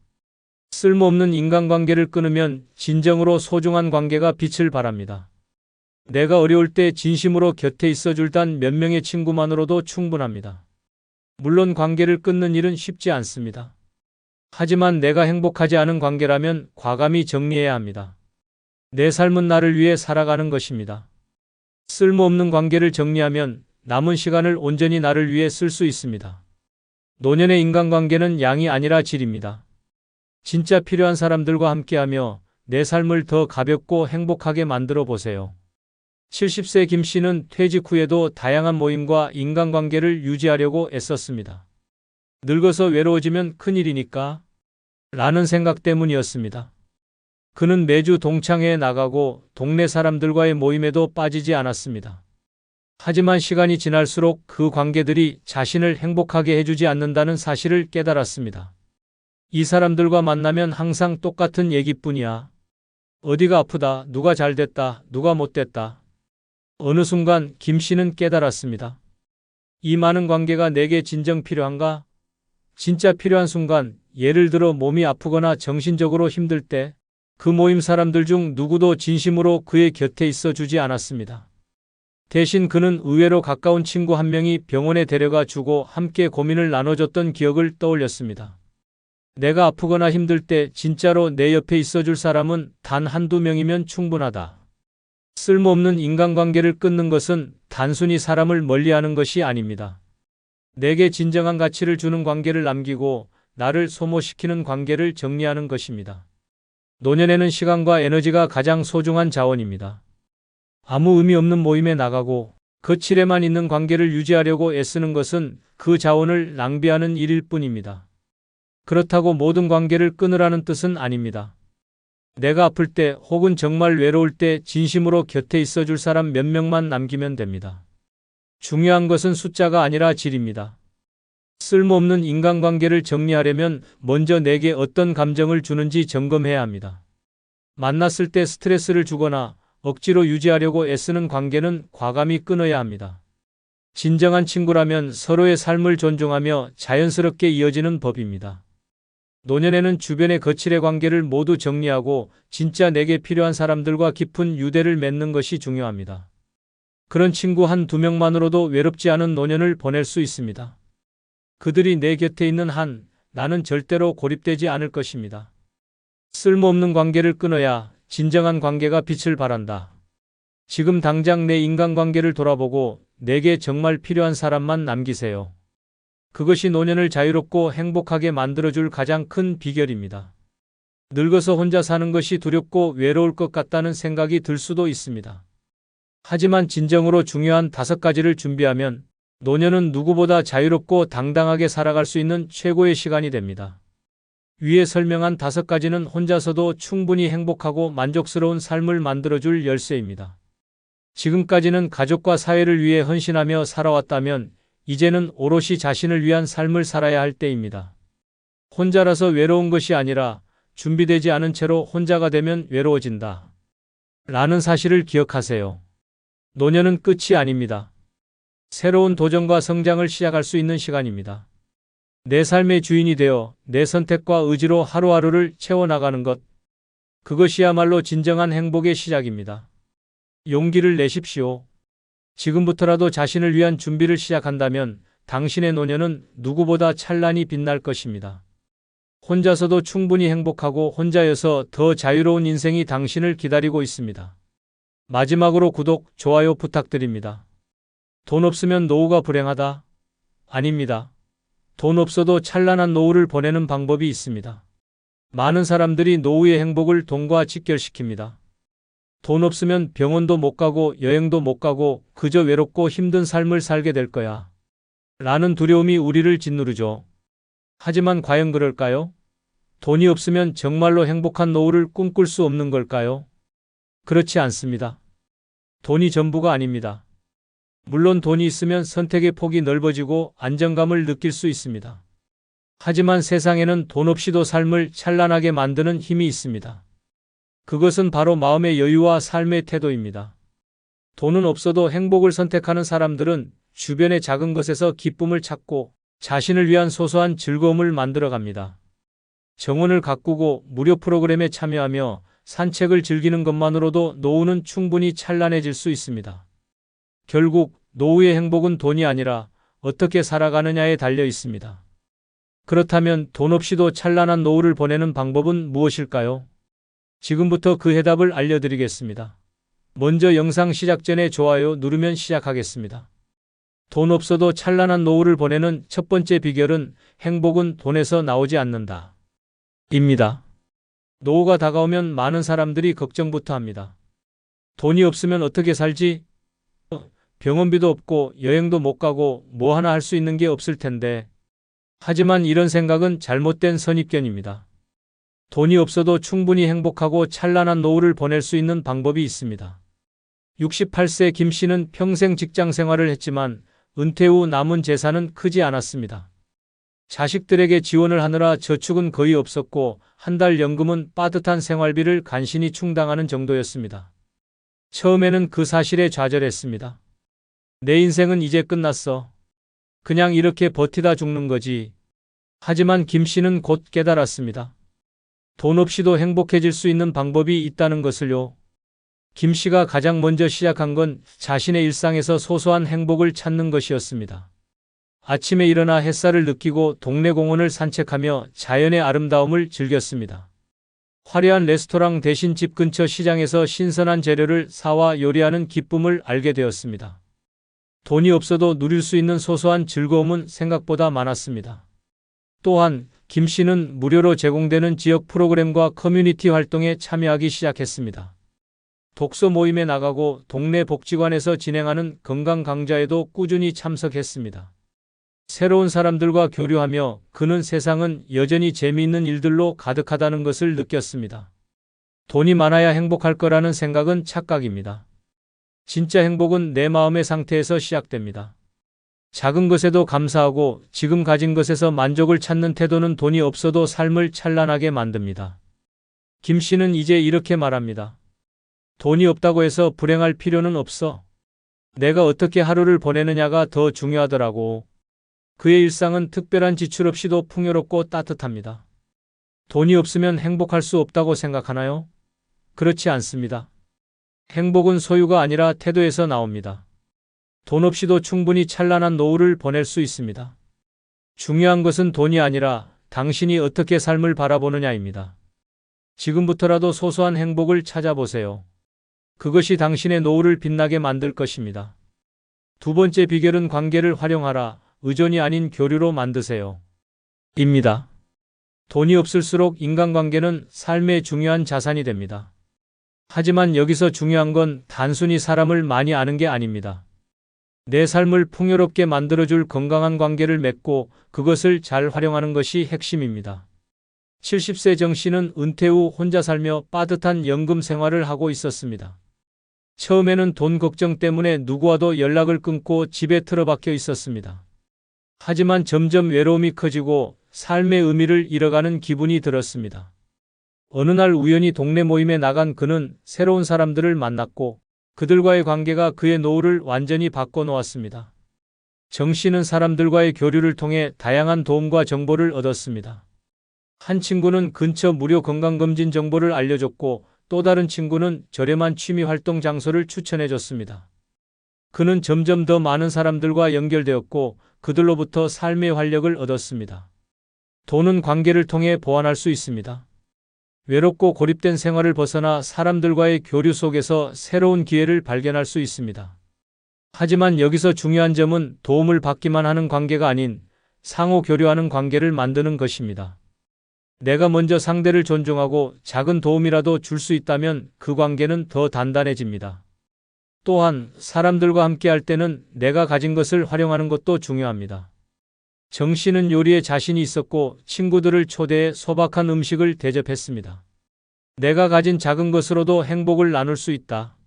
쓸모없는 인간관계를 끊으면 진정으로 소중한 관계가 빛을 발합니다. 내가 어려울 때 진심으로 곁에 있어줄 단 몇 명의 친구만으로도 충분합니다. 물론 관계를 끊는 일은 쉽지 않습니다. 하지만 내가 행복하지 않은 관계라면 과감히 정리해야 합니다. 내 삶은 나를 위해 살아가는 것입니다. 쓸모없는 관계를 정리하면 남은 시간을 온전히 나를 위해 쓸 수 있습니다. 노년의 인간관계는 양이 아니라 질입니다. 진짜 필요한 사람들과 함께하며 내 삶을 더 가볍고 행복하게 만들어 보세요. 70세 김 씨는 퇴직 후에도 다양한 모임과 인간관계를 유지하려고 애썼습니다. 늙어서 외로워지면 큰일이니까 라는 생각 때문이었습니다. 그는 매주 동창회에 나가고 동네 사람들과의 모임에도 빠지지 않았습니다. 하지만 시간이 지날수록 그 관계들이 자신을 행복하게 해주지 않는다는 사실을 깨달았습니다. 이 사람들과 만나면 항상 똑같은 얘기뿐이야. 어디가 아프다, 누가 잘됐다, 누가 못됐다. 어느 순간 김 씨는 깨달았습니다. 이 많은 관계가 내게 진정 필요한가? 진짜 필요한 순간, 예를 들어 몸이 아프거나 정신적으로 힘들 때, 그 모임 사람들 중 누구도 진심으로 그의 곁에 있어 주지 않았습니다. 대신 그는 의외로 가까운 친구 한 명이 병원에 데려가 주고 함께 고민을 나눠줬던 기억을 떠올렸습니다. 내가 아프거나 힘들 때 진짜로 내 옆에 있어줄 사람은 단 한두 명이면 충분하다. 쓸모없는 인간관계를 끊는 것은 단순히 사람을 멀리하는 것이 아닙니다. 내게 진정한 가치를 주는 관계를 남기고 나를 소모시키는 관계를 정리하는 것입니다. 노년에는 시간과 에너지가 가장 소중한 자원입니다. 아무 의미 없는 모임에 나가고 거칠에만 있는 관계를 유지하려고 애쓰는 것은 그 자원을 낭비하는 일일 뿐입니다. 그렇다고 모든 관계를 끊으라는 뜻은 아닙니다. 내가 아플 때 혹은 정말 외로울 때 진심으로 곁에 있어줄 사람 몇 명만 남기면 됩니다. 중요한 것은 숫자가 아니라 질입니다. 쓸모없는 인간관계를 정리하려면 먼저 내게 어떤 감정을 주는지 점검해야 합니다. 만났을 때 스트레스를 주거나 억지로 유지하려고 애쓰는 관계는 과감히 끊어야 합니다. 진정한 친구라면 서로의 삶을 존중하며 자연스럽게 이어지는 법입니다. 노년에는 주변의 거칠의 관계를 모두 정리하고 진짜 내게 필요한 사람들과 깊은 유대를 맺는 것이 중요합니다. 그런 친구 한두 명만으로도 외롭지 않은 노년을 보낼 수 있습니다. 그들이 내 곁에 있는 한 나는 절대로 고립되지 않을 것입니다. 쓸모없는 관계를 끊어야 진정한 관계가 빛을 발한다. 지금 당장 내 인간관계를 돌아보고 내게 정말 필요한 사람만 남기세요. 그것이 노년을 자유롭고 행복하게 만들어줄 가장 큰 비결입니다. 늙어서 혼자 사는 것이 두렵고 외로울 것 같다는 생각이 들 수도 있습니다. 하지만 진정으로 중요한 5가지를 준비하면 노년은 누구보다 자유롭고 당당하게 살아갈 수 있는 최고의 시간이 됩니다. 위에 설명한 5가지는 혼자서도 충분히 행복하고 만족스러운 삶을 만들어줄 열쇠입니다. 지금까지는 가족과 사회를 위해 헌신하며 살아왔다면 이제는 오롯이 자신을 위한 삶을 살아야 할 때입니다. 혼자라서 외로운 것이 아니라 준비되지 않은 채로 혼자가 되면 외로워진다. 라는 사실을 기억하세요. 노년은 끝이 아닙니다. 새로운 도전과 성장을 시작할 수 있는 시간입니다. 내 삶의 주인이 되어 내 선택과 의지로 하루하루를 채워나가는 것. 그것이야말로 진정한 행복의 시작입니다. 용기를 내십시오. 지금부터라도 자신을 위한 준비를 시작한다면 당신의 노년은 누구보다 찬란히 빛날 것입니다. 혼자서도 충분히 행복하고 혼자여서 더 자유로운 인생이 당신을 기다리고 있습니다. 마지막으로 구독, 좋아요 부탁드립니다. 돈 없으면 노후가 불행하다? 아닙니다. 돈 없어도 찬란한 노후를 보내는 방법이 있습니다. 많은 사람들이 노후의 행복을 돈과 직결시킵니다. 돈 없으면 병원도 못 가고 여행도 못 가고 그저 외롭고 힘든 삶을 살게 될 거야. 라는 두려움이 우리를 짓누르죠. 하지만 과연 그럴까요? 돈이 없으면 정말로 행복한 노후를 꿈꿀 수 없는 걸까요? 그렇지 않습니다. 돈이 전부가 아닙니다. 물론 돈이 있으면 선택의 폭이 넓어지고 안정감을 느낄 수 있습니다. 하지만 세상에는 돈 없이도 삶을 찬란하게 만드는 힘이 있습니다. 그것은 바로 마음의 여유와 삶의 태도입니다. 돈은 없어도 행복을 선택하는 사람들은 주변의 작은 것에서 기쁨을 찾고 자신을 위한 소소한 즐거움을 만들어 갑니다. 정원을 가꾸고 무료 프로그램에 참여하며 산책을 즐기는 것만으로도 노후는 충분히 찬란해질 수 있습니다. 결국 노후의 행복은 돈이 아니라 어떻게 살아가느냐에 달려 있습니다. 그렇다면 돈 없이도 찬란한 노후를 보내는 방법은 무엇일까요? 지금부터 그 해답을 알려드리겠습니다. 먼저 영상 시작 전에 좋아요 누르면 시작하겠습니다. 돈 없어도 찬란한 노후를 보내는 첫 번째 비결은 행복은 돈에서 나오지 않는다. 입니다. 노후가 다가오면 많은 사람들이 걱정부터 합니다. 돈이 없으면 어떻게 살지? 병원비도 없고 여행도 못 가고 뭐 하나 할 수 있는 게 없을 텐데. 하지만 이런 생각은 잘못된 선입견입니다. 돈이 없어도 충분히 행복하고 찬란한 노후를 보낼 수 있는 방법이 있습니다. 68세 김 씨는 평생 직장 생활을 했지만 은퇴 후 남은 재산은 크지 않았습니다. 자식들에게 지원을 하느라 저축은 거의 없었고 한 달 연금은 빠듯한 생활비를 간신히 충당하는 정도였습니다. 처음에는 그 사실에 좌절했습니다. 내 인생은 이제 끝났어. 그냥 이렇게 버티다 죽는 거지. 하지만 김 씨는 곧 깨달았습니다. 돈 없이도 행복해질 수 있는 방법이 있다는 것을요. 김 씨가 가장 먼저 시작한 건 자신의 일상에서 소소한 행복을 찾는 것이었습니다. 아침에 일어나 햇살을 느끼고 동네 공원을 산책하며 자연의 아름다움을 즐겼습니다. 화려한 레스토랑 대신 집 근처 시장에서 신선한 재료를 사와 요리하는 기쁨을 알게 되었습니다. 돈이 없어도 누릴 수 있는 소소한 즐거움은 생각보다 많았습니다. 또한 김 씨는 무료로 제공되는 지역 프로그램과 커뮤니티 활동에 참여하기 시작했습니다. 독서 모임에 나가고 동네 복지관에서 진행하는 건강 강좌에도 꾸준히 참석했습니다. 새로운 사람들과 교류하며 그는 세상은 여전히 재미있는 일들로 가득하다는 것을 느꼈습니다. 돈이 많아야 행복할 거라는 생각은 착각입니다. 진짜 행복은 내 마음의 상태에서 시작됩니다. 작은 것에도 감사하고 지금 가진 것에서 만족을 찾는 태도는 돈이 없어도 삶을 찬란하게 만듭니다. 김 씨는 이제 이렇게 말합니다. 돈이 없다고 해서 불행할 필요는 없어. 내가 어떻게 하루를 보내느냐가 더 중요하더라고. 그의 일상은 특별한 지출 없이도 풍요롭고 따뜻합니다. 돈이 없으면 행복할 수 없다고 생각하나요? 그렇지 않습니다. 행복은 소유가 아니라 태도에서 나옵니다. 돈 없이도 충분히 찬란한 노후를 보낼 수 있습니다. 중요한 것은 돈이 아니라 당신이 어떻게 삶을 바라보느냐입니다. 지금부터라도 소소한 행복을 찾아보세요. 그것이 당신의 노후를 빛나게 만들 것입니다. 두 번째 비결은 관계를 활용하라. 의존이 아닌 교류로 만드세요. 입니다. 돈이 없을수록 인간관계는 삶의 중요한 자산이 됩니다. 하지만 여기서 중요한 건 단순히 사람을 많이 아는 게 아닙니다. 내 삶을 풍요롭게 만들어줄 건강한 관계를 맺고 그것을 잘 활용하는 것이 핵심입니다. 70세 정 씨는 은퇴 후 혼자 살며 빠듯한 연금 생활을 하고 있었습니다. 처음에는 돈 걱정 때문에 누구와도 연락을 끊고 집에 틀어박혀 있었습니다. 하지만 점점 외로움이 커지고 삶의 의미를 잃어가는 기분이 들었습니다. 어느 날 우연히 동네 모임에 나간 그는 새로운 사람들을 만났고 그들과의 관계가 그의 노후를 완전히 바꿔놓았습니다. 정 씨는 사람들과의 교류를 통해 다양한 도움과 정보를 얻었습니다. 한 친구는 근처 무료 건강검진 정보를 알려줬고 또 다른 친구는 저렴한 취미활동 장소를 추천해줬습니다. 그는 점점 더 많은 사람들과 연결되었고 그들로부터 삶의 활력을 얻었습니다. 돈은 관계를 통해 보완할 수 있습니다. 외롭고 고립된 생활을 벗어나 사람들과의 교류 속에서 새로운 기회를 발견할 수 있습니다. 하지만 여기서 중요한 점은 도움을 받기만 하는 관계가 아닌 상호 교류하는 관계를 만드는 것입니다. 내가 먼저 상대를 존중하고 작은 도움이라도 줄 수 있다면 그 관계는 더 단단해집니다. 또한 사람들과 함께할 때는 내가 가진 것을 활용하는 것도 중요합니다. 정 씨는 요리에 자신이 있었고 친구들을 초대해 소박한 음식을 대접했습니다. 내가 가진 작은 것으로도 행복을 나눌 수 있다.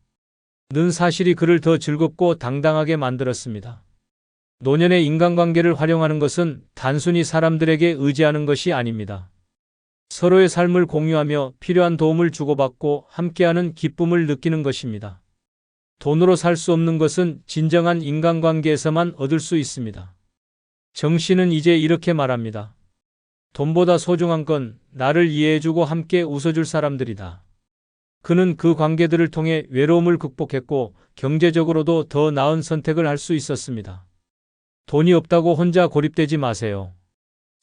는 사실이 그를 더 즐겁고 당당하게 만들었습니다. 노년의 인간관계를 활용하는 것은 단순히 사람들에게 의지하는 것이 아닙니다. 서로의 삶을 공유하며 필요한 도움을 주고받고 함께하는 기쁨을 느끼는 것입니다. 돈으로 살 수 없는 것은 진정한 인간관계에서만 얻을 수 있습니다. 정 씨는 이제 이렇게 말합니다. 돈보다 소중한 건 나를 이해해주고 함께 웃어줄 사람들이다. 그는 그 관계들을 통해 외로움을 극복했고 경제적으로도 더 나은 선택을 할 수 있었습니다. 돈이 없다고 혼자 고립되지 마세요.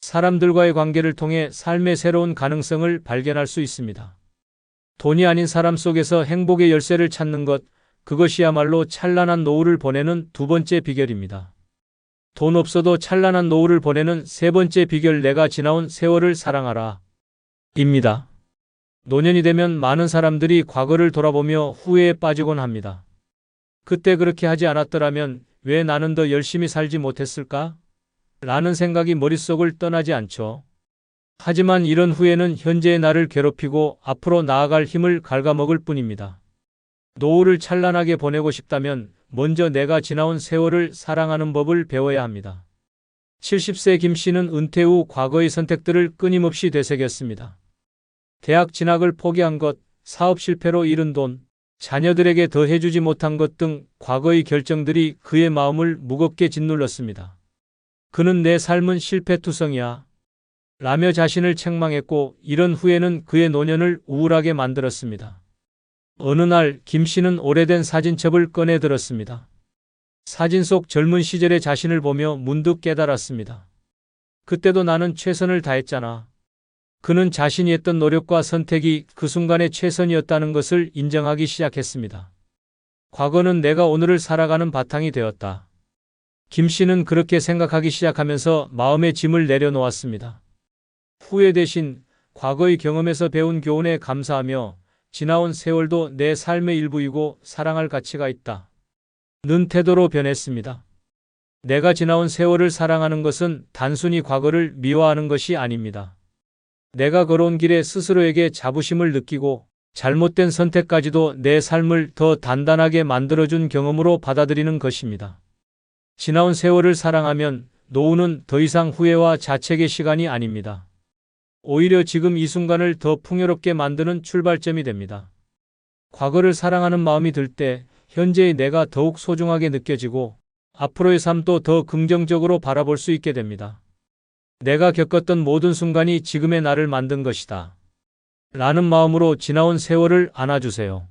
사람들과의 관계를 통해 삶의 새로운 가능성을 발견할 수 있습니다. 돈이 아닌 사람 속에서 행복의 열쇠를 찾는 것, 그것이야말로 찬란한 노후를 보내는 두 번째 비결입니다. 돈 없어도 찬란한 노후를 보내는 세 번째 비결, 내가 지나온 세월을 사랑하라. 입니다. 노년이 되면 많은 사람들이 과거를 돌아보며 후회에 빠지곤 합니다. 그때 그렇게 하지 않았더라면 왜 나는 더 열심히 살지 못했을까? 라는 생각이 머릿속을 떠나지 않죠. 하지만 이런 후회는 현재의 나를 괴롭히고 앞으로 나아갈 힘을 갉아먹을 뿐입니다. 노후를 찬란하게 보내고 싶다면 먼저 내가 지나온 세월을 사랑하는 법을 배워야 합니다. 70세 김 씨는 은퇴 후 과거의 선택들을 끊임없이 되새겼습니다. 대학 진학을 포기한 것, 사업 실패로 잃은 돈, 자녀들에게 더 해주지 못한 것 등 과거의 결정들이 그의 마음을 무겁게 짓눌렀습니다. 그는 내 삶은 실패투성이야 라며 자신을 책망했고 이런 후회는 그의 노년을 우울하게 만들었습니다. 어느 날 김 씨는 오래된 사진첩을 꺼내 들었습니다. 사진 속 젊은 시절의 자신을 보며 문득 깨달았습니다. 그때도 나는 최선을 다했잖아. 그는 자신이 했던 노력과 선택이 그 순간의 최선이었다는 것을 인정하기 시작했습니다. 과거는 내가 오늘을 살아가는 바탕이 되었다. 김 씨는 그렇게 생각하기 시작하면서 마음의 짐을 내려놓았습니다. 후회 대신 과거의 경험에서 배운 교훈에 감사하며 지나온 세월도 내 삶의 일부이고 사랑할 가치가 있다. 는 태도로 변했습니다. 내가 지나온 세월을 사랑하는 것은 단순히 과거를 미워하는 것이 아닙니다. 내가 걸어온 길에 스스로에게 자부심을 느끼고 잘못된 선택까지도 내 삶을 더 단단하게 만들어준 경험으로 받아들이는 것입니다. 지나온 세월을 사랑하면 노후는 더 이상 후회와 자책의 시간이 아닙니다. 오히려 지금 이 순간을 더 풍요롭게 만드는 출발점이 됩니다. 과거를 사랑하는 마음이 들 때 현재의 내가 더욱 소중하게 느껴지고 앞으로의 삶도 더 긍정적으로 바라볼 수 있게 됩니다. 내가 겪었던 모든 순간이 지금의 나를 만든 것이다. 라는 마음으로 지나온 세월을 안아주세요.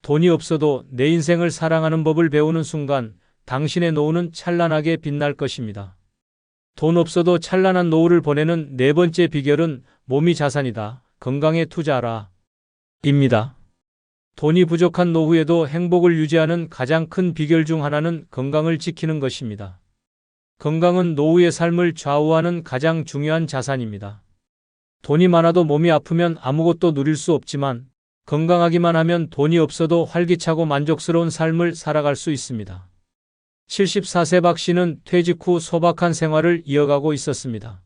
돈이 없어도 내 인생을 사랑하는 법을 배우는 순간 당신의 노후는 찬란하게 빛날 것입니다. 돈 없어도 찬란한 노후를 보내는 네 번째 비결은 몸이 자산이다. 건강에 투자하라. 입니다. 돈이 부족한 노후에도 행복을 유지하는 가장 큰 비결 중 하나는 건강을 지키는 것입니다. 건강은 노후의 삶을 좌우하는 가장 중요한 자산입니다. 돈이 많아도 몸이 아프면 아무것도 누릴 수 없지만 건강하기만 하면 돈이 없어도 활기차고 만족스러운 삶을 살아갈 수 있습니다. 74세 박 씨는 퇴직 후 소박한 생활을 이어가고 있었습니다.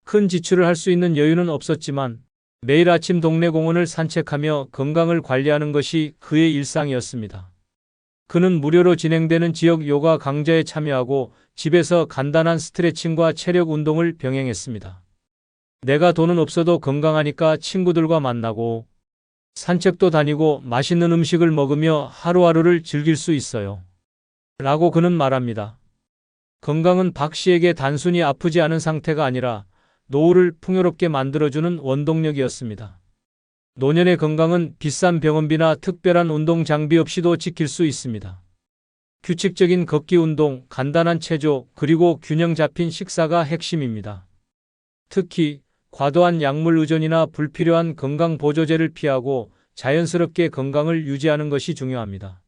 큰 지출을 할 수 있는 여유는 없었지만 매일 아침 동네 공원을 산책하며 건강을 관리하는 것이 그의 일상이었습니다. 그는 무료로 진행되는 지역 요가 강좌에 참여하고 집에서 간단한 스트레칭과 체력 운동을 병행했습니다. 내가 돈은 없어도 건강하니까 친구들과 만나고 산책도 다니고 맛있는 음식을 먹으며 하루하루를 즐길 수 있어요. 라고 그는 말합니다. 건강은 박 씨에게 단순히 아프지 않은 상태가 아니라 노후를 풍요롭게 만들어주는 원동력이었습니다. 노년의 건강은 비싼 병원비나 특별한 운동 장비 없이도 지킬 수 있습니다. 규칙적인 걷기 운동, 간단한 체조, 그리고 균형 잡힌 식사가 핵심입니다. 특히 과도한 약물 의존이나 불필요한 건강 보조제를 피하고 자연스럽게 건강을 유지하는 것이 중요합니다.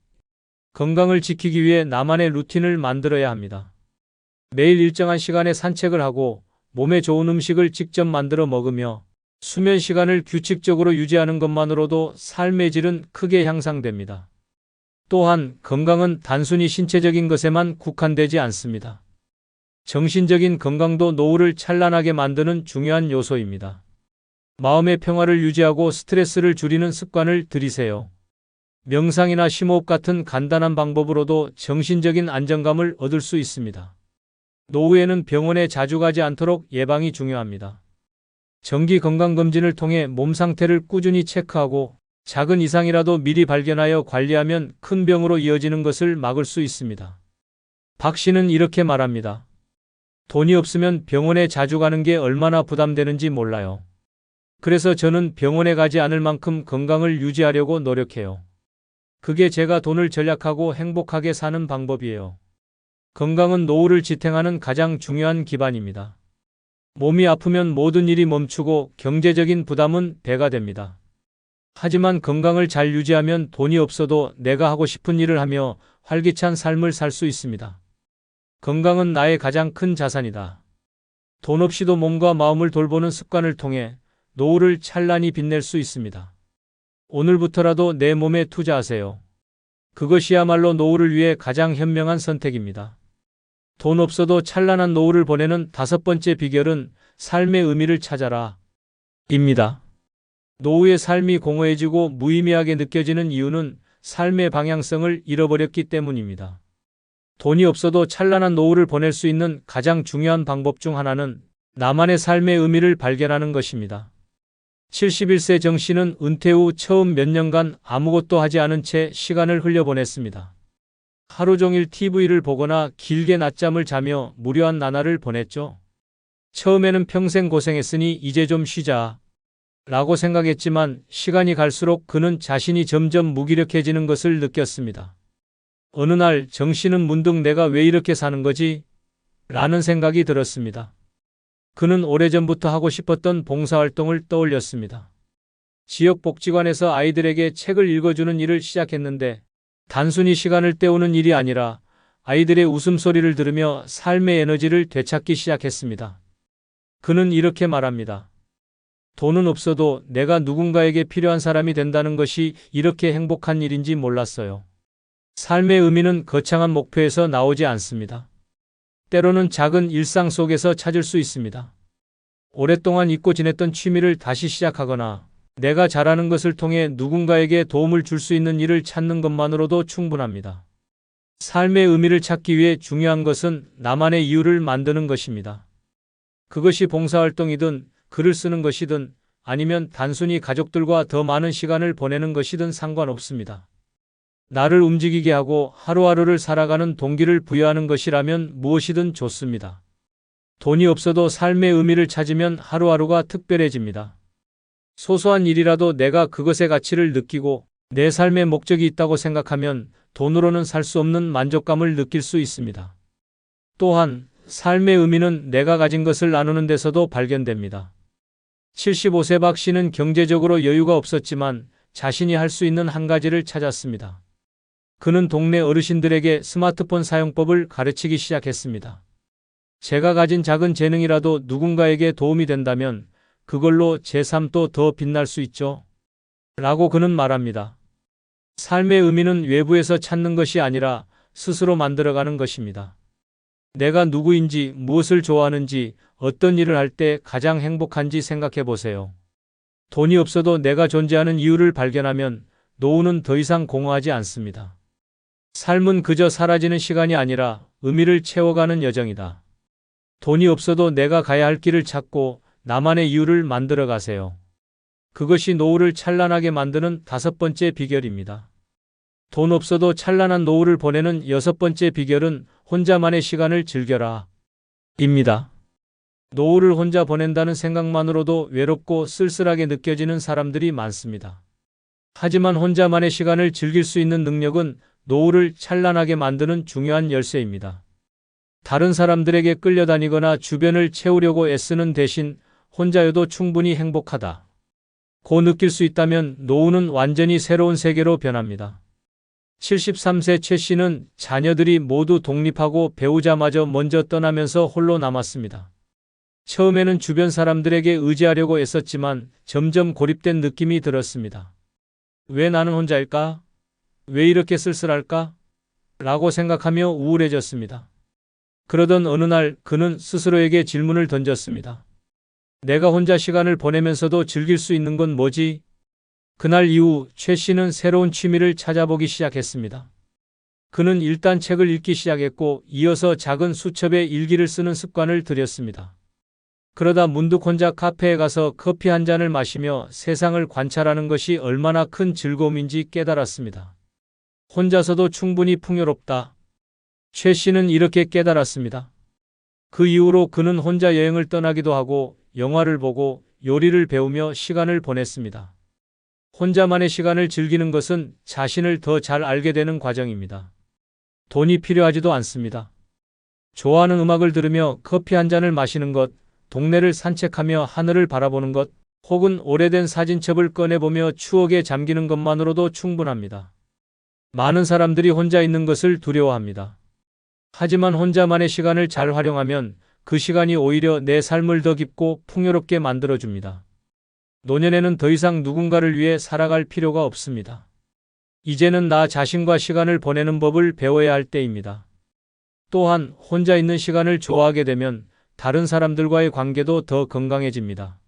건강을 지키기 위해 나만의 루틴을 만들어야 합니다. 매일 일정한 시간에 산책을 하고 몸에 좋은 음식을 직접 만들어 먹으며 수면 시간을 규칙적으로 유지하는 것만으로도 삶의 질은 크게 향상됩니다. 또한 건강은 단순히 신체적인 것에만 국한되지 않습니다. 정신적인 건강도 노후를 찬란하게 만드는 중요한 요소입니다. 마음의 평화를 유지하고 스트레스를 줄이는 습관을 들이세요. 명상이나 심호흡 같은 간단한 방법으로도 정신적인 안정감을 얻을 수 있습니다. 노후에는 병원에 자주 가지 않도록 예방이 중요합니다. 정기 건강검진을 통해 몸 상태를 꾸준히 체크하고 작은 이상이라도 미리 발견하여 관리하면 큰 병으로 이어지는 것을 막을 수 있습니다. 박 씨는 이렇게 말합니다. 돈이 없으면 병원에 자주 가는 게 얼마나 부담되는지 몰라요. 그래서 저는 병원에 가지 않을 만큼 건강을 유지하려고 노력해요. 그게 제가 돈을 절약하고 행복하게 사는 방법이에요. 건강은 노후를 지탱하는 가장 중요한 기반입니다. 몸이 아프면 모든 일이 멈추고 경제적인 부담은 배가 됩니다. 하지만 건강을 잘 유지하면 돈이 없어도 내가 하고 싶은 일을 하며 활기찬 삶을 살 수 있습니다. 건강은 나의 가장 큰 자산이다. 돈 없이도 몸과 마음을 돌보는 습관을 통해 노후를 찬란히 빛낼 수 있습니다. 오늘부터라도 내 몸에 투자하세요. 그것이야말로 노후를 위해 가장 현명한 선택입니다. 돈 없어도 찬란한 노후를 보내는 5번째 비결은 삶의 의미를 찾아라. 입니다. 노후의 삶이 공허해지고 무의미하게 느껴지는 이유는 삶의 방향성을 잃어버렸기 때문입니다. 돈이 없어도 찬란한 노후를 보낼 수 있는 가장 중요한 방법 중 하나는 나만의 삶의 의미를 발견하는 것입니다. 71세 정 씨는 은퇴 후 처음 몇 년간 아무것도 하지 않은 채 시간을 흘려보냈습니다. 하루 종일 TV를 보거나 길게 낮잠을 자며 무료한 나날을 보냈죠. 처음에는 평생 고생했으니 이제 좀 쉬자 라고 생각했지만 시간이 갈수록 그는 자신이 점점 무기력해지는 것을 느꼈습니다. 어느 날 정 씨는 문득 내가 왜 이렇게 사는 거지? 라는 생각이 들었습니다. 그는 오래전부터 하고 싶었던 봉사활동을 떠올렸습니다. 지역복지관에서 아이들에게 책을 읽어주는 일을 시작했는데 단순히 시간을 때우는 일이 아니라 아이들의 웃음소리를 들으며 삶의 에너지를 되찾기 시작했습니다. 그는 이렇게 말합니다. 돈은 없어도 내가 누군가에게 필요한 사람이 된다는 것이 이렇게 행복한 일인지 몰랐어요. 삶의 의미는 거창한 목표에서 나오지 않습니다. 때로는 작은 일상 속에서 찾을 수 있습니다. 오랫동안 잊고 지냈던 취미를 다시 시작하거나 내가 잘하는 것을 통해 누군가에게 도움을 줄 수 있는 일을 찾는 것만으로도 충분합니다. 삶의 의미를 찾기 위해 중요한 것은 나만의 이유를 만드는 것입니다. 그것이 봉사활동이든 글을 쓰는 것이든 아니면 단순히 가족들과 더 많은 시간을 보내는 것이든 상관없습니다. 나를 움직이게 하고 하루하루를 살아가는 동기를 부여하는 것이라면 무엇이든 좋습니다. 돈이 없어도 삶의 의미를 찾으면 하루하루가 특별해집니다. 소소한 일이라도 내가 그것의 가치를 느끼고 내 삶의 목적이 있다고 생각하면 돈으로는 살 수 없는 만족감을 느낄 수 있습니다. 또한 삶의 의미는 내가 가진 것을 나누는 데서도 발견됩니다. 75세 박 씨는 경제적으로 여유가 없었지만 자신이 할 수 있는 한 가지를 찾았습니다. 그는 동네 어르신들에게 스마트폰 사용법을 가르치기 시작했습니다. 제가 가진 작은 재능이라도 누군가에게 도움이 된다면 그걸로 제 삶도 더 빛날 수 있죠. 라고 그는 말합니다. 삶의 의미는 외부에서 찾는 것이 아니라 스스로 만들어가는 것입니다. 내가 누구인지, 무엇을 좋아하는지, 어떤 일을 할 때 가장 행복한지 생각해 보세요. 돈이 없어도 내가 존재하는 이유를 발견하면 노후는 더 이상 공허하지 않습니다. 삶은 그저 사라지는 시간이 아니라 의미를 채워가는 여정이다. 돈이 없어도 내가 가야 할 길을 찾고 나만의 이유를 만들어 가세요. 그것이 노후를 찬란하게 만드는 5번째 비결입니다. 돈 없어도 찬란한 노후를 보내는 6번째 비결은 혼자만의 시간을 즐겨라. 입니다. 노후를 혼자 보낸다는 생각만으로도 외롭고 쓸쓸하게 느껴지는 사람들이 많습니다. 하지만 혼자만의 시간을 즐길 수 있는 능력은 노후를 찬란하게 만드는 중요한 열쇠입니다. 다른 사람들에게 끌려다니거나 주변을 채우려고 애쓰는 대신 혼자여도 충분히 행복하다. 고 느낄 수 있다면 노후는 완전히 새로운 세계로 변합니다. 73세 최 씨는 자녀들이 모두 독립하고 배우자마저 먼저 떠나면서 홀로 남았습니다. 처음에는 주변 사람들에게 의지하려고 애썼지만 점점 고립된 느낌이 들었습니다. 왜 나는 혼자일까? 왜 이렇게 쓸쓸할까? 라고 생각하며 우울해졌습니다. 그러던 어느 날 그는 스스로에게 질문을 던졌습니다. 내가 혼자 시간을 보내면서도 즐길 수 있는 건 뭐지? 그날 이후 최 씨는 새로운 취미를 찾아보기 시작했습니다. 그는 일단 책을 읽기 시작했고 이어서 작은 수첩에 일기를 쓰는 습관을 들였습니다. 그러다 문득 혼자 카페에 가서 커피 한 잔을 마시며 세상을 관찰하는 것이 얼마나 큰 즐거움인지 깨달았습니다. 혼자서도 충분히 풍요롭다. 최 씨는 이렇게 깨달았습니다. 그 이후로 그는 혼자 여행을 떠나기도 하고 영화를 보고 요리를 배우며 시간을 보냈습니다. 혼자만의 시간을 즐기는 것은 자신을 더 잘 알게 되는 과정입니다. 돈이 필요하지도 않습니다. 좋아하는 음악을 들으며 커피 한 잔을 마시는 것, 동네를 산책하며 하늘을 바라보는 것, 혹은 오래된 사진첩을 꺼내보며 추억에 잠기는 것만으로도 충분합니다. 많은 사람들이 혼자 있는 것을 두려워합니다. 하지만 혼자만의 시간을 잘 활용하면 그 시간이 오히려 내 삶을 더 깊고 풍요롭게 만들어줍니다. 노년에는 더 이상 누군가를 위해 살아갈 필요가 없습니다. 이제는 나 자신과 시간을 보내는 법을 배워야 할 때입니다. 또한 혼자 있는 시간을 좋아하게 되면 다른 사람들과의 관계도 더 건강해집니다.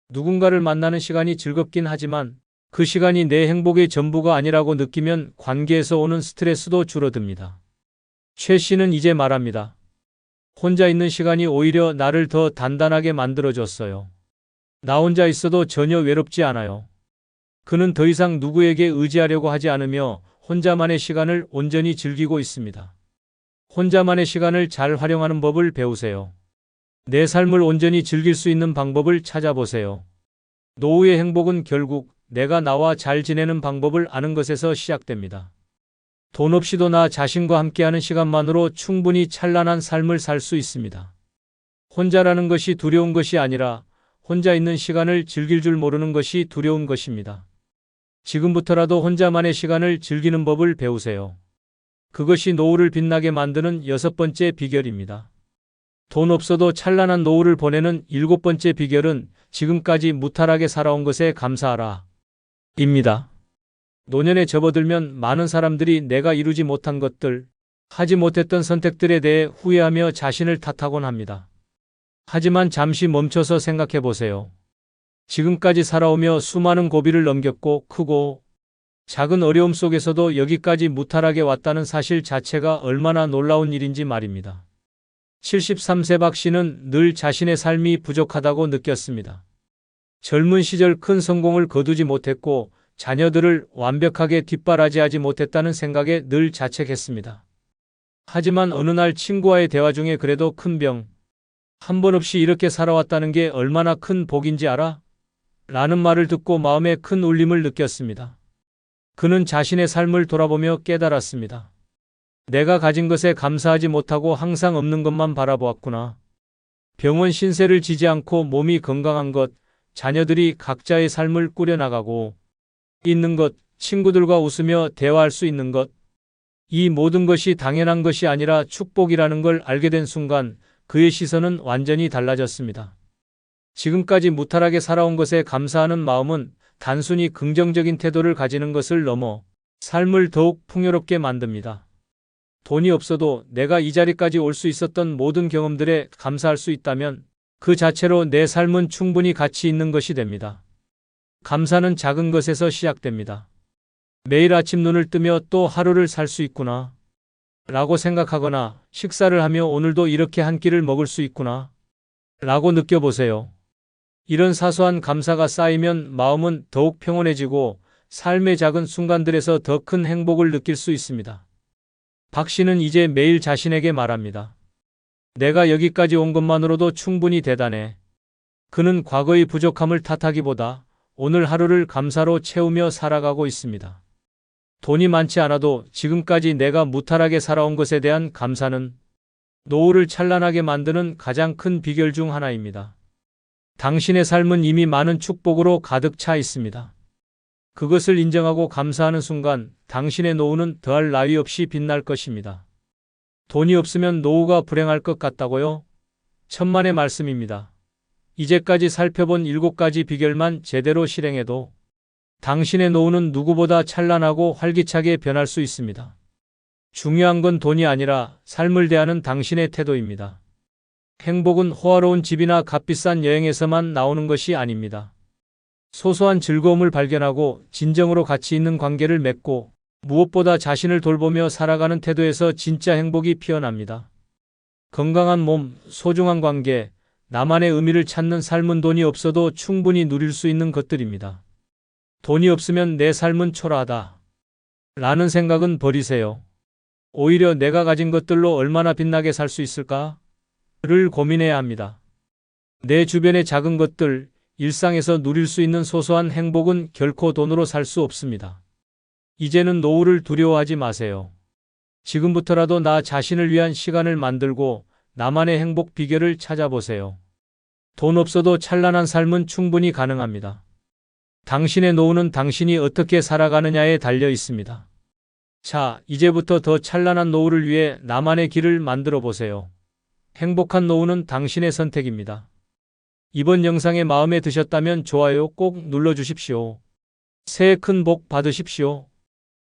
누군가를 만나는 시간이 즐겁긴 하지만 그 시간이 내 행복의 전부가 아니라고 느끼면 관계에서 오는 스트레스도 줄어듭니다. 최 씨는 이제 말합니다. 혼자 있는 시간이 오히려 나를 더 단단하게 만들어줬어요. 나 혼자 있어도 전혀 외롭지 않아요. 그는 더 이상 누구에게 의지하려고 하지 않으며 혼자만의 시간을 온전히 즐기고 있습니다. 혼자만의 시간을 잘 활용하는 법을 배우세요. 내 삶을 온전히 즐길 수 있는 방법을 찾아보세요. 노후의 행복은 결국 내가 나와 잘 지내는 방법을 아는 것에서 시작됩니다. 돈 없이도 나 자신과 함께하는 시간만으로 충분히 찬란한 삶을 살 수 있습니다. 혼자라는 것이 두려운 것이 아니라 혼자 있는 시간을 즐길 줄 모르는 것이 두려운 것입니다. 지금부터라도 혼자만의 시간을 즐기는 법을 배우세요. 그것이 노후를 빛나게 만드는 6번째 비결입니다. 돈 없어도 찬란한 노후를 보내는 7번째 비결은 지금까지 무탈하게 살아온 것에 감사하라. 입니다. 노년에 접어들면 많은 사람들이 내가 이루지 못한 것들, 하지 못했던 선택들에 대해 후회하며 자신을 탓하곤 합니다. 하지만 잠시 멈춰서 생각해 보세요. 지금까지 살아오며 수많은 고비를 넘겼고 크고 작은 어려움 속에서도 여기까지 무탈하게 왔다는 사실 자체가 얼마나 놀라운 일인지 말입니다. 73세 박 씨는 늘 자신의 삶이 부족하다고 느꼈습니다. 젊은 시절 큰 성공을 거두지 못했고 자녀들을 완벽하게 뒷바라지하지 못했다는 생각에 늘 자책했습니다. 하지만 어느 날 친구와의 대화 중에 그래도 큰 병, 한 번 없이 이렇게 살아왔다는 게 얼마나 큰 복인지 알아? 라는 말을 듣고 마음에 큰 울림을 느꼈습니다. 그는 자신의 삶을 돌아보며 깨달았습니다. 내가 가진 것에 감사하지 못하고 항상 없는 것만 바라보았구나. 병원 신세를 지지 않고 몸이 건강한 것, 자녀들이 각자의 삶을 꾸려나가고 있는 것, 친구들과 웃으며 대화할 수 있는 것, 이 모든 것이 당연한 것이 아니라 축복이라는 걸 알게 된 순간 그의 시선은 완전히 달라졌습니다. 지금까지 무탈하게 살아온 것에 감사하는 마음은 단순히 긍정적인 태도를 가지는 것을 넘어 삶을 더욱 풍요롭게 만듭니다. 돈이 없어도 내가 이 자리까지 올 수 있었던 모든 경험들에 감사할 수 있다면 그 자체로 내 삶은 충분히 가치 있는 것이 됩니다. 감사는 작은 것에서 시작됩니다. 매일 아침 눈을 뜨며 또 하루를 살 수 있구나 라고 생각하거나 식사를 하며 오늘도 이렇게 한 끼를 먹을 수 있구나 라고 느껴보세요. 이런 사소한 감사가 쌓이면 마음은 더욱 평온해지고 삶의 작은 순간들에서 더 큰 행복을 느낄 수 있습니다. 박 씨는 이제 매일 자신에게 말합니다. 내가 여기까지 온 것만으로도 충분히 대단해. 그는 과거의 부족함을 탓하기보다 오늘 하루를 감사로 채우며 살아가고 있습니다. 돈이 많지 않아도 지금까지 내가 무탈하게 살아온 것에 대한 감사는 노후를 찬란하게 만드는 가장 큰 비결 중 하나입니다. 당신의 삶은 이미 많은 축복으로 가득 차 있습니다. 그것을 인정하고 감사하는 순간 당신의 노후는 더할 나위 없이 빛날 것입니다. 돈이 없으면 노후가 불행할 것 같다고요? 천만의 말씀입니다. 이제까지 살펴본 7가지 비결만 제대로 실행해도 당신의 노후는 누구보다 찬란하고 활기차게 변할 수 있습니다. 중요한 건 돈이 아니라 삶을 대하는 당신의 태도입니다. 행복은 호화로운 집이나 값비싼 여행에서만 나오는 것이 아닙니다. 소소한 즐거움을 발견하고 진정으로 가치 있는 관계를 맺고 무엇보다 자신을 돌보며 살아가는 태도에서 진짜 행복이 피어납니다. 건강한 몸, 소중한 관계, 나만의 의미를 찾는 삶은 돈이 없어도 충분히 누릴 수 있는 것들입니다. 돈이 없으면 내 삶은 초라하다 라는 생각은 버리세요. 오히려 내가 가진 것들로 얼마나 빛나게 살 수 있을까? 를 고민해야 합니다. 내 주변의 작은 것들, 일상에서 누릴 수 있는 소소한 행복은 결코 돈으로 살 수 없습니다. 이제는 노후를 두려워하지 마세요. 지금부터라도 나 자신을 위한 시간을 만들고 나만의 행복 비결을 찾아보세요. 돈 없어도 찬란한 삶은 충분히 가능합니다. 당신의 노후는 당신이 어떻게 살아가느냐에 달려 있습니다. 자, 이제부터 더 찬란한 노후를 위해 나만의 길을 만들어 보세요. 행복한 노후는 당신의 선택입니다. 이번 영상이 마음에 드셨다면 좋아요 꼭 눌러주십시오. 새해 큰 복 받으십시오.